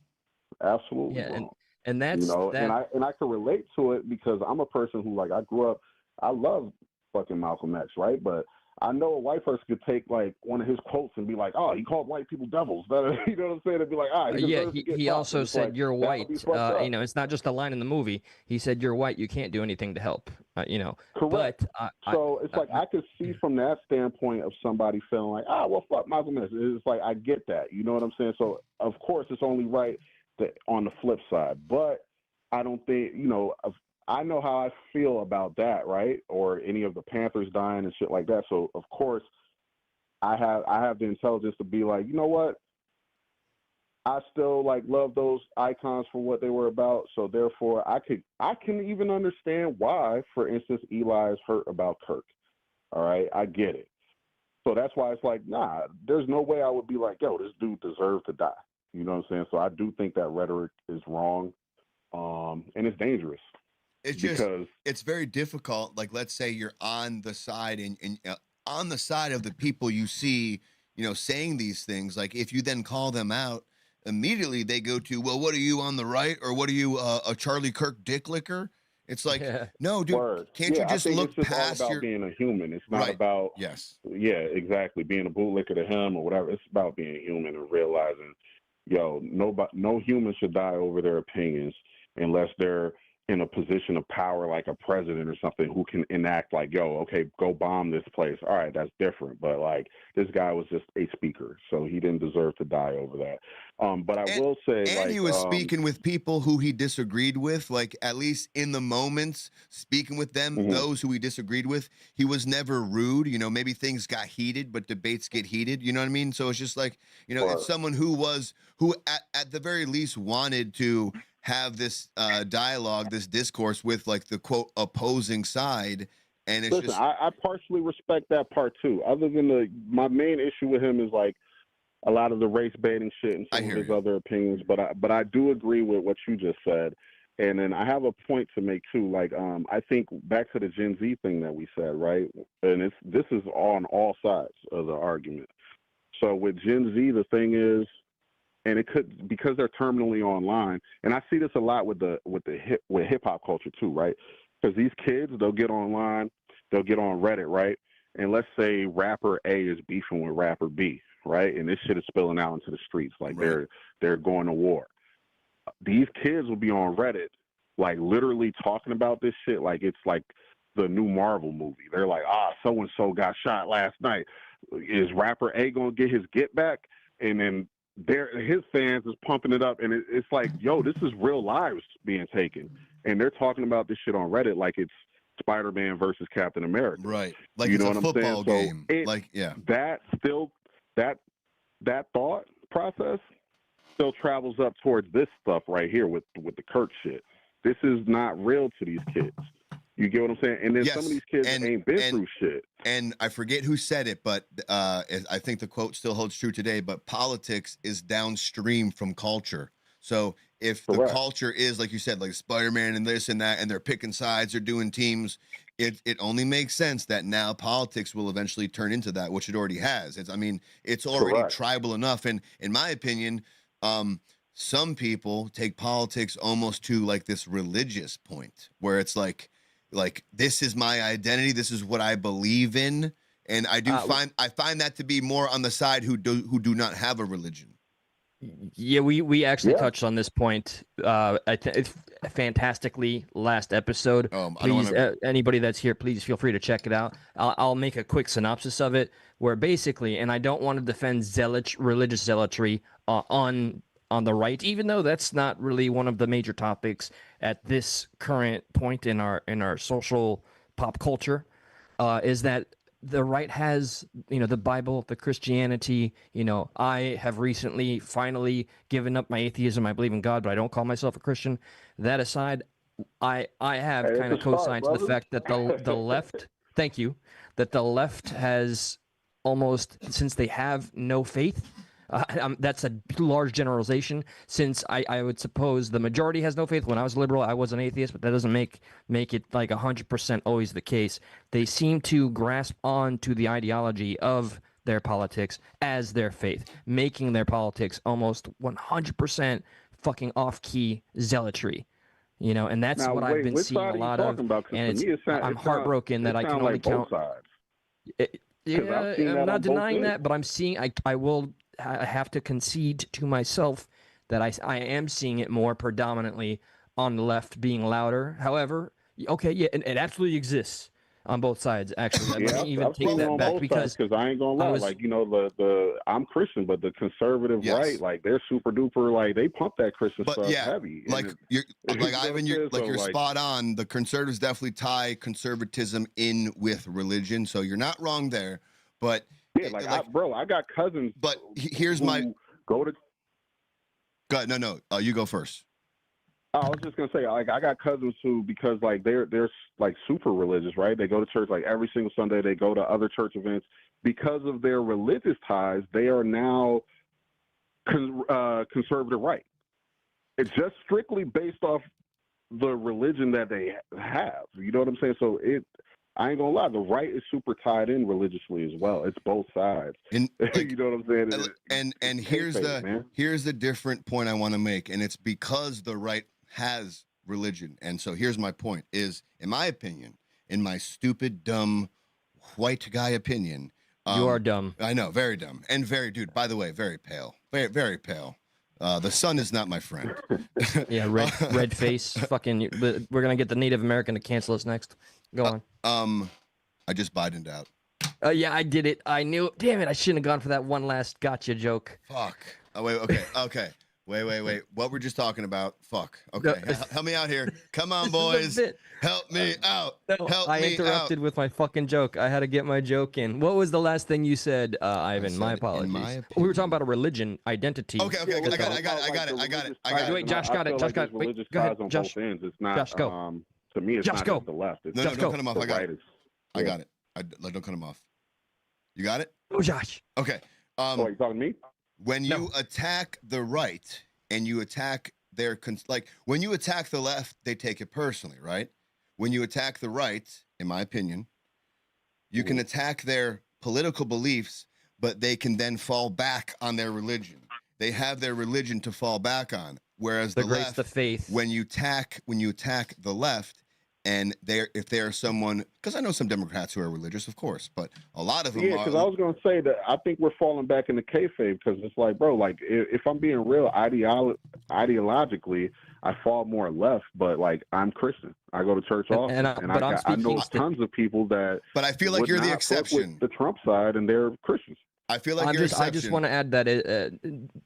Absolutely wrong. And that's and I can relate to it because I'm a person who, like, I grew up, I love fucking Malcolm X, right? But I know a white person could take like one of his quotes and be like, "Oh, he called white people devils." You know what I'm saying? And be like, he also said, "You're white." It's not just a line in the movie. He said, "You're white. You can't do anything to help." Correct. But so it's like I could see from that standpoint of somebody feeling like, well, fuck Malcolm X. It's like I get that. You know what I'm saying? So of course it's only right that on the flip side, but I don't think I know how I feel about that, right? Or any of the Panthers dying and shit like that. So of course, I have the intelligence to be like, you know what? I still like love those icons for what they were about. So therefore, I can even understand why, for instance, Eli is hurt about Kirk. All right, I get it. So that's why it's like, nah, there's no way I would be like, yo, this dude deserves to die. You know what I'm saying? So I do think that rhetoric is wrong, and it's dangerous. It's just, it's very difficult. Like, let's say you're on the side and on the side of the people you see, saying these things. Like, if you then call them out, immediately they go to, well, what are you on the right? Or what are you, a Charlie Kirk dick licker? It's like, no, dude, can't you just look past all about being a human? It's not about, exactly, being a bootlicker to him or whatever. It's about being human and realizing, no human should die over their opinions unless they're in a position of power, like a president or something, who can enact like, okay, go bomb this place. All right, that's different. But like, this guy was just a speaker, so he didn't deserve to die over that. But I will say, and he was speaking with people who he disagreed with, like, at least in the moments, speaking with them, those who he disagreed with. He was never rude. Maybe things got heated, but debates get heated. You know what I mean? So it's just like, it's someone who at the very least wanted to have this dialogue, this discourse with like the quote opposing side. And it's I partially respect that part too. Other than my main issue with him is like a lot of the race baiting shit and some of his other opinions. But I do agree with what you just said. And then I have a point to make too. Like, I think back to the Gen Z thing that we said, right? And this is on all sides of the argument. So with Gen Z, the thing is, and it could, because they're terminally online, and I see this a lot with hip hop culture too, right? Because these kids, they'll get online, they'll get on Reddit, right? And let's say rapper A is beefing with rapper B, right? And this shit is spilling out into the streets, like they're going to war. These kids will be on Reddit, like literally talking about this shit like it's like the new Marvel movie. They're like, so and so got shot last night. Is rapper A gonna get his get back? And then his fans is pumping it up, and it's like, yo, this is real lives being taken, and they're talking about this shit on Reddit like it's Spider-Man versus Captain America, right? Like you it's know a what I'm football saying? game. So that thought process still travels up towards this stuff right here with the Kirk shit. This is not real to these kids. You get what I'm saying? And then some of these kids ain't been through shit. And I forget who said it, but I think the quote still holds true today. But politics is downstream from culture. So if the culture is, like you said, like Spider-Man and this and that, and they're picking sides, they're doing teams, it only makes sense that now politics will eventually turn into that, which it already has. It's already tribal enough. And in my opinion, some people take politics almost to like this religious point where it's like this is my identity, this is what I believe in, and I find that to be more on the side who do not have a religion. Yeah, we actually touched on this point. I think fantastically last episode. Please, anybody that's here, please feel free to check it out. I'll make a quick synopsis of it, where basically, and I don't want to defend religious zealotry on the right, even though that's not really one of the major topics at this current point in our social pop culture, is that the right has, the Bible, the Christianity. I have recently finally given up my atheism. I believe in God, but I don't call myself a Christian. That aside, I have kind of co-signed to the fact that the left, thank you, that the left has almost, since they have no faith, that's a large generalization, since I would suppose the majority has no faith. When I was liberal, I was an atheist, but that doesn't make it like 100% always the case. They seem to grasp on to the ideology of their politics as their faith, making their politics almost 100% fucking off-key zealotry. And that's what I've been seeing a lot of, and I'm heartbroken that I can only count. Yeah, I'm not denying that, but I'm seeing, I have to concede to myself that I am seeing it more predominantly on the left being louder. However, okay, yeah, it absolutely exists on both sides. Actually, let me even take that back, because I ain't gonna lie, I'm Christian, but the conservative right, like they're super duper, like they pump that Christian stuff heavy. Ivan, you're spot on. The conservatives definitely tie conservatism in with religion, so you're not wrong there. But yeah, I got cousins. But here's my go to. God, no. You go first. I was just gonna say, I got cousins who, because they're like super religious, right? They go to church like every single Sunday. They go to other church events. Because of their religious ties, they are now conservative right. It's just strictly based off the religion that they have. You know what I'm saying? So I ain't gonna lie, the right is super tied in religiously as well. It's both sides. You know what I'm saying? And here's the different point I want to make, and it's because the right has religion. And so here's my point: is, in my opinion, in my stupid, dumb, white guy opinion, you are dumb. I know, very dumb, and dude. By the way, very pale, very very pale. The sun is not my friend. Yeah, red face. Fucking, we're gonna get the Native American to cancel us next. Go on. I just Bidened out. Yeah, I did it. I knew. Damn it! I shouldn't have gone for that one last gotcha joke. Fuck. Oh wait. Okay. Wait. What we're just talking about? Fuck. Okay. Help me out here. Come on, boys. Help me out. I interrupted with my fucking joke. I had to get my joke in. What was the last thing you said, Ivan? My apologies. We were talking about a religion identity. Okay. I got it. Wait, Josh got it. Josh got it. Wait, go ahead, Josh. It's not. Josh, go. To me, it's Josh, not go. just the left. No, don't cut him off. I got it. I got it. Don't cut him off. You got it? Oh, Josh. Okay. You talking to me? When you attack the right and you attack their when you attack the left, they take it personally, right? When you attack the right, in my opinion, you can attack their political beliefs, but they can then fall back on their religion. They have their religion to fall back on. Whereas the left, the faith. When you attack the left, and if they're someone, because I know some Democrats who are religious, of course, but a lot of them are. Yeah, because I was going to say that I think we're falling back into kayfabe, because it's like, bro, like if I'm being real, ideologically, I fall more left, but like I'm Christian. I go to church often, I know tons of people that. But I feel like you're the exception. The Trump side, and they're Christians. I feel like you're exception. I just want to add that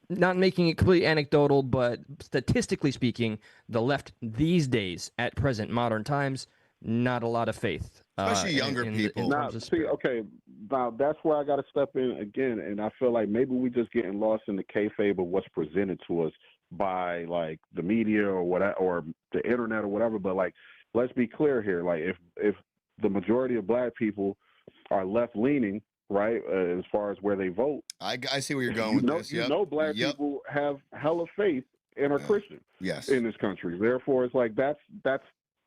not making it completely anecdotal, but statistically speaking, the left these days, at present modern times, not a lot of faith. Especially younger people. Now, see, okay, now that's where I got to step in again, and I feel like maybe we just getting lost in the kayfabe of what's presented to us by like the media or whatever, or the internet or whatever. But like, let's be clear here. Like, if the majority of black people are left leaning, right, as far as where they vote, I see where you're going with this. You know, black people have hella faith and are Christian. Yes. In this country. Therefore, it's like that's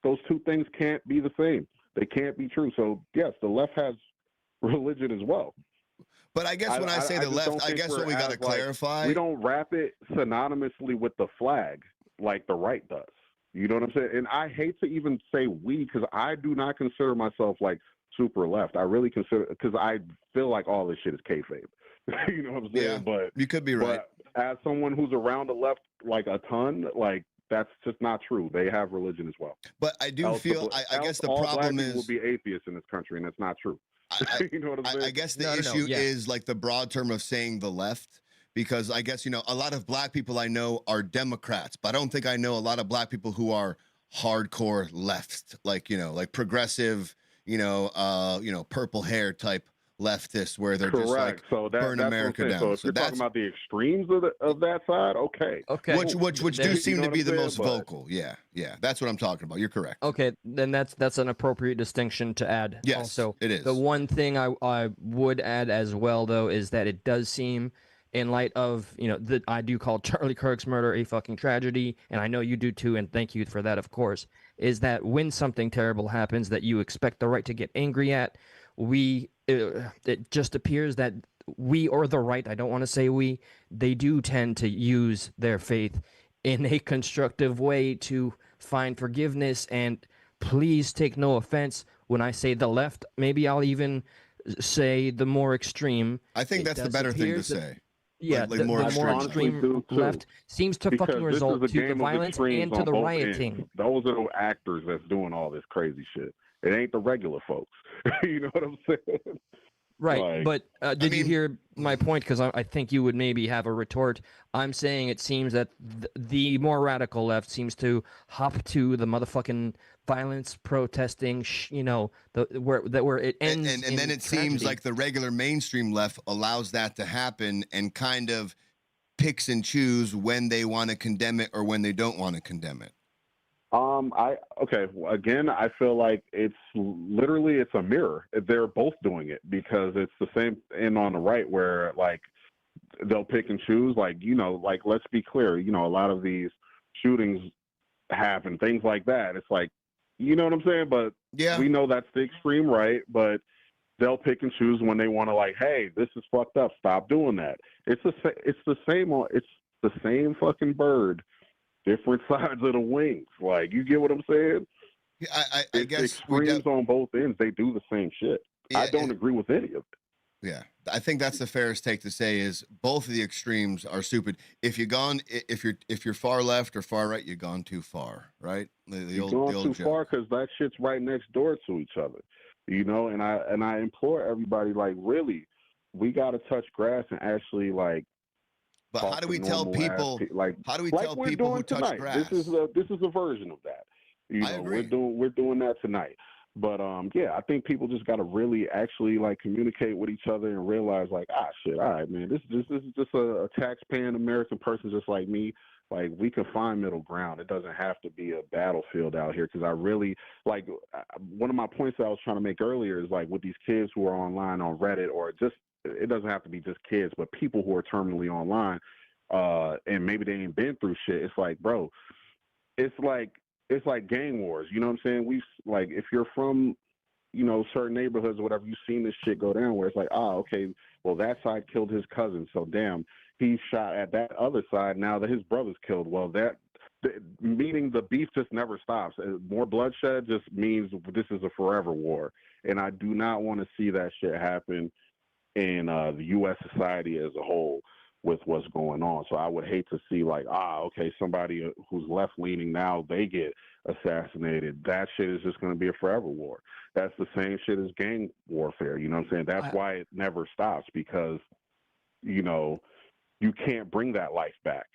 those two things can't be the same. They can't be true. So yes, the left has religion as well. But I guess when I say the left, I guess what we got to clarify. We don't wrap it synonymously with the flag like the right does. You know what I'm saying? And I hate to even say we, because I do not consider myself like super left. I really consider, because I feel like all this shit is kayfabe. You know what I'm saying? Yeah, but you could be right. But as someone who's around the left like a ton, like that's just not true. They have religion as well. But I do feel, I guess the problem is, will be atheists in this country, and that's not true. You know what I'm saying? I guess the issue is like the broad term of saying the left, because I guess, you know, a lot of black people I know are Democrats, but I don't think I know a lot of black people who are hardcore left, like, you know, like progressive, purple hair type leftists, where they're just like burn America down. So if you're talking about the extremes of that side, okay. Which do seem to be the most vocal. Yeah, that's what I'm talking about. You're correct. Okay, then that's an appropriate distinction to add. Yes, also, it is. The one thing I would add as well, though, is that it does seem, in light of, that I do call Charlie Kirk's murder a fucking tragedy, and I know you do too, and thank you for that, of course, is that when something terrible happens that you expect the right to get angry at, it just appears that we, or the right, I don't want to say we, they do tend to use their faith in a constructive way to find forgiveness. And please take no offense when I say the left. Maybe I'll even say the more extreme. I think that's the better thing to say. Yeah, the more extreme left seems to fucking result to the violence and to the rioting. Ends. Those are the actors that's doing all this crazy shit. It ain't the regular folks. You know what I'm saying? Right, but did you hear my point? Because I think you would maybe have a retort. I'm saying it seems that the more radical left seems to hop to the motherfucking violence, protesting, where it ends. And then it seems like the regular mainstream left allows that to happen and kind of picks and choose when they want to condemn it or when they don't want to condemn it. Again, I feel like it's a mirror. They're both doing it, because it's the same. And on the right, where like they'll pick and choose, like let's be clear, a lot of these shootings happen, things like that. It's like, you know what I'm saying? But yeah, we know that's the extreme right, but they'll pick and choose when they want to, like, hey, this is fucked up, stop doing that. It's the same fucking bird, different sides of the wings. Like, you get what I'm saying? Yeah, I guess extremes on both ends. They do the same shit. Yeah, I don't agree with any of it. Yeah, I think that's the fairest take to say is both of the extremes are stupid. If you're far left or far right, you've gone too far, right? You've gone too far, because that shit's right next door to each other, And I implore everybody, like, really, we got to touch grass and actually, like. But how do we tell people? How do we tell people who touch grass? This is a version of that. I agree. We're doing that tonight. But I think people just got to really actually, like, communicate with each other and realize, like, shit, all right, man, this is just a tax-paying American person just like me. Like, we can find middle ground. It doesn't have to be a battlefield out here, because I really, like, one of my points that I was trying to make earlier is, like, with these kids who are online on Reddit, or just, it doesn't have to be just kids, but people who are terminally online, and maybe they ain't been through shit. It's like, bro, it's like gang wars. You know what I'm saying? Like, if you're from, certain neighborhoods or whatever, you've seen this shit go down, where it's like, okay, well, that side killed his cousin, so damn, he shot at that other side now that his brother's killed. Well, meaning the beef just never stops. More bloodshed just means this is a forever war. And I do not want to see that shit happen in the U.S. society as a whole with what's going on. So I would hate to see, like, okay, somebody who's left-leaning now, they get assassinated. That shit is just going to be a forever war. That's the same shit as gang warfare. You know what I'm saying? That's why it never stops, because, you can't bring that life back.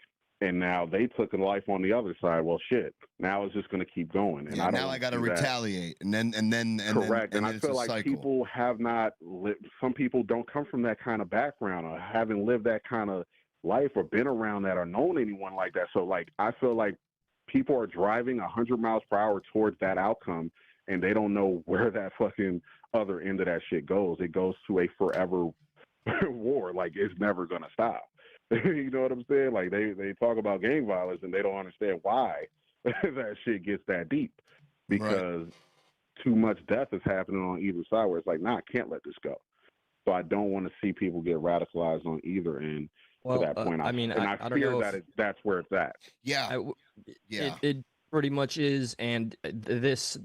And now they took a life on the other side. Well, shit. Now it's just going to keep going. And now I got to retaliate, and then correct. And I feel like cycle. people have not lived. Some people don't come from that kind of background, or haven't lived that kind of life, or been around that, or known anyone like that. So, like, I feel like people are driving 100 miles per hour towards that outcome, and they don't know where that fucking other end of that shit goes. It goes to a forever war. Like, it's never going to stop. You know what I'm saying? Like, they talk about gang violence, and they don't understand why that shit gets that deep, because too much death is happening on either side, where it's like, nah, I can't let this go. So I don't want to see people get radicalized on either end to that point. I mean, I don't fear know that that's where it's at. It pretty much is. And this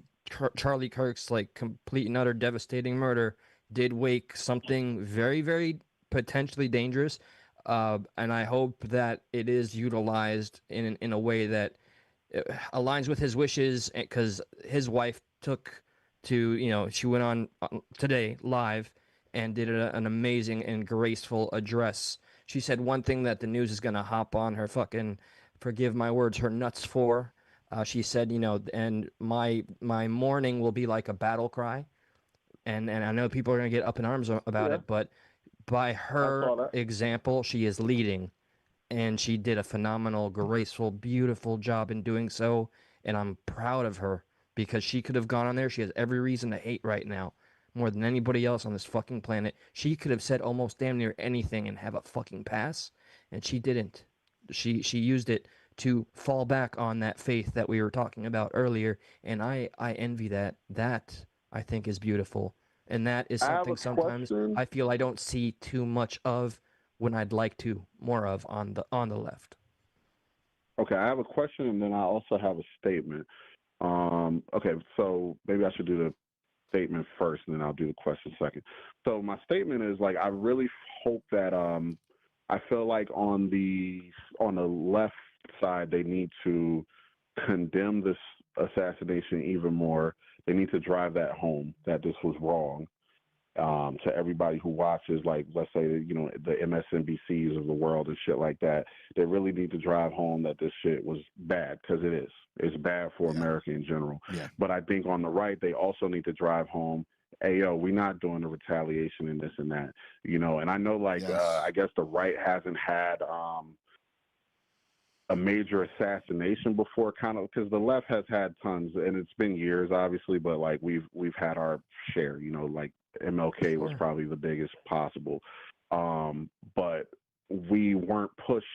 Charlie Kirk's like complete and utter devastating murder did wake something very, very potentially dangerous. And I hope that it is utilized in a way that aligns with his wishes, because his wife took to, she went on today live and did an amazing and graceful address. She said one thing that the news is going to hop on her fucking, forgive my words, her nuts for. She said, and my mourning will be like a battle cry. And I know people are going to get up in arms about it, but by her example, she is leading, and she did a phenomenal, graceful, beautiful job in doing so, and I'm proud of her, because she could have gone on there. She has every reason to hate right now, more than anybody else on this fucking planet. She could have said almost damn near anything and have a fucking pass, and she didn't. She used it to fall back on that faith that we were talking about earlier, and I envy that. That, I think, is beautiful. And that is something sometimes I feel I don't see too much of when I'd like to more of on the left. Okay, I have a question, and then I also have a statement. Okay, so maybe I should do the statement first, and then I'll do the question second. So my statement is, like, I really hope that I feel like on the left side, they need to condemn this assassination even more. They need to drive that home, that this was wrong, to everybody who watches, like, let's say, the MSNBCs of the world and shit like that. They really need to drive home that this shit was bad, because it is. It's bad for America in general. Yeah. But I think on the right, they also need to drive home, hey, yo, we're not doing the retaliation and this and that. And I know, like, I guess the right hasn't had a major assassination before, kind of, because the left has had tons, and it's been years, obviously, but, like, we've had our share, like MLK was probably the biggest possible. But we weren't pushed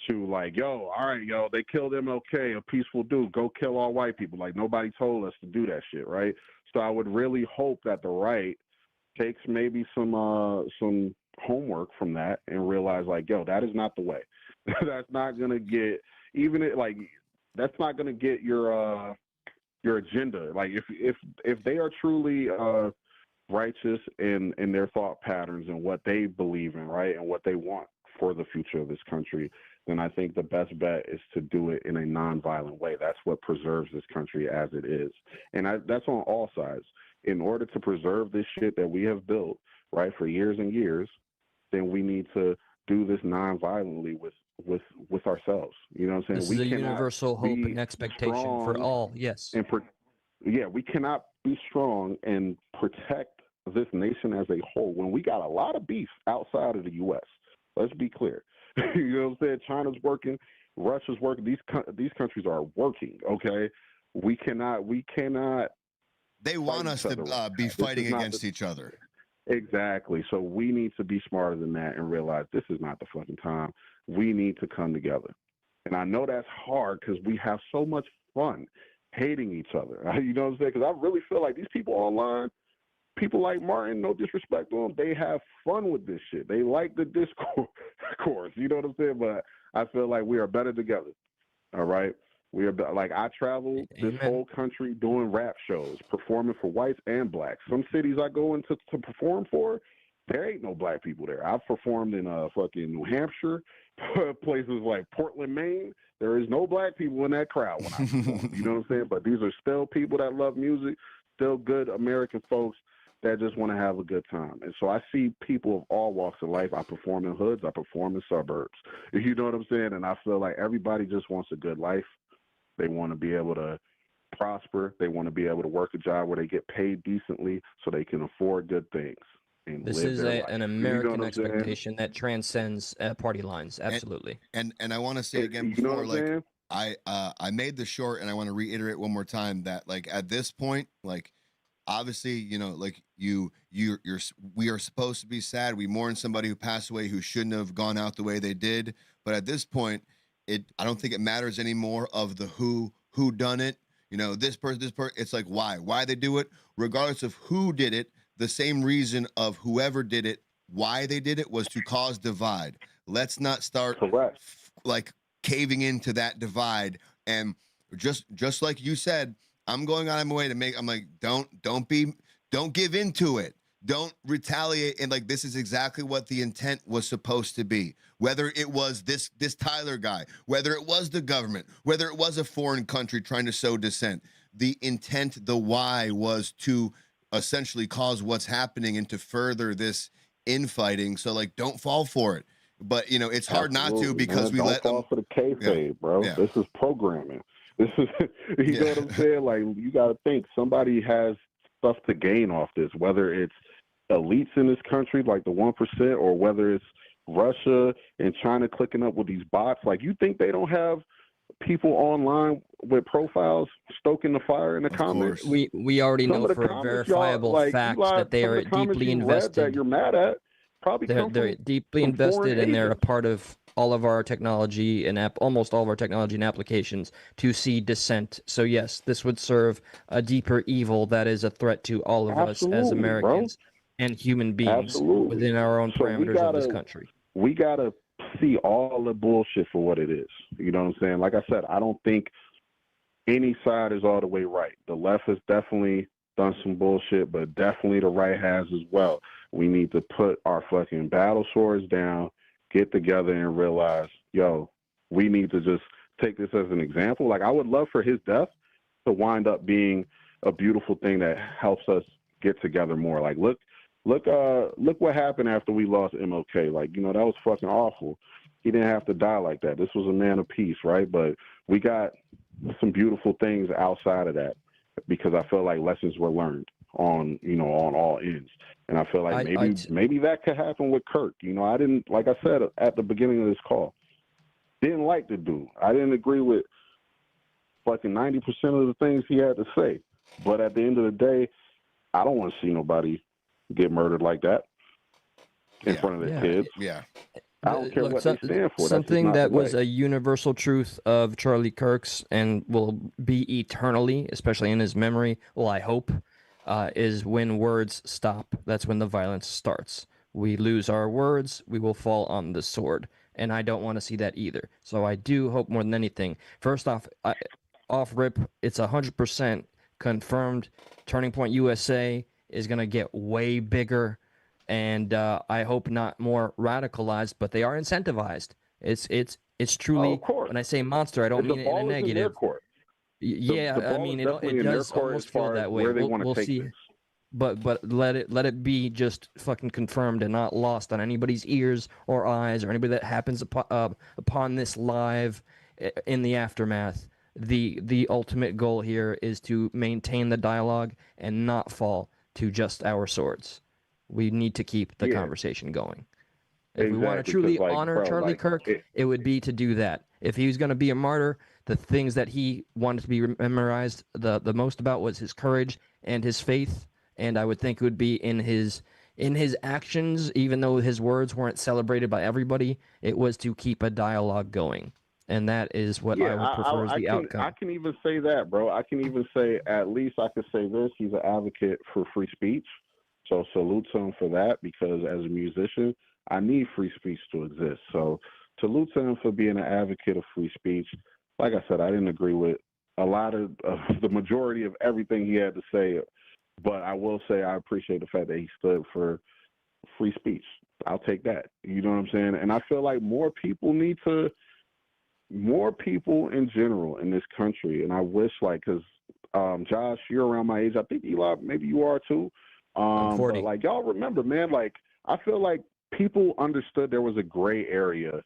to, like, yo, all right, yo, they killed MLK, a peaceful dude, go kill all white people. Like, nobody told us to do that shit, right? So I would really hope that the right takes maybe some homework from that and realize, like, yo, that is not the way. That's not gonna get that's not gonna get your agenda. Like, if they are truly righteous in their thought patterns and what they believe in, right, and what they want for the future of this country, then I think the best bet is to do it in a nonviolent way. That's what preserves this country as it is, and that's on all sides. In order to preserve this shit that we have built, right, for years and years, then we need to do this non-violently with ourselves. You know what I'm saying? This is a universal hope and expectation for all. Yes. We cannot be strong and protect this nation as a whole when we got a lot of beef outside of the U.S. Let's be clear. You know what I'm saying? China's working, Russia's working. These countries are working. Okay, we cannot. They want us to be fighting against each other. Exactly. So we need to be smarter than that and realize this is not the fucking time. We need to come together. And I know that's hard because we have so much fun hating each other. You know what I'm saying? Because I really feel like these people online, people like Martin, no disrespect to them, they have fun with this shit. They like the discourse. You know what I'm saying? But I feel like we are better together. All right? We are like, I travel this whole country doing rap shows, performing for whites and blacks. Some cities I go into to perform for, there ain't no black people there. I've performed in fucking New Hampshire, places like Portland, Maine. There is no black people in that crowd when I perform. You know what I'm saying? But these are still people that love music, still good American folks that just want to have a good time. And so I see people of all walks of life. I perform in hoods, I perform in suburbs. You know what I'm saying? And I feel like everybody just wants a good life. They want to be able to prosper. They want to be able to work a job where they get paid decently so they can afford good things. And This live is their life. an American expectation that transcends party lines. Absolutely. And I want to say again You know before, what I'm like I made the short, and I want to reiterate one more time that like at this point, like obviously, you know, like we are supposed to be sad. We mourn somebody who passed away who shouldn't have gone out the way they did. But at this point, I don't think it matters anymore of the who done it. You know, this person. It's like why they do it, regardless of who did it. The same reason of whoever did it, why they did it, was to cause divide. Let's not start like caving into that divide. And just like you said, I'm going on my way to make. I'm like, don't give into it. Don't retaliate. And like, this is exactly what the intent was supposed to be. Whether it was this Tyler guy, whether it was the government, whether it was a foreign country trying to sow dissent, the intent, the why, was to essentially cause what's happening and to further this infighting. So like, don't fall for it. But you know, it's hard not to, because we don't fall for the kayfabe, bro. Yeah. This is programming. This is, you know what I'm saying? Like, you got to think somebody has stuff to gain off this, whether it's elites in this country, like the 1%, or whether it's Russia and China clicking up with these bots. Like, you think they don't have people online with profiles stoking the fire in the comments? We already know for a verifiable fact that they are deeply invested. That you're mad at probably they're deeply invested, and they're a part of all of our technology and almost all of our technology and applications to see dissent. So yes, this would serve a deeper evil that is a threat to all of us as Americans and human beings within our own parameters of this country. We gotta see all the bullshit for what it is. You know what I'm saying? Like I said, I don't think any side is all the way right. The left has definitely done some bullshit, but definitely the right has as well. We need to put our fucking battle swords down, get together, and realize, yo, we need to just take this as an example. Like, I would love for his death to wind up being a beautiful thing that helps us get together more. Like, look what happened after we lost MLK. Like, you know, that was fucking awful. He didn't have to die like that. This was a man of peace, right? But we got some beautiful things outside of that, because I feel like lessons were learned on all ends. And I feel like maybe that could happen with Kirk. You know, I didn't, like I said at the beginning of this call, didn't like the dude. I didn't agree with fucking 90% of the things he had to say. But at the end of the day, I don't want to see nobody get murdered like that in front of their kids. Yeah. I don't care what they stand for. Something that was a universal truth of Charlie Kirk's and will be eternally, especially in his memory, well, I hope, is when words stop. That's when the violence starts. We lose our words, we will fall on the sword. And I don't want to see that either. So I do hope more than anything. First off, off rip, it's 100% confirmed. Turning Point USA is going to get way bigger. And I hope not more radicalized, but they are incentivized. It's truly, when I say monster, I don't mean it in a negative. Yeah, I mean it does almost feel that way. We'll see, but let it be just fucking confirmed and not lost on anybody's ears or eyes or anybody that happens upon this live in the aftermath. The ultimate goal here is to maintain the dialogue and not fall to just our swords. We need to keep the conversation going. If we want to truly honor Charlie Kirk, it would be to do that. If he was going to be a martyr, the things that he wanted to be memorized the most about was his courage and his faith, and I would think it would be in his actions, even though his words weren't celebrated by everybody. It was to keep a dialogue going, and that is what I would prefer as the outcome. I can even say that, bro. I can even say, at least I could say this: he's an advocate for free speech. So salute to him for that, because as a musician, I need free speech to exist. So salute to him for being an advocate of free speech. Like I said, I didn't agree with a lot of the majority of everything he had to say, but I will say I appreciate the fact that he stood for free speech. I'll take that. You know what I'm saying? And I feel like more people in general in this country, and I wish, like, because Josh, you're around my age. I think Eli, maybe you are too. I'm 40. But like y'all remember, man, like I feel like people understood there was a gray area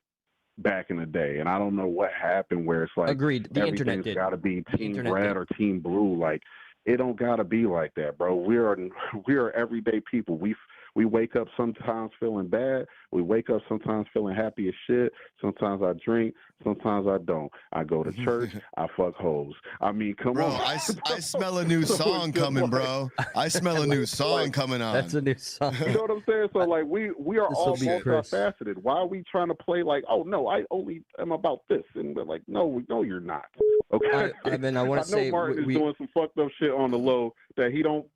back in the day, and I don't know what happened where it's like Agreed. The internet everything's did. got to be The team internet red did. or team blue. Like it don't got to be like that, bro. We are everyday people. We wake up sometimes feeling bad. We wake up sometimes feeling happy as shit. Sometimes I drink. Sometimes I don't. I go to church. I fuck hoes. I mean, come Bro, on. I smell a new So song it's just coming, like- bro. I smell a new song coming on. That's a new song. You know what I'm saying? So like we are This'll all be Chris. multifaceted. Why are we trying to play like, oh no, I only am about this, and we're like, no, you're not. Okay. Ivan, I want to know say Martin we is doing some fucked up shit on the low that he don't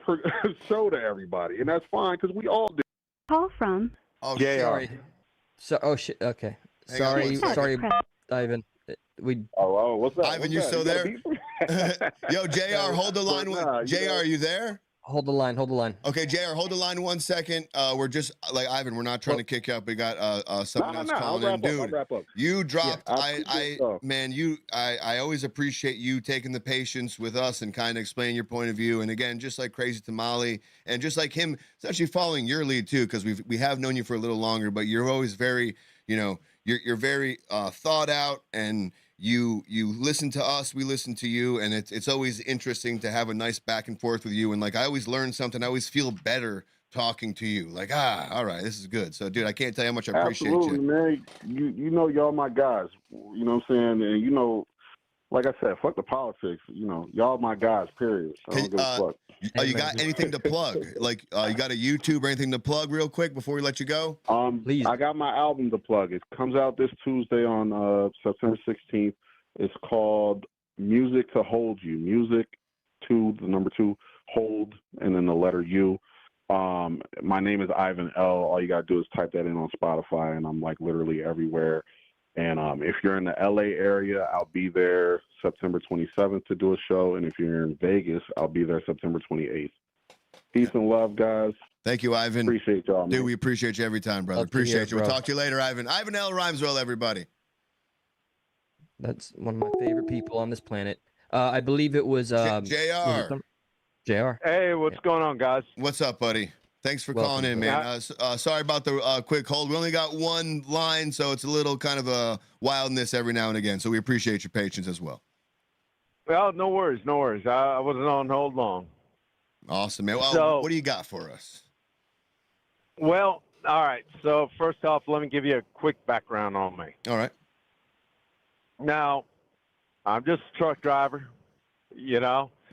show to everybody, and that's fine because we all do. Call from. Oh, sorry. So, oh shit. Okay. Hang on Sorry, one sorry, second. Ivan. We. Oh, what's that? Ivan, What's you that? still got there? beef? Yo, JR, hold the line. Nah, JR, are you there? Hold the line. Hold the line. Okay, JR, hold the line 1 second. We're just like Ivan. We're not trying to kick you up. We got someone else I'll calling in, wrap up. I'll dude. wrap up. You dropped. Yeah, I always appreciate you taking the patience with us and kind of explaining your point of view. And again, just like Crazy Tamale, and just like him, it's actually following your lead too, because we have known you for a little longer, but you're always very, you're very thought out, and you listen to us, we listen to you, and it's always interesting to have a nice back and forth with you. And like I always learn something. I always feel better talking to you. Like, all right, this is good. So, dude, I can't tell you how much I appreciate Absolutely, you. man. You know y'all my guys. You know what I'm saying? And like I said, fuck the politics. Y'all my guys. Period. I don't give a fuck. You got anything to plug? Like, you got a YouTube or anything to plug real quick before we let you go? Please. I got my album to plug. It comes out this Tuesday on September 16th. It's called Music to Hold You. Music to the number 2, hold, and then the letter U. My name is Ivan L. All you gotta do is type that in on Spotify, and I'm like literally everywhere. And if you're in the LA area, I'll be there September 27th to do a show. And if you're in Vegas, I'll be there September 28th. Peace and love, guys. Thank you, Ivan. Appreciate y'all, man. Dude, we appreciate you every time, brother. Love to hear Appreciate it, you. We'll bro. talk to you later, Ivan. Ivan L. Rhymeswell, everybody. That's one of my favorite people on this planet. I believe it was JR. JR. Hey, what's going on, guys? What's up, buddy? Thanks for Welcome, calling in, man. Sorry about the quick hold. We only got one line, so it's a little kind of a wildness every now and again. So we appreciate your patience as well. Well, no worries, no worries. I wasn't on hold long. Awesome, man. Well, So- what do you got for us? Well, all right. So first off, let me give you a quick background on me. All right. Now, I'm just a truck driver,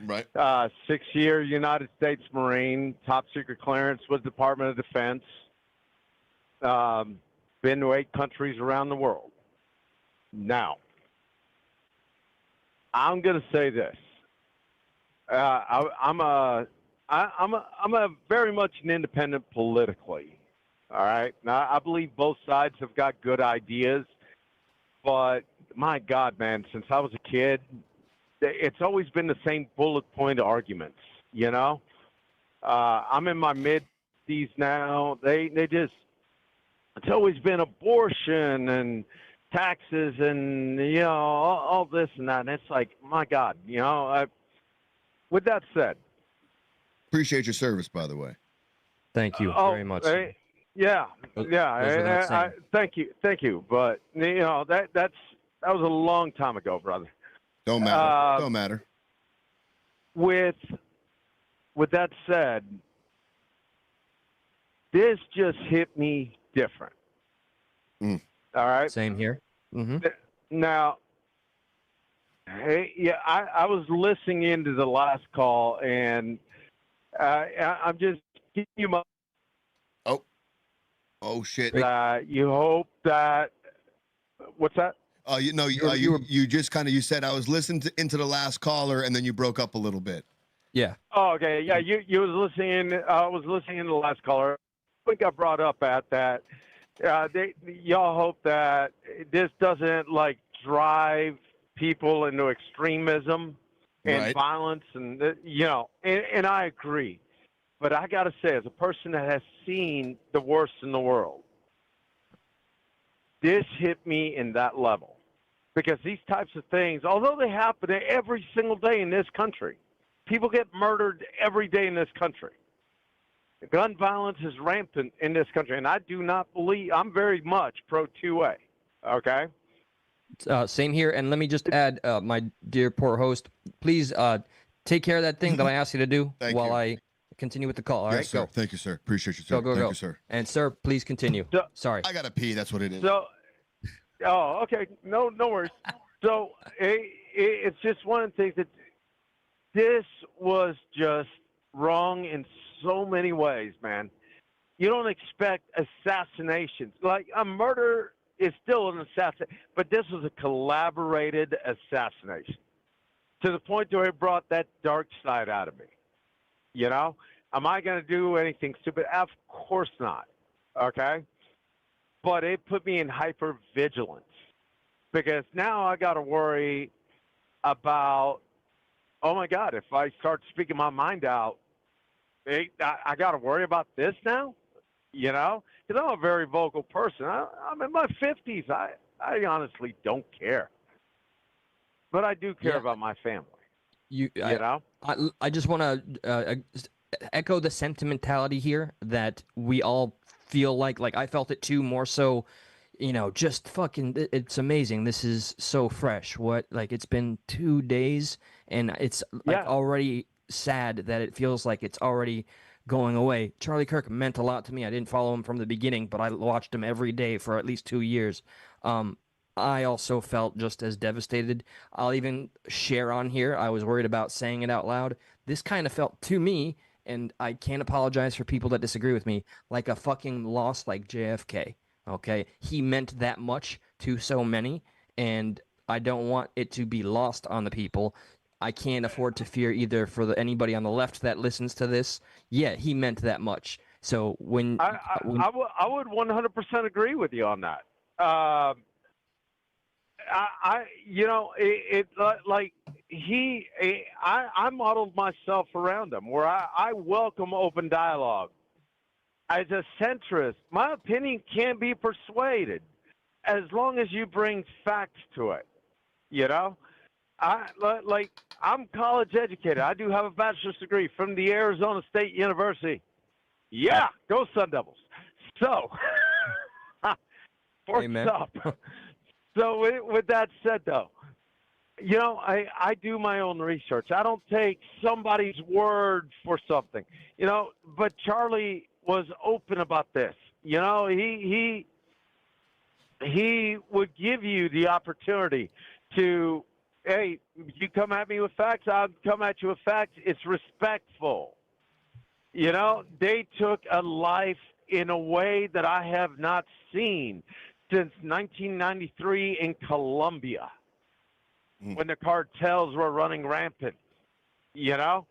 Right. 6-year United States Marine, top secret clearance with Department of Defense. Been to 8 countries around the world. Now, I'm going to say this. I'm a very much an independent politically. All right. Now, I believe both sides have got good ideas, but my God, man, since I was a kid, it's always been the same bullet point arguments, I'm in my mid-50s now. They just, it's always been abortion and taxes and, all this and that. And it's like, my God, with that said. Appreciate your service, by the way. Thank you very much. Yeah. Those were not saying. Thank you. But, that was a long time ago, brother. Don't matter. Don't matter. With that said, this just hit me different. All right. Same here. Mm-hmm. Now, hey, I was listening into the last call, and I'm just giving you my. Oh shit. You hope that. What's that? You just kind of, you said I was listening into the last caller, and then you broke up a little bit. Yeah. Oh, okay. Yeah, you was listening. I was listening to the last caller. I think I brought up at that. Y'all hope that this doesn't drive people into extremism and violence, and and I agree. But I got to say, as a person that has seen the worst in the world, this hit me in that level. Because these types of things, although they happen every single day in this country, people get murdered every day in this country. Gun violence is rampant in this country, and I do not believe I'm very much pro 2A. Okay. Same here, and let me just add, my dear poor host, please take care of that thing that I asked you to do while I continue with the call. All right, sir. go. Thank you, sir. Appreciate you, sir. Go. Thank you, sir. And sir, please continue. Sorry. I gotta pee. That's what it is. So, oh, okay, no worries. So it's just one of the things that this was just wrong in so many ways, man. You don't expect assassinations. Like a murder is still an assassination, but this was a collaborated assassination to the point where it brought that dark side out of me. You know, am I going to do anything stupid? Of course not. Okay. But it put me in hypervigilance because now I got to worry about, oh my God, if I start speaking my mind out, I got to worry about this now, you know, because I'm a very vocal person. I'm in my 50s. I honestly don't care, but I do care about my family. You know, I just want to echo the sentimentality here that we all feel like I felt it too, more so, you know, just fucking, it's amazing. This is so fresh. It's been 2 days and it's already sad that it feels like it's already going away. Charlie Kirk meant a lot to me. I didn't follow him from the beginning, but I watched him every day for at least 2 years. I also felt just as devastated. I'll even share on here, I was worried about saying it out loud. This kind of felt to me, and I can't apologize for people that disagree with me, like a fucking loss like JFK. Okay? He meant that much to so many, and I don't want it to be lost on the people. I can't afford to fear either for anybody on the left that listens to this. Yeah, he meant that much. So when I would 100% agree with you on that. I modeled myself around him where I welcome open dialogue. As a centrist, my opinion can be persuaded as long as you bring facts to it. You know, I'm college educated. I do have a bachelor's degree from the Arizona State University. Yeah, go Sun Devils. So, Amen. Up. So with that said, though, you know, I do my own research. I don't take somebody's word for something, you know, but Charlie was open about this. You know, he would give you the opportunity to, hey, you come at me with facts, I'll come at you with facts. It's respectful. You know, they took a life in a way that I have not seen since 1993 in Colombia, when the cartels were running rampant, you know?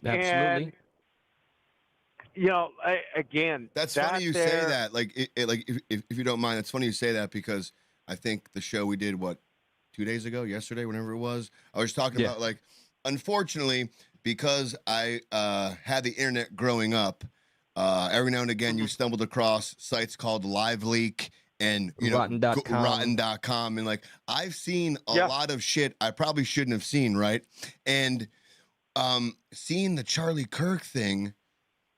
Absolutely. And, you know, again, that's funny you say that. Like, if you don't mind, it's funny you say that because I think the show we did, 2 days ago, yesterday, whenever it was, I was talking about, like, unfortunately, because I had the internet growing up, every now and again you stumbled across sites called LiveLeak and Rotten.com, and like I've seen a lot of shit I probably shouldn't have seen, right? And seeing the Charlie Kirk thing,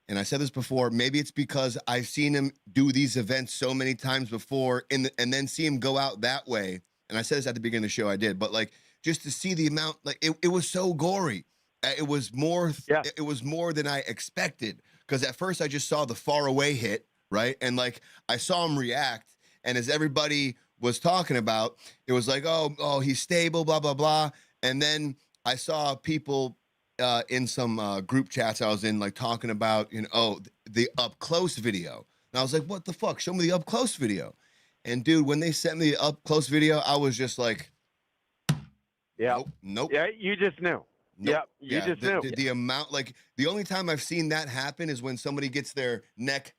and I said this before, maybe it's because I've seen him do these events so many times before and then see him go out that way. And I said this at the beginning of the show, I did, but like just to see the amount, like it was so gory. It was more. It was more than I expected. Because at first I just saw the far away hit, right? And like I saw him react, and as everybody was talking about, it was like, oh, he's stable, blah blah blah. And then I saw people in some group chats I was in, like talking about, you know, the up close video. And I was like, what the fuck? Show me the up close video. And dude, when they sent me the up close video, I was just like, nope. Yeah, you just knew. Nope. Yep, you just knew. The amount, like the only time I've seen that happen is when somebody gets their neck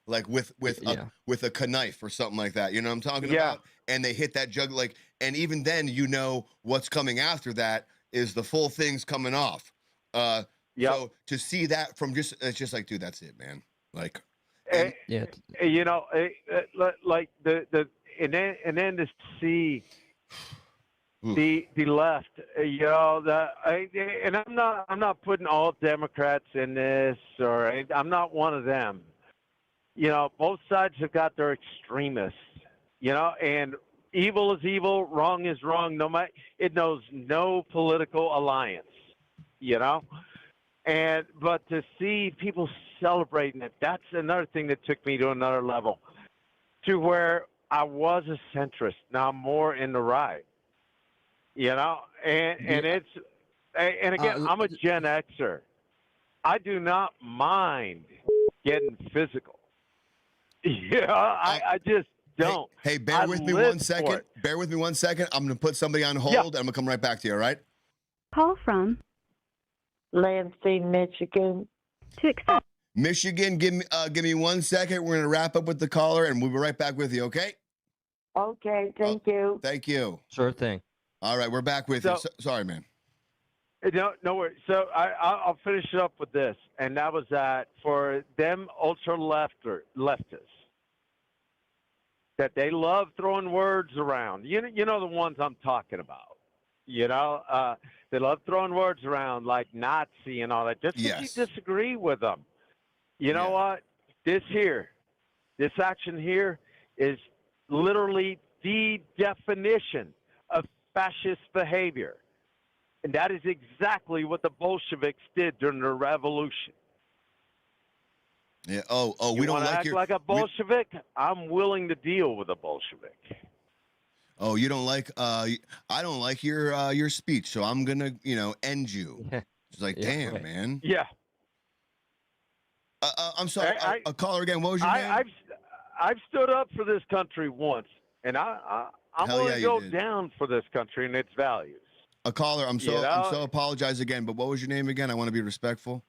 like with a knife or something like that. You know what I'm talking about? And they hit that jug, like, and even then, you know what's coming after that is the full thing's coming off. So to see that from it's just like, dude, that's it, man. Like, you know, like and then to see the left, and I'm not putting all Democrats in this, or I'm not one of them. Both sides have got their extremists, and evil is evil, wrong is wrong. It knows no political alliance, but to see people celebrating it, that's another thing that took me to another level, to where I was a centrist. Now I'm more in the right, and again, I'm a Gen Xer. I do not mind getting physical. I just don't. Hey, bear with me 1 second. Bear with me 1 second. I'm going to put somebody on hold, and I'm going to come right back to you, all right? Call from Lansing, Michigan. to accept. Michigan, give me 1 second. We're going to wrap up with the caller, and we'll be right back with you, okay? Okay, thank you. Thank you. Sure thing. All right, we're back with you. Sorry, man. No worries. So I'll finish it up with this, and that was that for them leftists, that they love throwing words around. You know the ones I'm talking about. They love throwing words around like Nazi and all that. Just because you disagree with them, you know what? This action here is literally the definition of fascist behavior. And that is exactly what the Bolsheviks did during the revolution. Yeah. Oh, we don't act like a Bolshevik? I'm willing to deal with a Bolshevik. Oh, you don't like? I don't like your speech, so I'm gonna, end you. It's like, damn, right. man. Yeah. I'm sorry. A caller again. What was your name? I've stood up for this country once, and I'm willing to go down for this country and its values. A caller. I'm so apologize again. But what was your name again? I want to be respectful.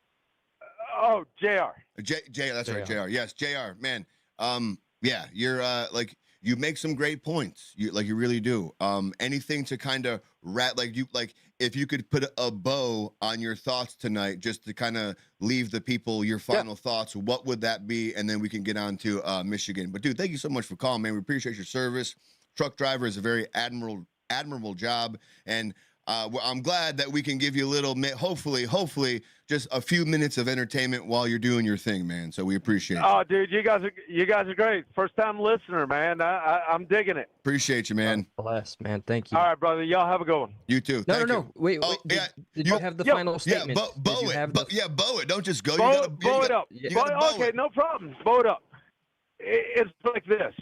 Oh, JR. JR. That's right, JR. Yes, JR. Man. Yeah. You're you make some great points. You really do. Anything to kind of if you could put a bow on your thoughts tonight, just to kind of leave the people your final thoughts, what would that be? And then we can get on to Michigan. But dude, thank you so much for calling, man. We appreciate your service. Truck driver is a very admirable job, and I'm glad that we can give you a little, hopefully, just a few minutes of entertainment while you're doing your thing, man. So we appreciate it. Oh, dude, you guys are great. First time listener, man. I'm digging it. Appreciate you, man. Bless, man. Thank you. All right, brother. Y'all have a good one. You too. No. Wait. Did you have the final statement? Bow it. Don't just go. Bow it up. Okay, no problem. Bow it up. It's like this.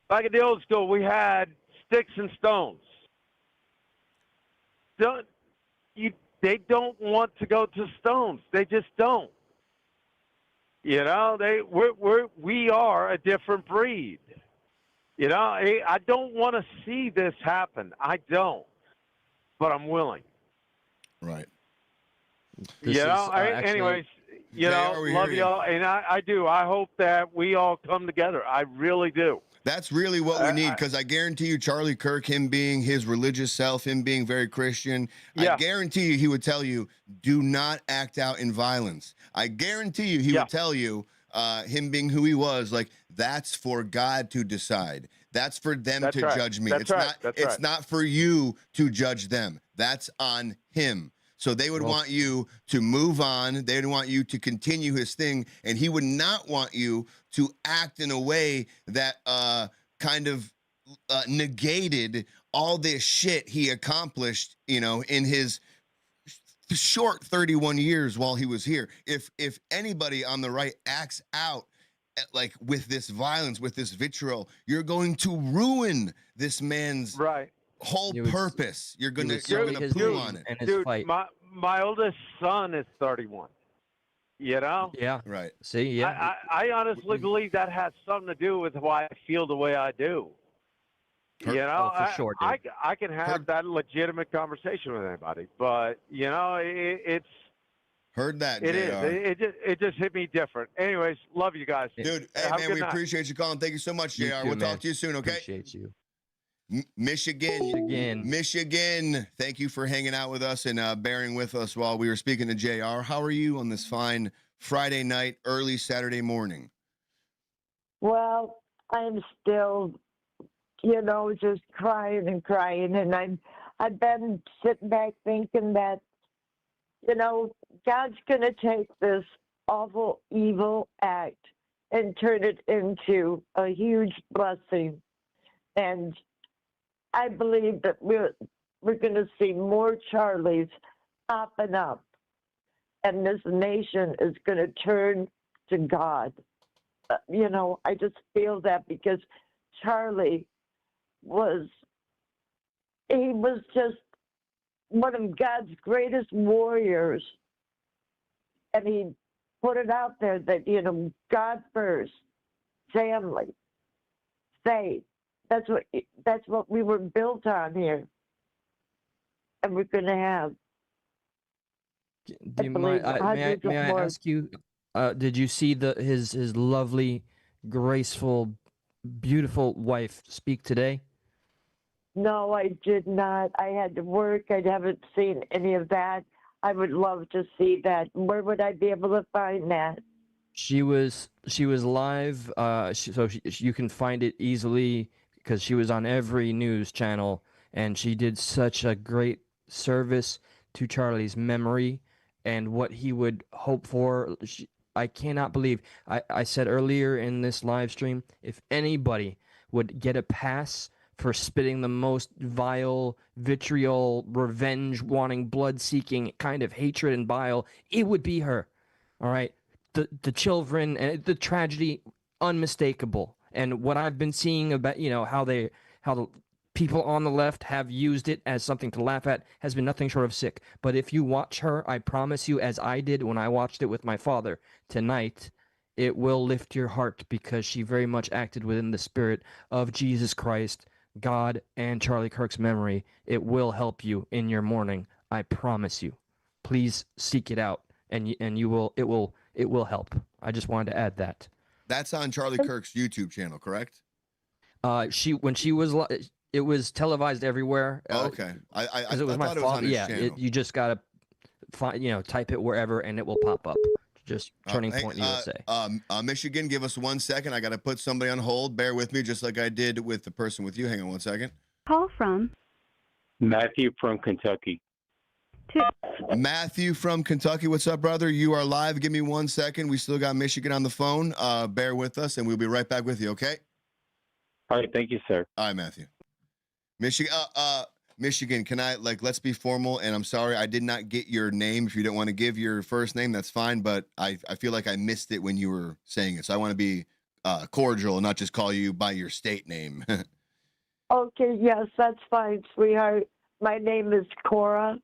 Back in the old school, we had sticks and stones. They don't want to go to stones. They just don't. We are a different breed. I don't want to see this happen. I don't, but I'm willing. Right. Anyways, love y'all, and I do. I hope that we all come together. I really do. That's really what we need, because I guarantee you, Charlie Kirk, him being his religious self, him being very Christian, I guarantee you he would tell you, do not act out in violence. I guarantee you he would tell you, him being who he was, that's for God to decide. That's for them to judge me. It's not for you to judge them. That's on him. So they would want you to move on. They would want you to continue his thing. And he would not want you to act in a way that kind of negated all this shit he accomplished, in his short 31 years while he was here. If anybody on the right acts out with this violence, with this vitriol, you're going to ruin this man's whole purpose. You're gonna poo on it. Dude, my oldest son is 31. Yeah. Right. See, yeah. I honestly believe that has something to do with why I feel the way I do. For sure, dude. I can have that legitimate conversation with anybody, but it's heard that. It is. It just hit me different. Anyways, love you guys, dude. Hey, man, we appreciate you calling. Thank you so much, JR. We'll talk to you soon. Okay. Appreciate you. Michigan. Thank you for hanging out with us and bearing with us while we were speaking to JR. How are you on this fine Friday night, early Saturday morning? Well, I'm still just crying and crying. And I've been sitting back thinking that, God's going to take this awful, evil act and turn it into a huge blessing. And I believe that we're going to see more Charlies popping up, and this nation is going to turn to God. I just feel that because Charlie was just one of God's greatest warriors, and he put it out there that, God first, family, faith. That's what we were built on here, and we're going to have. May I ask you? Did you see his lovely, graceful, beautiful wife speak today? No, I did not. I had to work. I haven't seen any of that. I would love to see that. Where would I be able to find that? She was live, so you can find it easily because she was on every news channel, and she did such a great service to Charlie's memory and what he would hope for. I cannot believe, I said earlier in this live stream, if anybody would get a pass for spitting the most vile, vitriol, revenge-wanting, blood-seeking kind of hatred and bile, it would be her. All right? The children and the tragedy, unmistakable. And what I've been seeing about, how the people on the left have used it as something to laugh at has been nothing short of sick. But if you watch her, I promise you, as I did when I watched it with my father tonight, it will lift your heart because she very much acted within the spirit of Jesus Christ, God, and Charlie Kirk's memory. It will help you in your mourning. I promise you. Please seek it out, and it will help. I just wanted to add that. That's on Charlie Kirk's YouTube channel, correct? It was televised everywhere. Okay, I it was my thought it was on his channel. You just gotta find, type it wherever, and it will pop up. Just Turning Point USA. Michigan, give us 1 second. I got to put somebody on hold. Bear with me, just like I did with the person with you. Hang on 1 second. Call from Matthew from Kentucky. Matthew from Kentucky. What's up, brother? You are live. Give me 1 second. We still got Michigan on the phone. Bear with us, and we'll be right back with you, okay? All right. Thank you, sir. All right, Matthew. Michigan, can I, let's be formal, and I'm sorry, I did not get your name. If you don't want to give your first name, that's fine, but I feel like I missed it when you were saying it, so I want to be cordial and not just call you by your state name. Okay, yes, that's fine, sweetheart. My name is Cora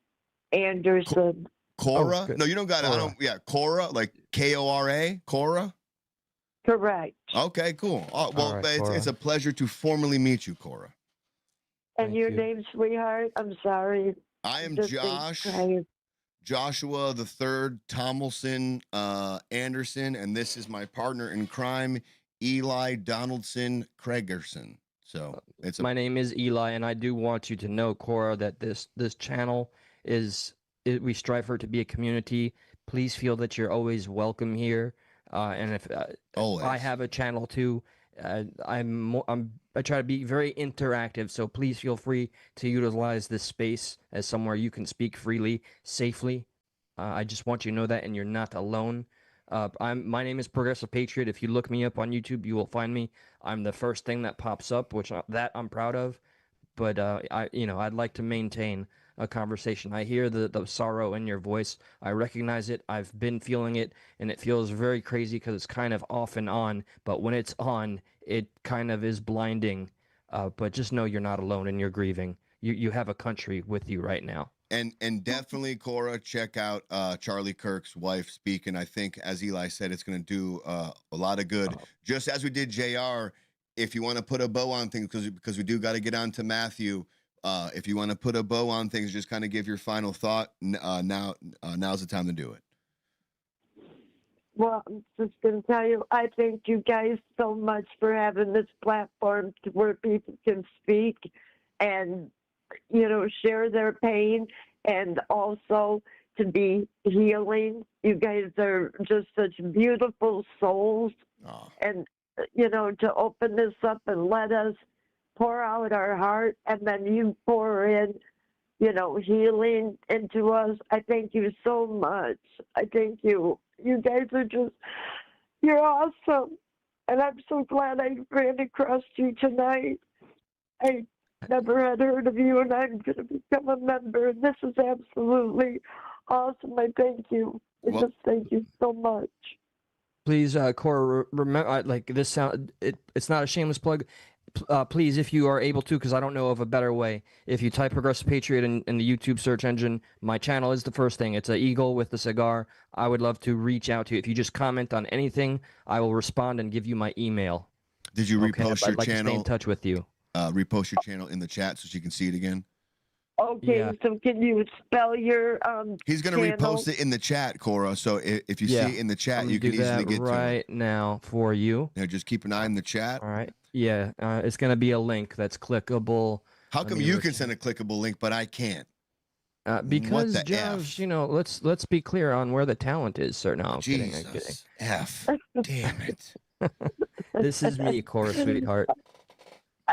Anderson. Cora? No, you don't got it. Cora, like Kora? Cora? Correct. Okay, cool. Well, it's a pleasure to formally meet you, Cora. And your name, sweetheart? I'm sorry. I am Joshua the Third Tomlinson Anderson, and this is my partner in crime, Eli Donaldson Craigerson. So my name is Eli, and I do want you to know, Cora, that this channel we strive for it to be a community. Please feel that you're always welcome here. And if I have a channel too, I try to be very interactive, so please feel free to utilize this space as somewhere you can speak freely, safely. I just want you to know that, and you're not alone. My name is Progressive Patriot. If you look me up on YouTube, you will find me. I'm the first thing that pops up, which I'm proud of. But I'd like to maintain a conversation. I hear the sorrow in your voice. I recognize it. I've been feeling it, and it feels very crazy because it's kind of off and on. But when it's on, it kind of is blinding. But just know you're not alone in your grieving. You have a country with you right now. And definitely, Cora, check out Charlie Kirk's wife speak. And I think, as Eli said, it's going to do a lot of good. Just as we did JR, if you want to put a bow on things, because we do got to get on to Matthew. If you want to put a bow on things, just kind of give your final thought. Now's the time to do it. Well, I'm just going to tell you, I thank you guys so much for having this platform to where people can speak and, share their pain, and also to be healing. You guys are just such beautiful souls. And, to open this up and let us pour out our heart and then you pour in, you know, healing into us. I thank you so much. I thank you. You guys are just, you're awesome. And I'm so glad I ran across you tonight. I never had heard of you, and I'm going to become a member. And this is absolutely awesome. I thank you. I just thank you so much. Please, Cora, remember, like this sound. It's not a shameless plug. Please, if you are able to, because I don't know of a better way, if you type Progressive Patriot in the YouTube search engine, my channel is the first thing. It's an eagle with the cigar. I would love to reach out to you. If you just comment on anything, I will respond and give you my email. Did you repost your I'd like channel? to stay in touch with you. Repost your channel in the chat so she can see it again. Okay, so can you spell your He's going to repost it in the chat, Cora. So if you see it in the chat, you can easily get to it right now for you. Yeah, just keep an eye in the chat. All right. Yeah, it's going to be a link that's clickable. How come you can send a clickable link, but I can't? Because the Josh, you know, let's be clear on where the talent is, sir. No, I'm kidding. I'm kidding. F. Damn it. This is me, Cora, sweetheart.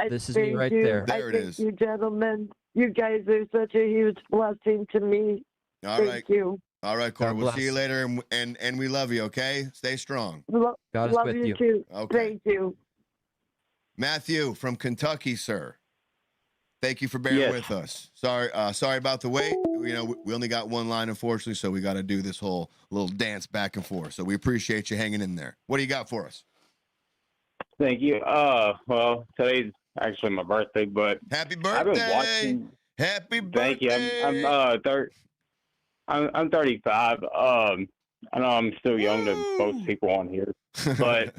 This is me thank right you. there. There it is. You gentlemen, you guys are such a huge blessing to me. All thank right. you. All right, Cora. God We'll see you bless. later, and we love you. Okay, stay strong. God is love with you you. too. Okay. Thank you. Matthew from Kentucky, sir. Thank you for bearing with us. Sorry about the wait. You know, we only got one line, unfortunately, so we got to do this whole little dance back and forth. So we appreciate you hanging in there. What do you got for us? Thank you. Well, today's actually my birthday, but happy birthday! I've been watching. Happy birthday! Thank you. I'm 35. I know I'm still young to most people on here, but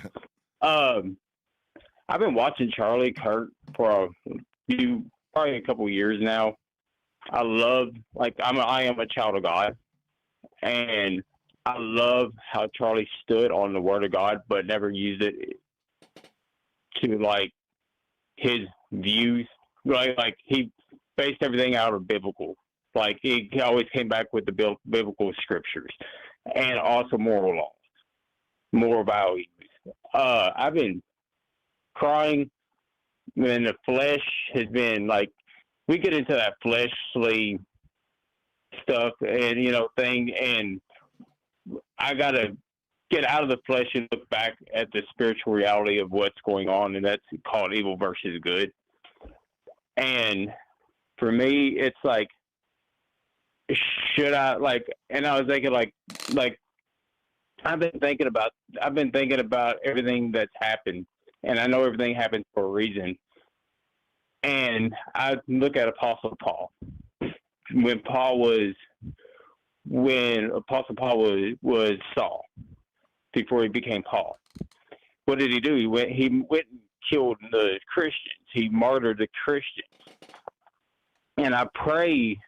I've been watching Charlie Kirk for probably a couple years now. I am a child of God, and I love how Charlie stood on the Word of God, but never used it to like his views. Like he based everything out of biblical. Like he always came back with the biblical scriptures and also moral laws, moral values. I've been crying, and the flesh has been like, we get into that fleshly stuff and thing, and I gotta get out of the flesh and look back at the spiritual reality of what's going on, and that's called evil versus good. And for me, it's like, should I and I was thinking like I've been thinking about everything that's happened, and I know everything happens for a reason. And I look at Apostle Paul. When Apostle Paul was Saul, before he became Paul, what did he do? He went and killed the Christians. He martyred the Christians. And I pray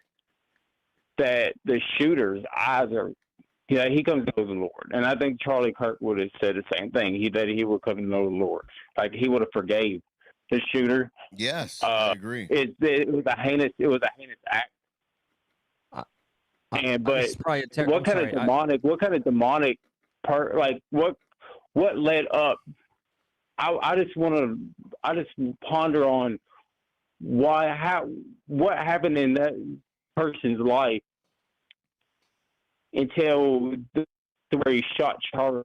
that the shooter's eyes are, he comes to know the Lord. And I think Charlie Kirk would have said the same thing, that he would come to know the Lord. Like he would have forgave the shooter. Yes, I agree. It was a heinous act. What kind of demonic part? Like what led up? I just ponder on what happened in that person's life until where he shot Charlie.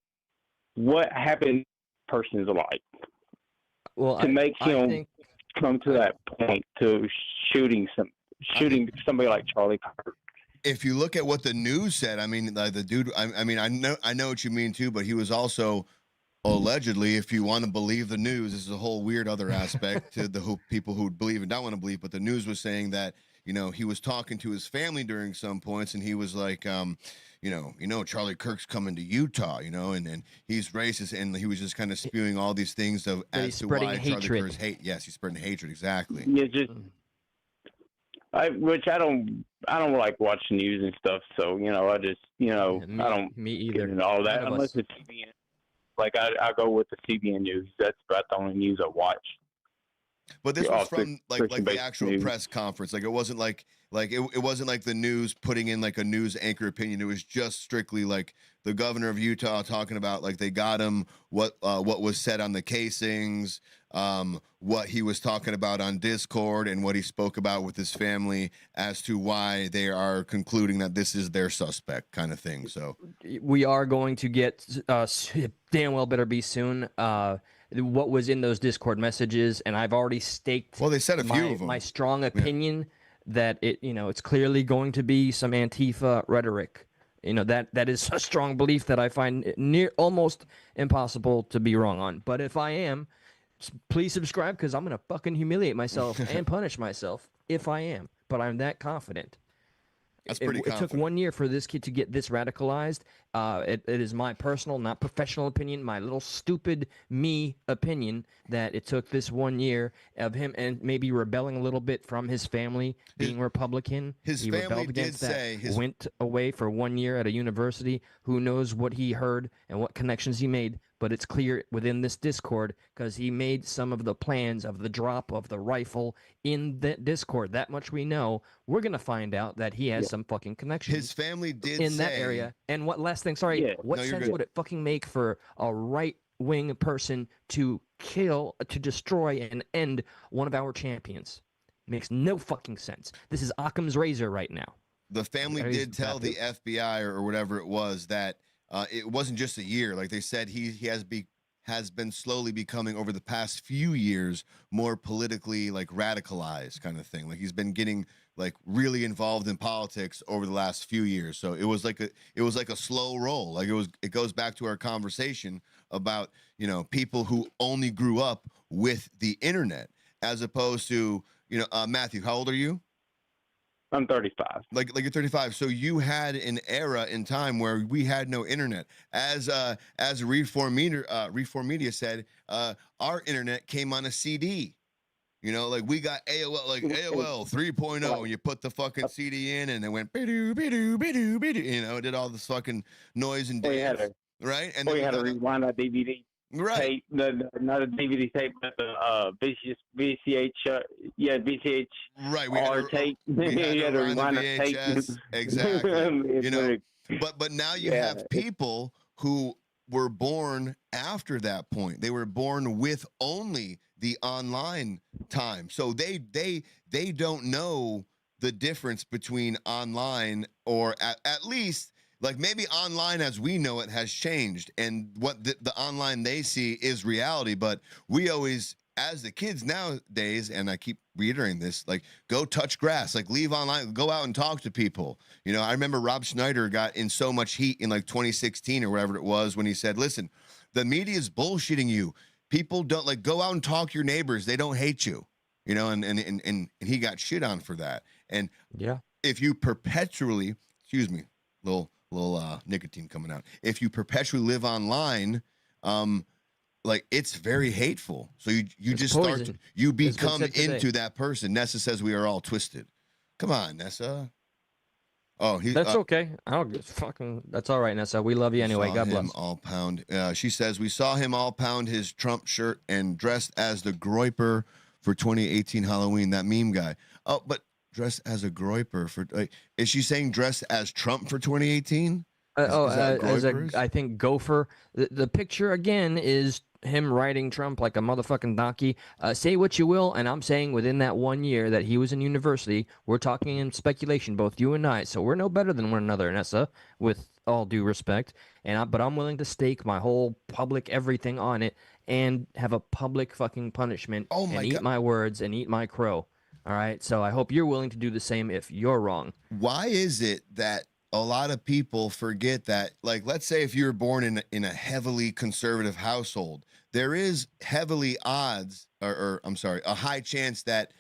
What happened in that person's life? Well, to make him come to that point to shooting somebody like Charlie Kirk. If you look at what the news said, I mean, the dude. I mean, I know what you mean too, but he was also allegedly, if you want to believe the news, this is a whole weird other aspect to the people who believe and don't want to believe. But the news was saying that he was talking to his family during some points, and he was like, Charlie Kirk's coming to Utah, and he's racist, and he was just kind of spewing all these things as to why Charlie Kirk's hate. Yes, he's spreading hatred. Exactly. Yeah, which I don't like watching news and stuff. So I just I don't. Me either. Get all that unless it's CBN. Like I go with the CBN news. That's about the only news I watch. But this was from like the actual press conference. Like it wasn't like Like it wasn't like the news putting in like a news anchor opinion. It was just strictly like the governor of Utah talking about like they got him, what was said on the casings, what he was talking about on Discord, and what he spoke about with his family as to why they are concluding that this is their suspect, kind of thing. So we are going to get damn well better be soon. What was in those Discord messages, and I've already staked. Well, they said a few of them. My strong opinion that it's clearly going to be some Antifa rhetoric. That is a strong belief that I find it almost impossible to be wrong on. But if I am, please subscribe, because I'm gonna fucking humiliate myself and punish myself if I am. But I'm that confident. That's pretty It took 1 year for this kid to get this radicalized. It is my personal, not professional opinion, my little stupid me opinion, that it took this 1 year of him and maybe rebelling a little bit from his family being Republican. His He family rebelled did against that, say went away for 1 year at a university. Who knows what he heard and what connections he made, but it's clear within this Discord, because he made some of the plans of the drop of the rifle in the Discord. That much we know. We're going to find out that he has some fucking connections. His family did in say, that area. And what last thing, sorry, what sense would it fucking make for a right-wing person to kill, to destroy, and end one of our champions? Makes no fucking sense. This is Occam's razor right now. The family did tell the FBI or whatever it was that it wasn't just a year. Like they said, he has been slowly becoming, over the past few years, more politically like radicalized, kind of thing. Like he's been getting like really involved in politics over the last few years. So it was like a slow roll. Like it goes back to our conversation about, people who only grew up with the internet, as opposed to, Matthew, how old are you? I'm 35. Like you're 35. So you had an era in time where we had no internet. As Reform Media said, our internet came on a CD. Like we got AOL, like AOL 3.0, and you put the fucking CD in, and it went bidoo bidoo bidoo bidoo. It did all this fucking noise and dance, right? And then we had to rewind that DVD. Right. Tape, not a DVD tape, but the VCH, VCH. Right. We had tape. We had to rewind the VHS. Tape. Exactly. But now you have people who were born after that point. They were born with only the online time, so they don't know the difference between online, or at least. Like maybe online as we know it has changed, and what the online they see is reality. But we always, as the kids nowadays, and I keep reiterating this, like go touch grass, like leave online, go out and talk to people. I remember Rob Schneider got in so much heat in like 2016 or whatever it was when he said, listen, the media is bullshitting you. People don't go out and talk to your neighbors. They don't hate you, and he got shit on for that. And if you perpetually, excuse me, little nicotine coming out. If you perpetually live online, it's very hateful. So you just poison. you become into that person. Nessa says we are all twisted. Come on, Nessa. Oh, that's okay. That's all right, Nessa. We love you anyway. God bless. All pound. She says we saw him all pound his Trump shirt and dressed as the Groiper for 2018 Halloween. That meme guy. Oh, but dressed as a Groiper for is she saying dressed as Trump for 2018? I think gopher. The picture again is him riding Trump like a motherfucking donkey. Say what you will, and I'm saying within that 1 year that he was in university, we're talking in speculation, both you and I. So we're no better than one another, Nessa, with all due respect. But I'm willing to stake my whole public everything on it and have a public fucking punishment and eat my words and eat my crow. All right, so I hope you're willing to do the same if you're wrong. Why is it that a lot of people forget that, like, let's say if you were born in a heavily conservative household, there is heavily odds, or I'm sorry, a high chance that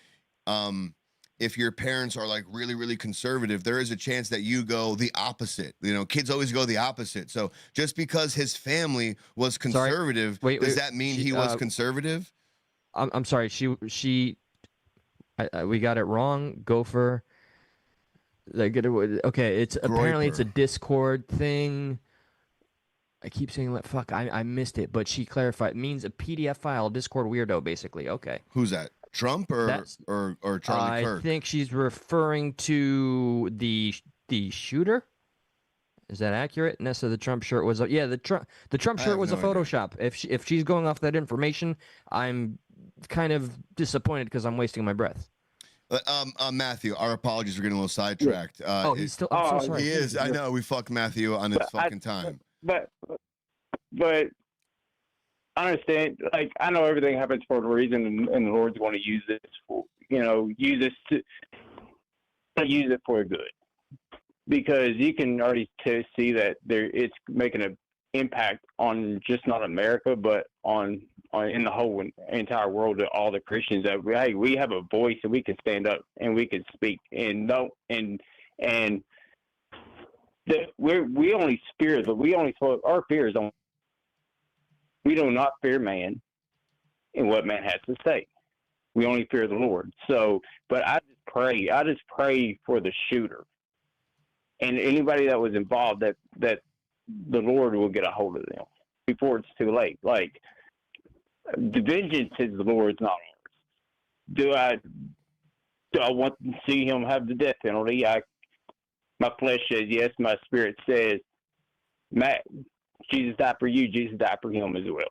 if your parents are like really, really conservative, there is a chance that you go the opposite. Kids always go the opposite. So just because his family was conservative, does that mean he was conservative? I'm sorry, she we got it wrong. Gopher. Okay, apparently it's a Discord thing. I keep saying fuck. I missed it, but she clarified. It means a PDF file. Discord weirdo, basically. Okay. Who's that? Trump or Charlie Kirk? I think she's referring to the shooter. Is that accurate? Nessa, the Trump shirt was the Trump shirt was a Photoshop. If she's going off that information, I'm kind of disappointed because I'm wasting my breath. Matthew, our apologies for getting a little sidetracked. He's still. I'm so sorry. He is. I know we fucked Matthew on his fucking time. But I understand. Like, I know everything happens for a reason, and the Lord's going to use this for use it for good. Because you can already see that it's making an impact on just not America, but on in the whole entire world, to all the Christians, that we have a voice and we can stand up and we can speak that we only fear our fear is on. We do not fear man and what man has to say. We only fear the Lord. So, but I just pray for the shooter. And anybody that was involved, that the Lord will get a hold of them before it's too late. Like, the vengeance is the Lord's, not ours. Do I want to see him have the death penalty? My flesh says yes. My spirit says, Matt, Jesus died for you. Jesus died for him as well.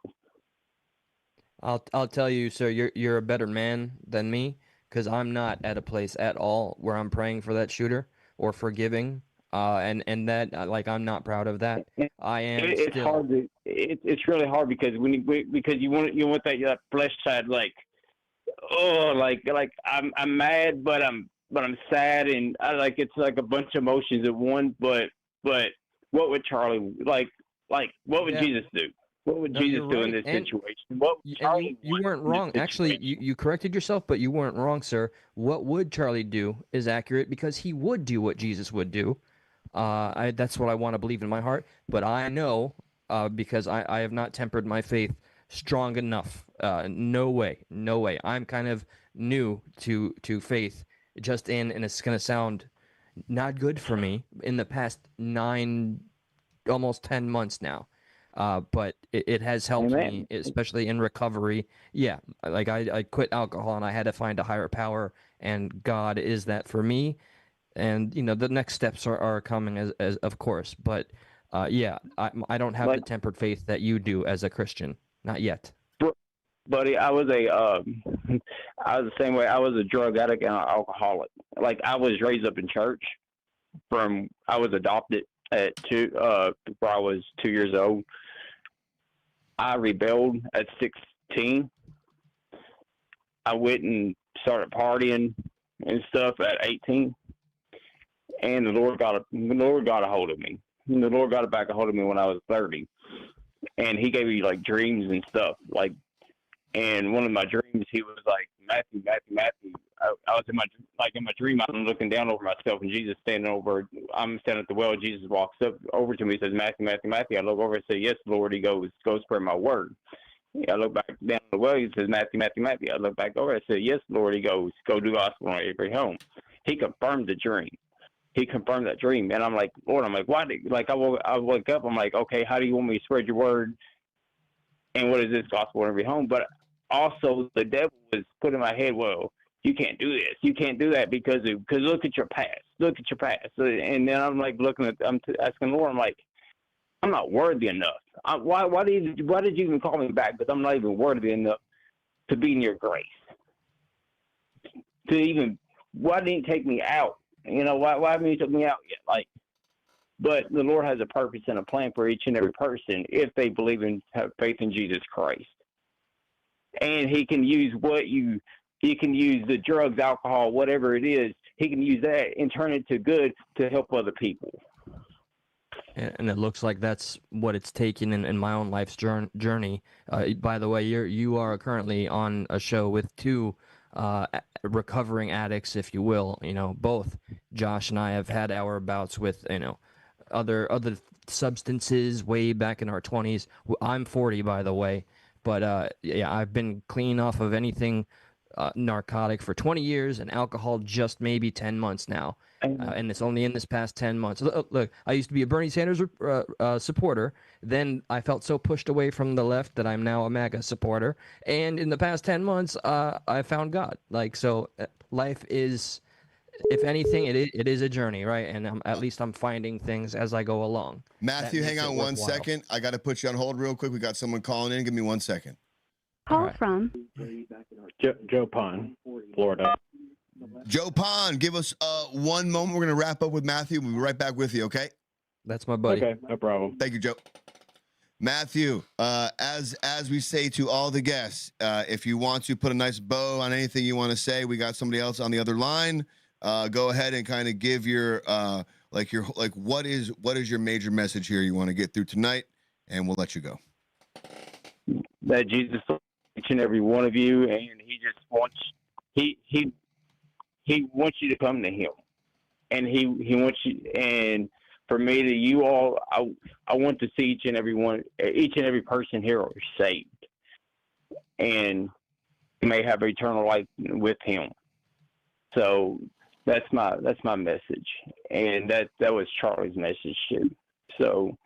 I'll tell you, sir, you're a better man than me, because I'm not at a place at all where I'm praying for that shooter or forgiving. And that, like, I'm not proud of that. I am. It's still hard. It's really hard because because you want that flesh side, like, I'm mad, but I'm sad, and it's like a bunch of emotions at once. But what would Charlie like? What would Jesus do? What would Jesus do in this situation? What would Charlie you weren't wrong. Actually, you corrected yourself, but you weren't wrong, sir. What would Charlie do is accurate, because he would do what Jesus would do. That's what I want to believe in my heart. But I know, because I have not tempered my faith strong enough. No way. I'm kind of new to faith, and it's going to sound not good for me in the past 9, almost 10 months now. But it has helped me, especially in recovery. Yeah, like I quit alcohol and I had to find a higher power, and God is that for me. And the next steps are coming as of course. But yeah, I don't have the tempered faith that you do as a Christian, not yet. Buddy, I was the same way. I was a drug addict and an alcoholic. Like, I was raised up in church. I was adopted at before I was 2 years old. I rebelled at 16. I went and started partying and stuff at 18, and the Lord got a hold of me. And the Lord got back a hold of me when I was 30, and He gave me like dreams and stuff. Like, and one of my dreams, He was like, Matthew. I was in my dream, I'm looking down over myself, and Jesus I'm standing at the well. Jesus walks up over to me, says, Matthew. I look over and say, yes, Lord. He goes, go spread my word. I look back down the well. He says, Matthew. I look back over. I said, yes, Lord. He goes, go do gospel in every home. He confirmed the dream. He confirmed that dream. And I'm like, Lord, why? I wake up. I'm like, okay, how do you want me to spread your word? And what is this gospel in every home? But also, the devil was put in my head, well, you can't do this. You can't do that because look at your past. Look at your past. And then I'm like I'm asking the Lord, I'm like, I'm not worthy enough. Why did you even call me back? Because I'm not even worthy enough to be in your grace. Why didn't you take me out? Why haven't you took me out yet? But the Lord has a purpose and a plan for each and every person if they believe and have faith in Jesus Christ. And He can use He can use the drugs, alcohol, whatever it is. He can use that and turn it to good to help other people. And it looks like that's what it's taken in my own life's journey. By the way, you are currently on a show with two recovering addicts, if you will. Both Josh and I have had our bouts with other substances way back in our 20s. I'm 40, by the way, but yeah, I've been clean off of anything narcotic for 20 years and alcohol just maybe 10 months now. And it's only in this past 10 months. Look, I used to be a Bernie Sanders supporter. Then I felt so pushed away from the left that I'm now a MAGA supporter. And in the past 10 months, I found God. Like, so life is, if anything, it is a journey, right? And at least I'm finding things as I go along. Matthew, hang on 1 second. I got to put you on hold real quick. We got someone calling in. Give me 1 second. Call right. from Joe Pond, Florida. Joe Pond, give us 1 moment. We're going to wrap up with Matthew. We'll be right back with you, okay? That's my buddy. Okay, no problem. Thank you, Joe. Matthew, as we say to all the guests, if you want to put a nice bow on anything you want to say, we got somebody else on the other line. Go ahead and kind of give your what is your major message here you want to get through tonight, and we'll let you go. That Jesus loves each and every one of you, and he just wants he wants you to come to him, and he wants you. And for me, to you all, I want to see each and every person here are saved, and may have eternal life with him. So that's my message, and that was Charlie's message too. So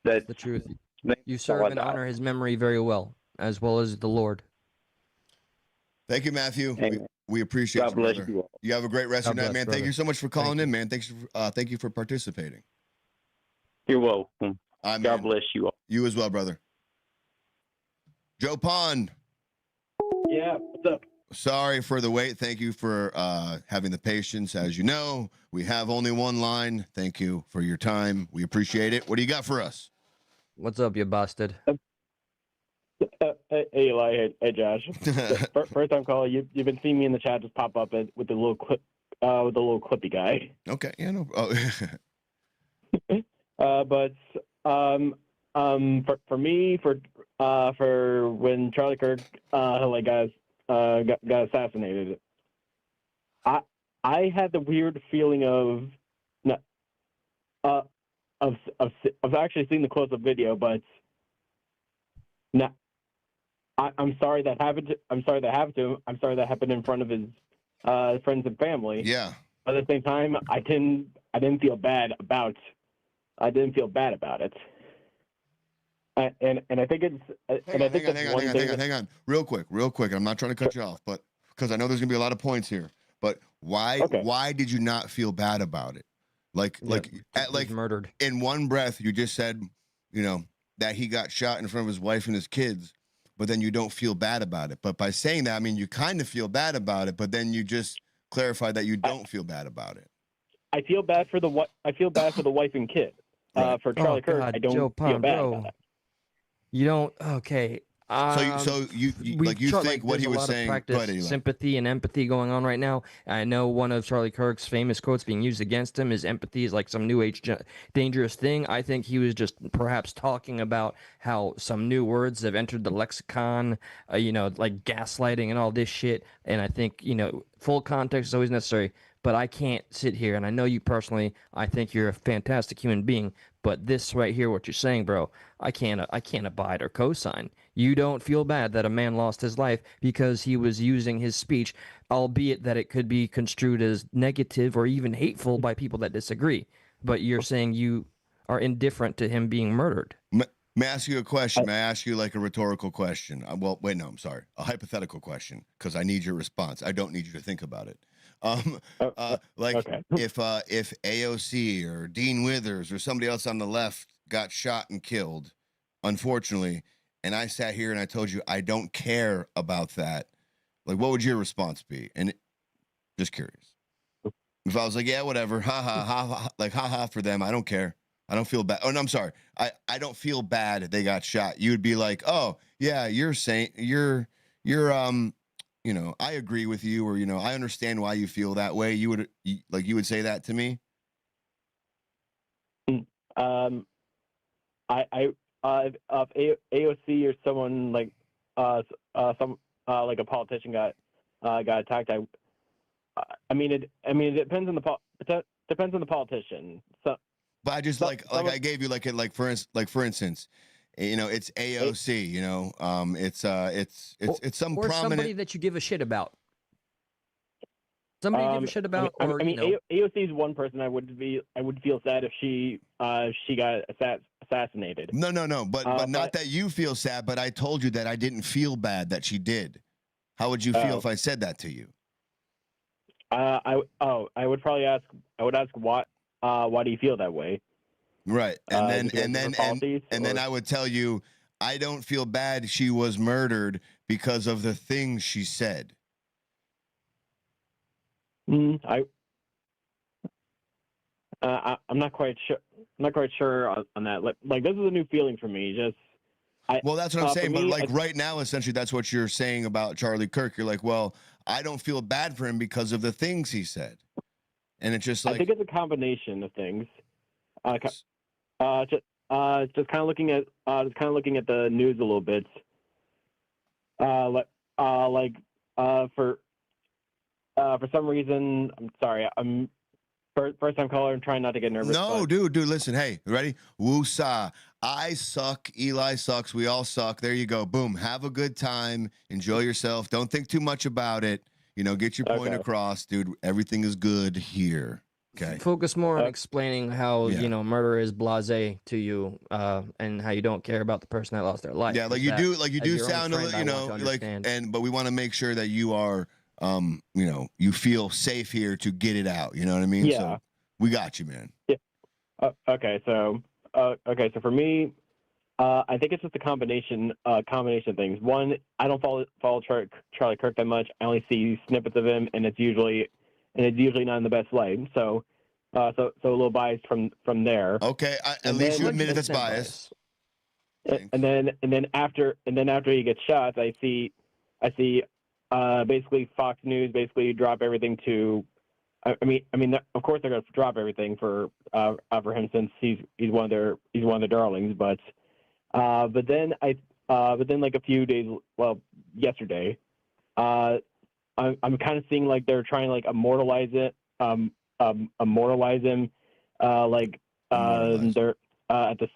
that's the truth. You serve and honor his memory very well as the Lord. Thank you, Matthew. We appreciate God you, bless brother. you all. You have a great rest of your night, man. brother. Thank you so much for calling in, man. Thank you for participating. You're welcome. God bless you all. You as well, brother. Joe Pond. Yeah, what's up? Sorry for the wait. Thank you for having the patience. As you know, we have only one line. Thank you for your time. We appreciate it. What do you got for us? What's up, you bastard? Hey, Eli. Hey, Josh. First time caller. You've been seeing me in the chat just pop up with the little clip, with the little clippy guy. Okay. Yeah. No. For me, for when Charlie Kirk got assassinated, I had the weird feeling of actually seeing the close-up video, but no, I'm sorry that happened. I'm sorry that happened to him. I'm sorry that happened in front of his friends and family. Yeah. But at the same time, I didn't feel bad about. I didn't feel bad about it. And I think it's. Hang on. Real quick. I'm not trying to cut you off, but because I know there's gonna be a lot of points here. But why did you not feel bad about it? Like murdered. In one breath, you just said, that he got shot in front of his wife and his kids, but then you don't feel bad about it. But by saying that, I mean, you kind of feel bad about it, but then you just clarified that you don't feel bad about it. I feel bad for the wife and kid. Right. For Charlie Kirk, God, I don't Joe feel Pond, bad bro. about that. You don't. Okay. So you think what he was saying? Sympathy and empathy going on right now. I know one of Charlie Kirk's famous quotes being used against him is empathy is like some new age dangerous thing. I think he was just perhaps talking about how some new words have entered the lexicon, like gaslighting and all this shit. And I think full context is always necessary. But I can't sit here, and I know you personally. I think you're a fantastic human being. But this right here, what you're saying, bro, I can't abide or co-sign. You don't feel bad that a man lost his life because he was using his speech, albeit that it could be construed as negative or even hateful by people that disagree. But you're saying you are indifferent to him being murdered. May I ask you a question? May I ask you like a rhetorical question? Well, wait, no, I'm sorry. A hypothetical question, because I need your response. I don't need you to think about it. Okay. if AOC or Dean Withers or somebody else on the left got shot and killed, unfortunately, and I sat here and I told you I don't care about that, like what would your response be? And just curious. If I was like, yeah, whatever, ha ha ha, like ha ha for them, I don't care. I don't feel bad. Oh no, I'm sorry. I don't feel bad they got shot. You would be like, oh yeah, you're saying you're I agree with you, or I understand why you feel that way. You would say that to me. If AOC or someone like like a politician got attacked, I mean it depends on the politician. So, but I just I gave you for instance. It's AOC. It's some or prominent somebody that you give a shit about. Somebody give a shit about, or you know, AOC is one person I would feel sad if she got assassinated. No, but not that you feel sad, but I told you that I didn't feel bad that she did. How would you feel if I said that to you? I would probably ask why do you feel that way? Right. And then I would tell you I don't feel bad she was murdered because of the things she said. I'm not quite sure. I'm not quite sure on that. Like this is a new feeling for me. Well, that's what I'm saying. But me, like right now, essentially, that's what you're saying about Charlie Kirk. You're like, well, I don't feel bad for him because of the things he said, and it's just like I think it's a combination of things. Just kind of looking at the news a little bit. For some reason, I'm sorry. I'm first time caller. I'm trying not to get nervous. No, dude, listen. Hey, ready? Woosah. I suck. Eli sucks. We all suck. There you go. Boom. Have a good time. Enjoy yourself. Don't think too much about it. You know, get your point across, dude. Everything is good here. Okay. Focus more on explaining how you know murder is blasé to you, and how you don't care about the person that lost their life. Yeah, like you do sound a little, you know, like, but we want to make sure that you are, you know, you feel safe here to get it out. You know what I mean? Yeah. So we got you, man. Yeah. Okay. So for me, I think it's just a combination of things. One, I don't follow Charlie Kirk that much. I only see snippets of him, and it's usually not in the best light. So a little biased from there. Okay, at least you admitted that's bias. And then after he gets shot, I see basically Fox News basically drop everything to. I mean, of course they're going to drop everything for him since he's one of their darlings. But then like a few days, well, yesterday, I'm kind of seeing like they're trying to like immortalize him, like they're at the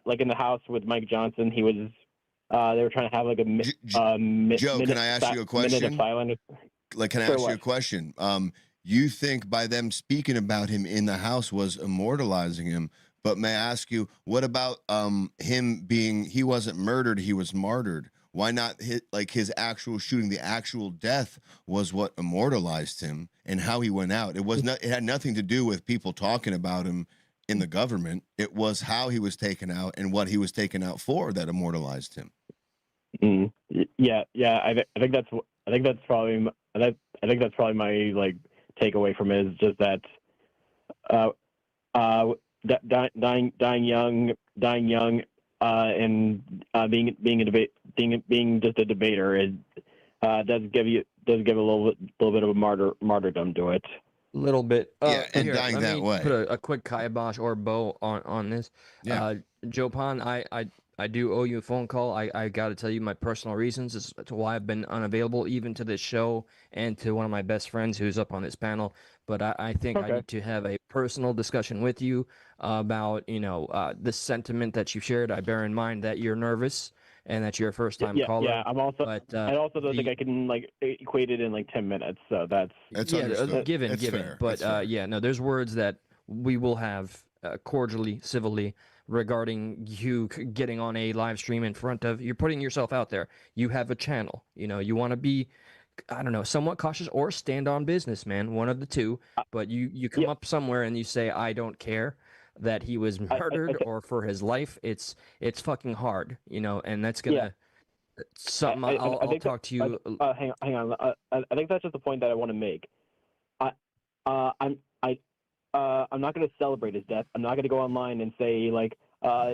like in the house with Mike Johnson. He was they were trying to have like a Joe, can I ask you a question? Like, can I ask you a question? You think by them speaking about him in the house was immortalizing him, but may I ask you, what about him being, he wasn't murdered, he was martyred? Why not his actual shooting, the actual death was what immortalized him and how he went out? It had nothing to do with people talking about him in the government. It was how he was taken out and what he was taken out for that immortalized him. Yeah. I think that's probably my like takeaway from it is just that dying young, and being just a debater does give a little bit of a martyrdom to it. Little bit. Yeah, and dying that way. Put a quick kibosh or bow on this. Yeah. Joe Pon, I do owe you a phone call. I got to tell you my personal reasons as to why I've been unavailable, even to this show and to one of my best friends who's up on this panel. But I think I need to have a personal discussion with you about, you know, the sentiment that you shared. I bear in mind that you're nervous and that you're a first-time caller. Yeah, I also don't think I can like equate it in like 10 minutes. So that's given. Fair. But there's words that we will have cordially, civilly regarding you getting on a live stream in front of, you're putting yourself out there. You have a channel, you know, you want to be, I don't know, somewhat cautious or stand on business, man. One of the two, but you come up somewhere and you say, I don't care that he was murdered or for his life. It's fucking hard, you know, and that's gonna something I'll talk to you. Hang on. I think that's just the point that I want to make. I'm not going to celebrate his death. I'm not going to go online and say like,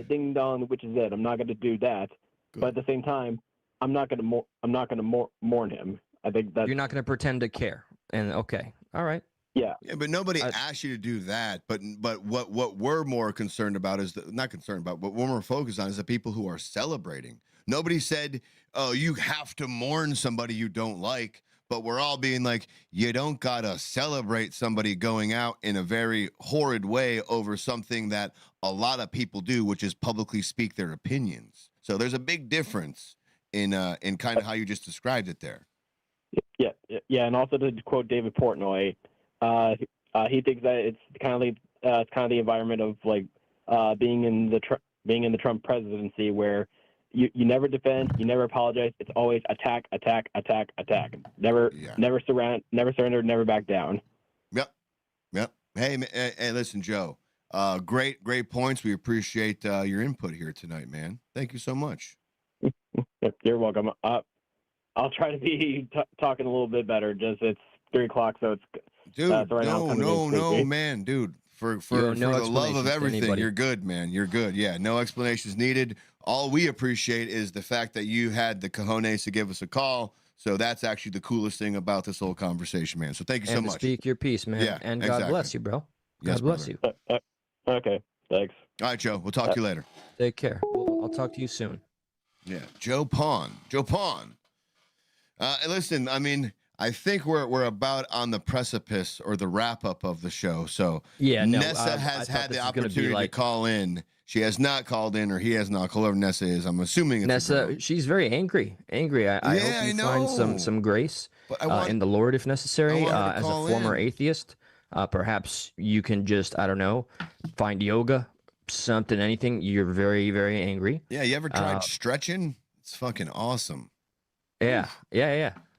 "Ding dong, which is it." I'm not going to do that. Good. But at the same time, I'm not going to mourn him. I think that you're not going to pretend to care. And okay, all right. Yeah, but nobody asked you to do that. But what we're more concerned about is not concerned about, but what we're focused on is the people who are celebrating. Nobody said, "Oh, you have to mourn somebody you don't like." But we're all being like, you don't gotta celebrate somebody going out in a very horrid way over something that a lot of people do, which is publicly speak their opinions. So there's a big difference in kind of how you just described it there. Yeah, and also to quote David Portnoy, he thinks that it's kind of the environment of like being in the Trump presidency where you never defend, you never apologize. It's always attack, attack, attack, attack. Never surrender, never back down. Yep. Hey, listen, Joe. Great points. We appreciate your input here tonight, man. Thank you so much. You're welcome. I'll try to be talking a little bit better. Just it's 3:00, so it's dude. No, man, dude. For the love of everything, you're good, man. You're good. Yeah, no explanations needed. All we appreciate is the fact that you had the cojones to give us a call. So that's actually the coolest thing about this whole conversation, man. So thank you so much. Speak your piece, man. Yeah, and exactly. God bless you, bro. God bless you. Okay, thanks. All right, Joe. We'll talk to you later. Take care. I'll talk to you soon. Yeah, Joe Pawn. Listen, I mean, I think we're about on the precipice or the wrap up of the show. So Nessa has had the opportunity to call in. She has not called in, or he has not. Whoever Nessa is, I'm assuming it's Nessa. She's very angry. I hope you find some grace in the Lord if necessary. As a former atheist, perhaps you can just, I don't know, find yoga, something, anything. You're very, very angry. Yeah, you ever tried stretching? It's fucking awesome. Yeah.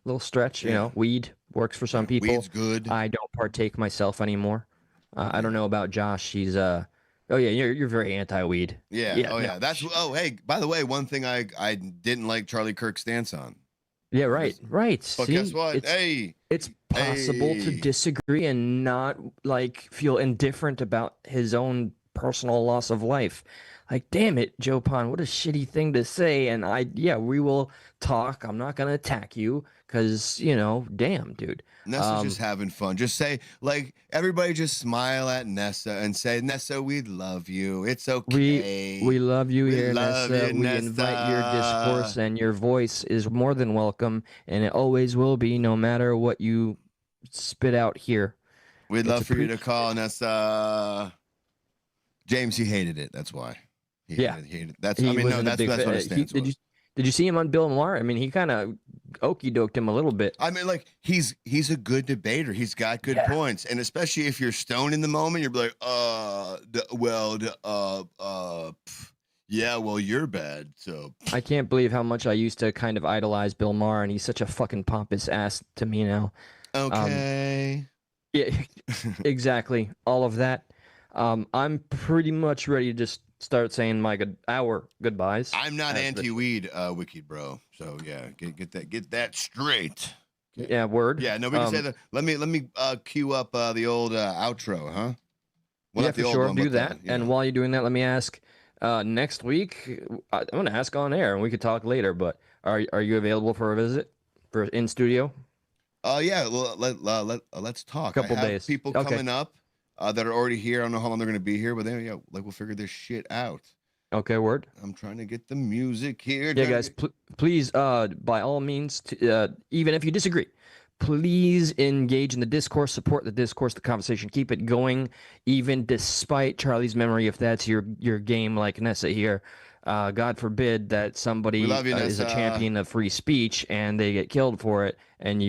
Little stretch, weed works for some people. Weed's good. I don't partake myself anymore. I don't know about Josh. She's you're very anti-weed. Yeah. Hey, by the way, one thing I didn't like Charlie Kirk's stance on. Yeah, right. But See, guess what? It's possible to disagree and not like feel indifferent about his own personal loss of life. Like, damn it, Joe Pon, what a shitty thing to say. And we will talk. I'm not going to attack you because, damn, dude. Nessa's just having fun. Just say, like, everybody just smile at Nessa and say, Nessa, we love you. It's okay. We love you here, love Nessa. you, we Nessa. invite your discourse, and your voice is more than welcome. And it always will be, no matter what you spit out here. We'd love for you to call Nessa. James, he hated it. That's why. He hated it. That's what it stands for. Did you see him on Bill Maher? I mean, he kind of okey-doked him a little bit. I mean, like, he's a good debater. He's got good points. And especially if you're stoned in the moment, you're like, you're bad. So I can't believe how much I used to kind of idolize Bill Maher, and he's such a fucking pompous ass to me now. Okay. Yeah, exactly. All of that. I'm pretty much ready to just start saying our goodbyes. I'm not anti-weed, Wicked Bro. So yeah, get that straight. Okay. Yeah, word. Yeah, nobody can say that. Let me cue up the old outro, huh? Well, yeah, for sure. Do that. And while you're doing that, let me ask. Next week, I'm gonna ask on air, and we could talk later. But are you available for a visit for in studio? Yeah. Well, let's talk. A couple days. People coming up. That are already here. I don't know how long they're going to be here, but then, we'll figure this shit out. Okay, word. I'm trying to get the music here. Yeah, guys, please, by all means, even if you disagree, please engage in the discourse, support the discourse, the conversation, keep it going, even despite Charlie's memory, if that's your game like Nessa here. God forbid that somebody is a champion of free speech and they get killed for it, and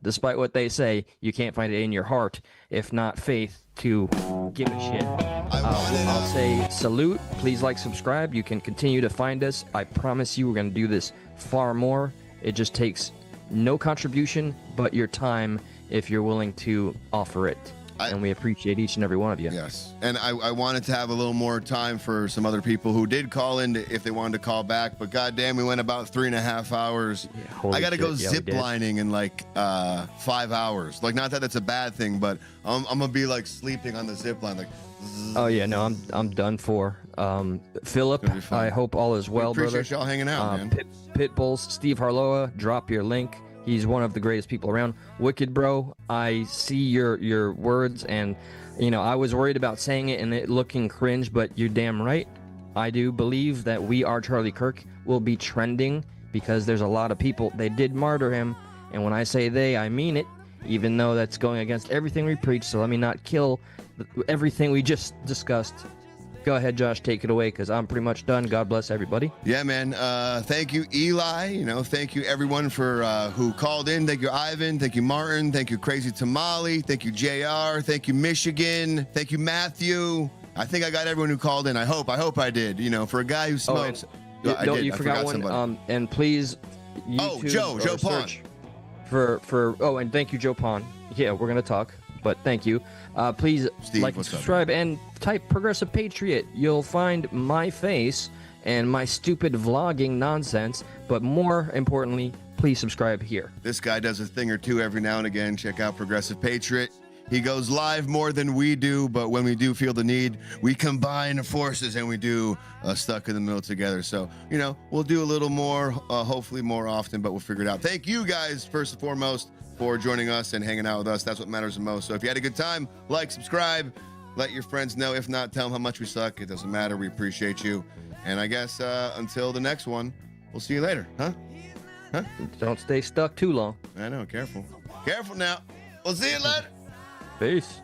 despite what they say, you can't find it in your heart, if not faith, to give a shit. I'll say salute. Please like, subscribe. You can continue to find us. I promise you we're going to do this far more. It just takes no contribution but your time if you're willing to offer it. And we appreciate each and every one of you. Yes. And I wanted to have a little more time for some other people who did call in if they wanted to call back. But goddamn, we went about 3.5 hours. Yeah, I got to go zip lining in like 5 hours. Like, not that that's a bad thing, but I'm going to be like sleeping on the zip line. Like, oh, yeah. No, I'm done for. Philip, I hope all is well, brother. Appreciate y'all hanging out, man. Pitbulls, Steve Harloa, drop your link. He's one of the greatest people around. Wicked Bro, I see your words, and I was worried about saying it and it looking cringe, but you're damn right. I do believe that We Are Charlie Kirk will be trending because there's a lot of people. They did martyr him, and when I say they, I mean it, even though that's going against everything we preach. So let me not kill everything we just discussed, Go ahead, Josh, take it away because I'm pretty much done. God bless everybody. Yeah, man. Thank you, Eli. Thank you everyone for who called in. Thank you, Ivan. Thank you, Martin. Thank you, Crazy Tamale. Thank you, JR. Thank you, Michigan. Thank you, Matthew. I think I got everyone who called in. I hope I did. For a guy who smokes. You forgot one. And please, YouTube Joe Pond. search for and thank you, Joe Pond. Yeah, we're gonna talk, but thank you. Please Steve, like and subscribe and type Progressive Patriot. You'll find my face and my stupid vlogging nonsense, but more importantly, please subscribe here. This guy does a thing or two every now and again. Check out Progressive Patriot. He goes live more than we do, but when we do feel the need, we combine forces and we do Stuck in the Middle together. So, we'll do a little more, hopefully more often, but we'll figure it out. Thank you guys, first and foremost, for joining us and hanging out with us. That's what matters the most. So if you had a good time, like, subscribe, let your friends know. If not, tell them how much we suck. It doesn't matter. We appreciate you. And I guess until the next one, we'll see you later. Huh? Don't stay stuck too long. I know. Careful. Careful now. We'll see you later. Peace.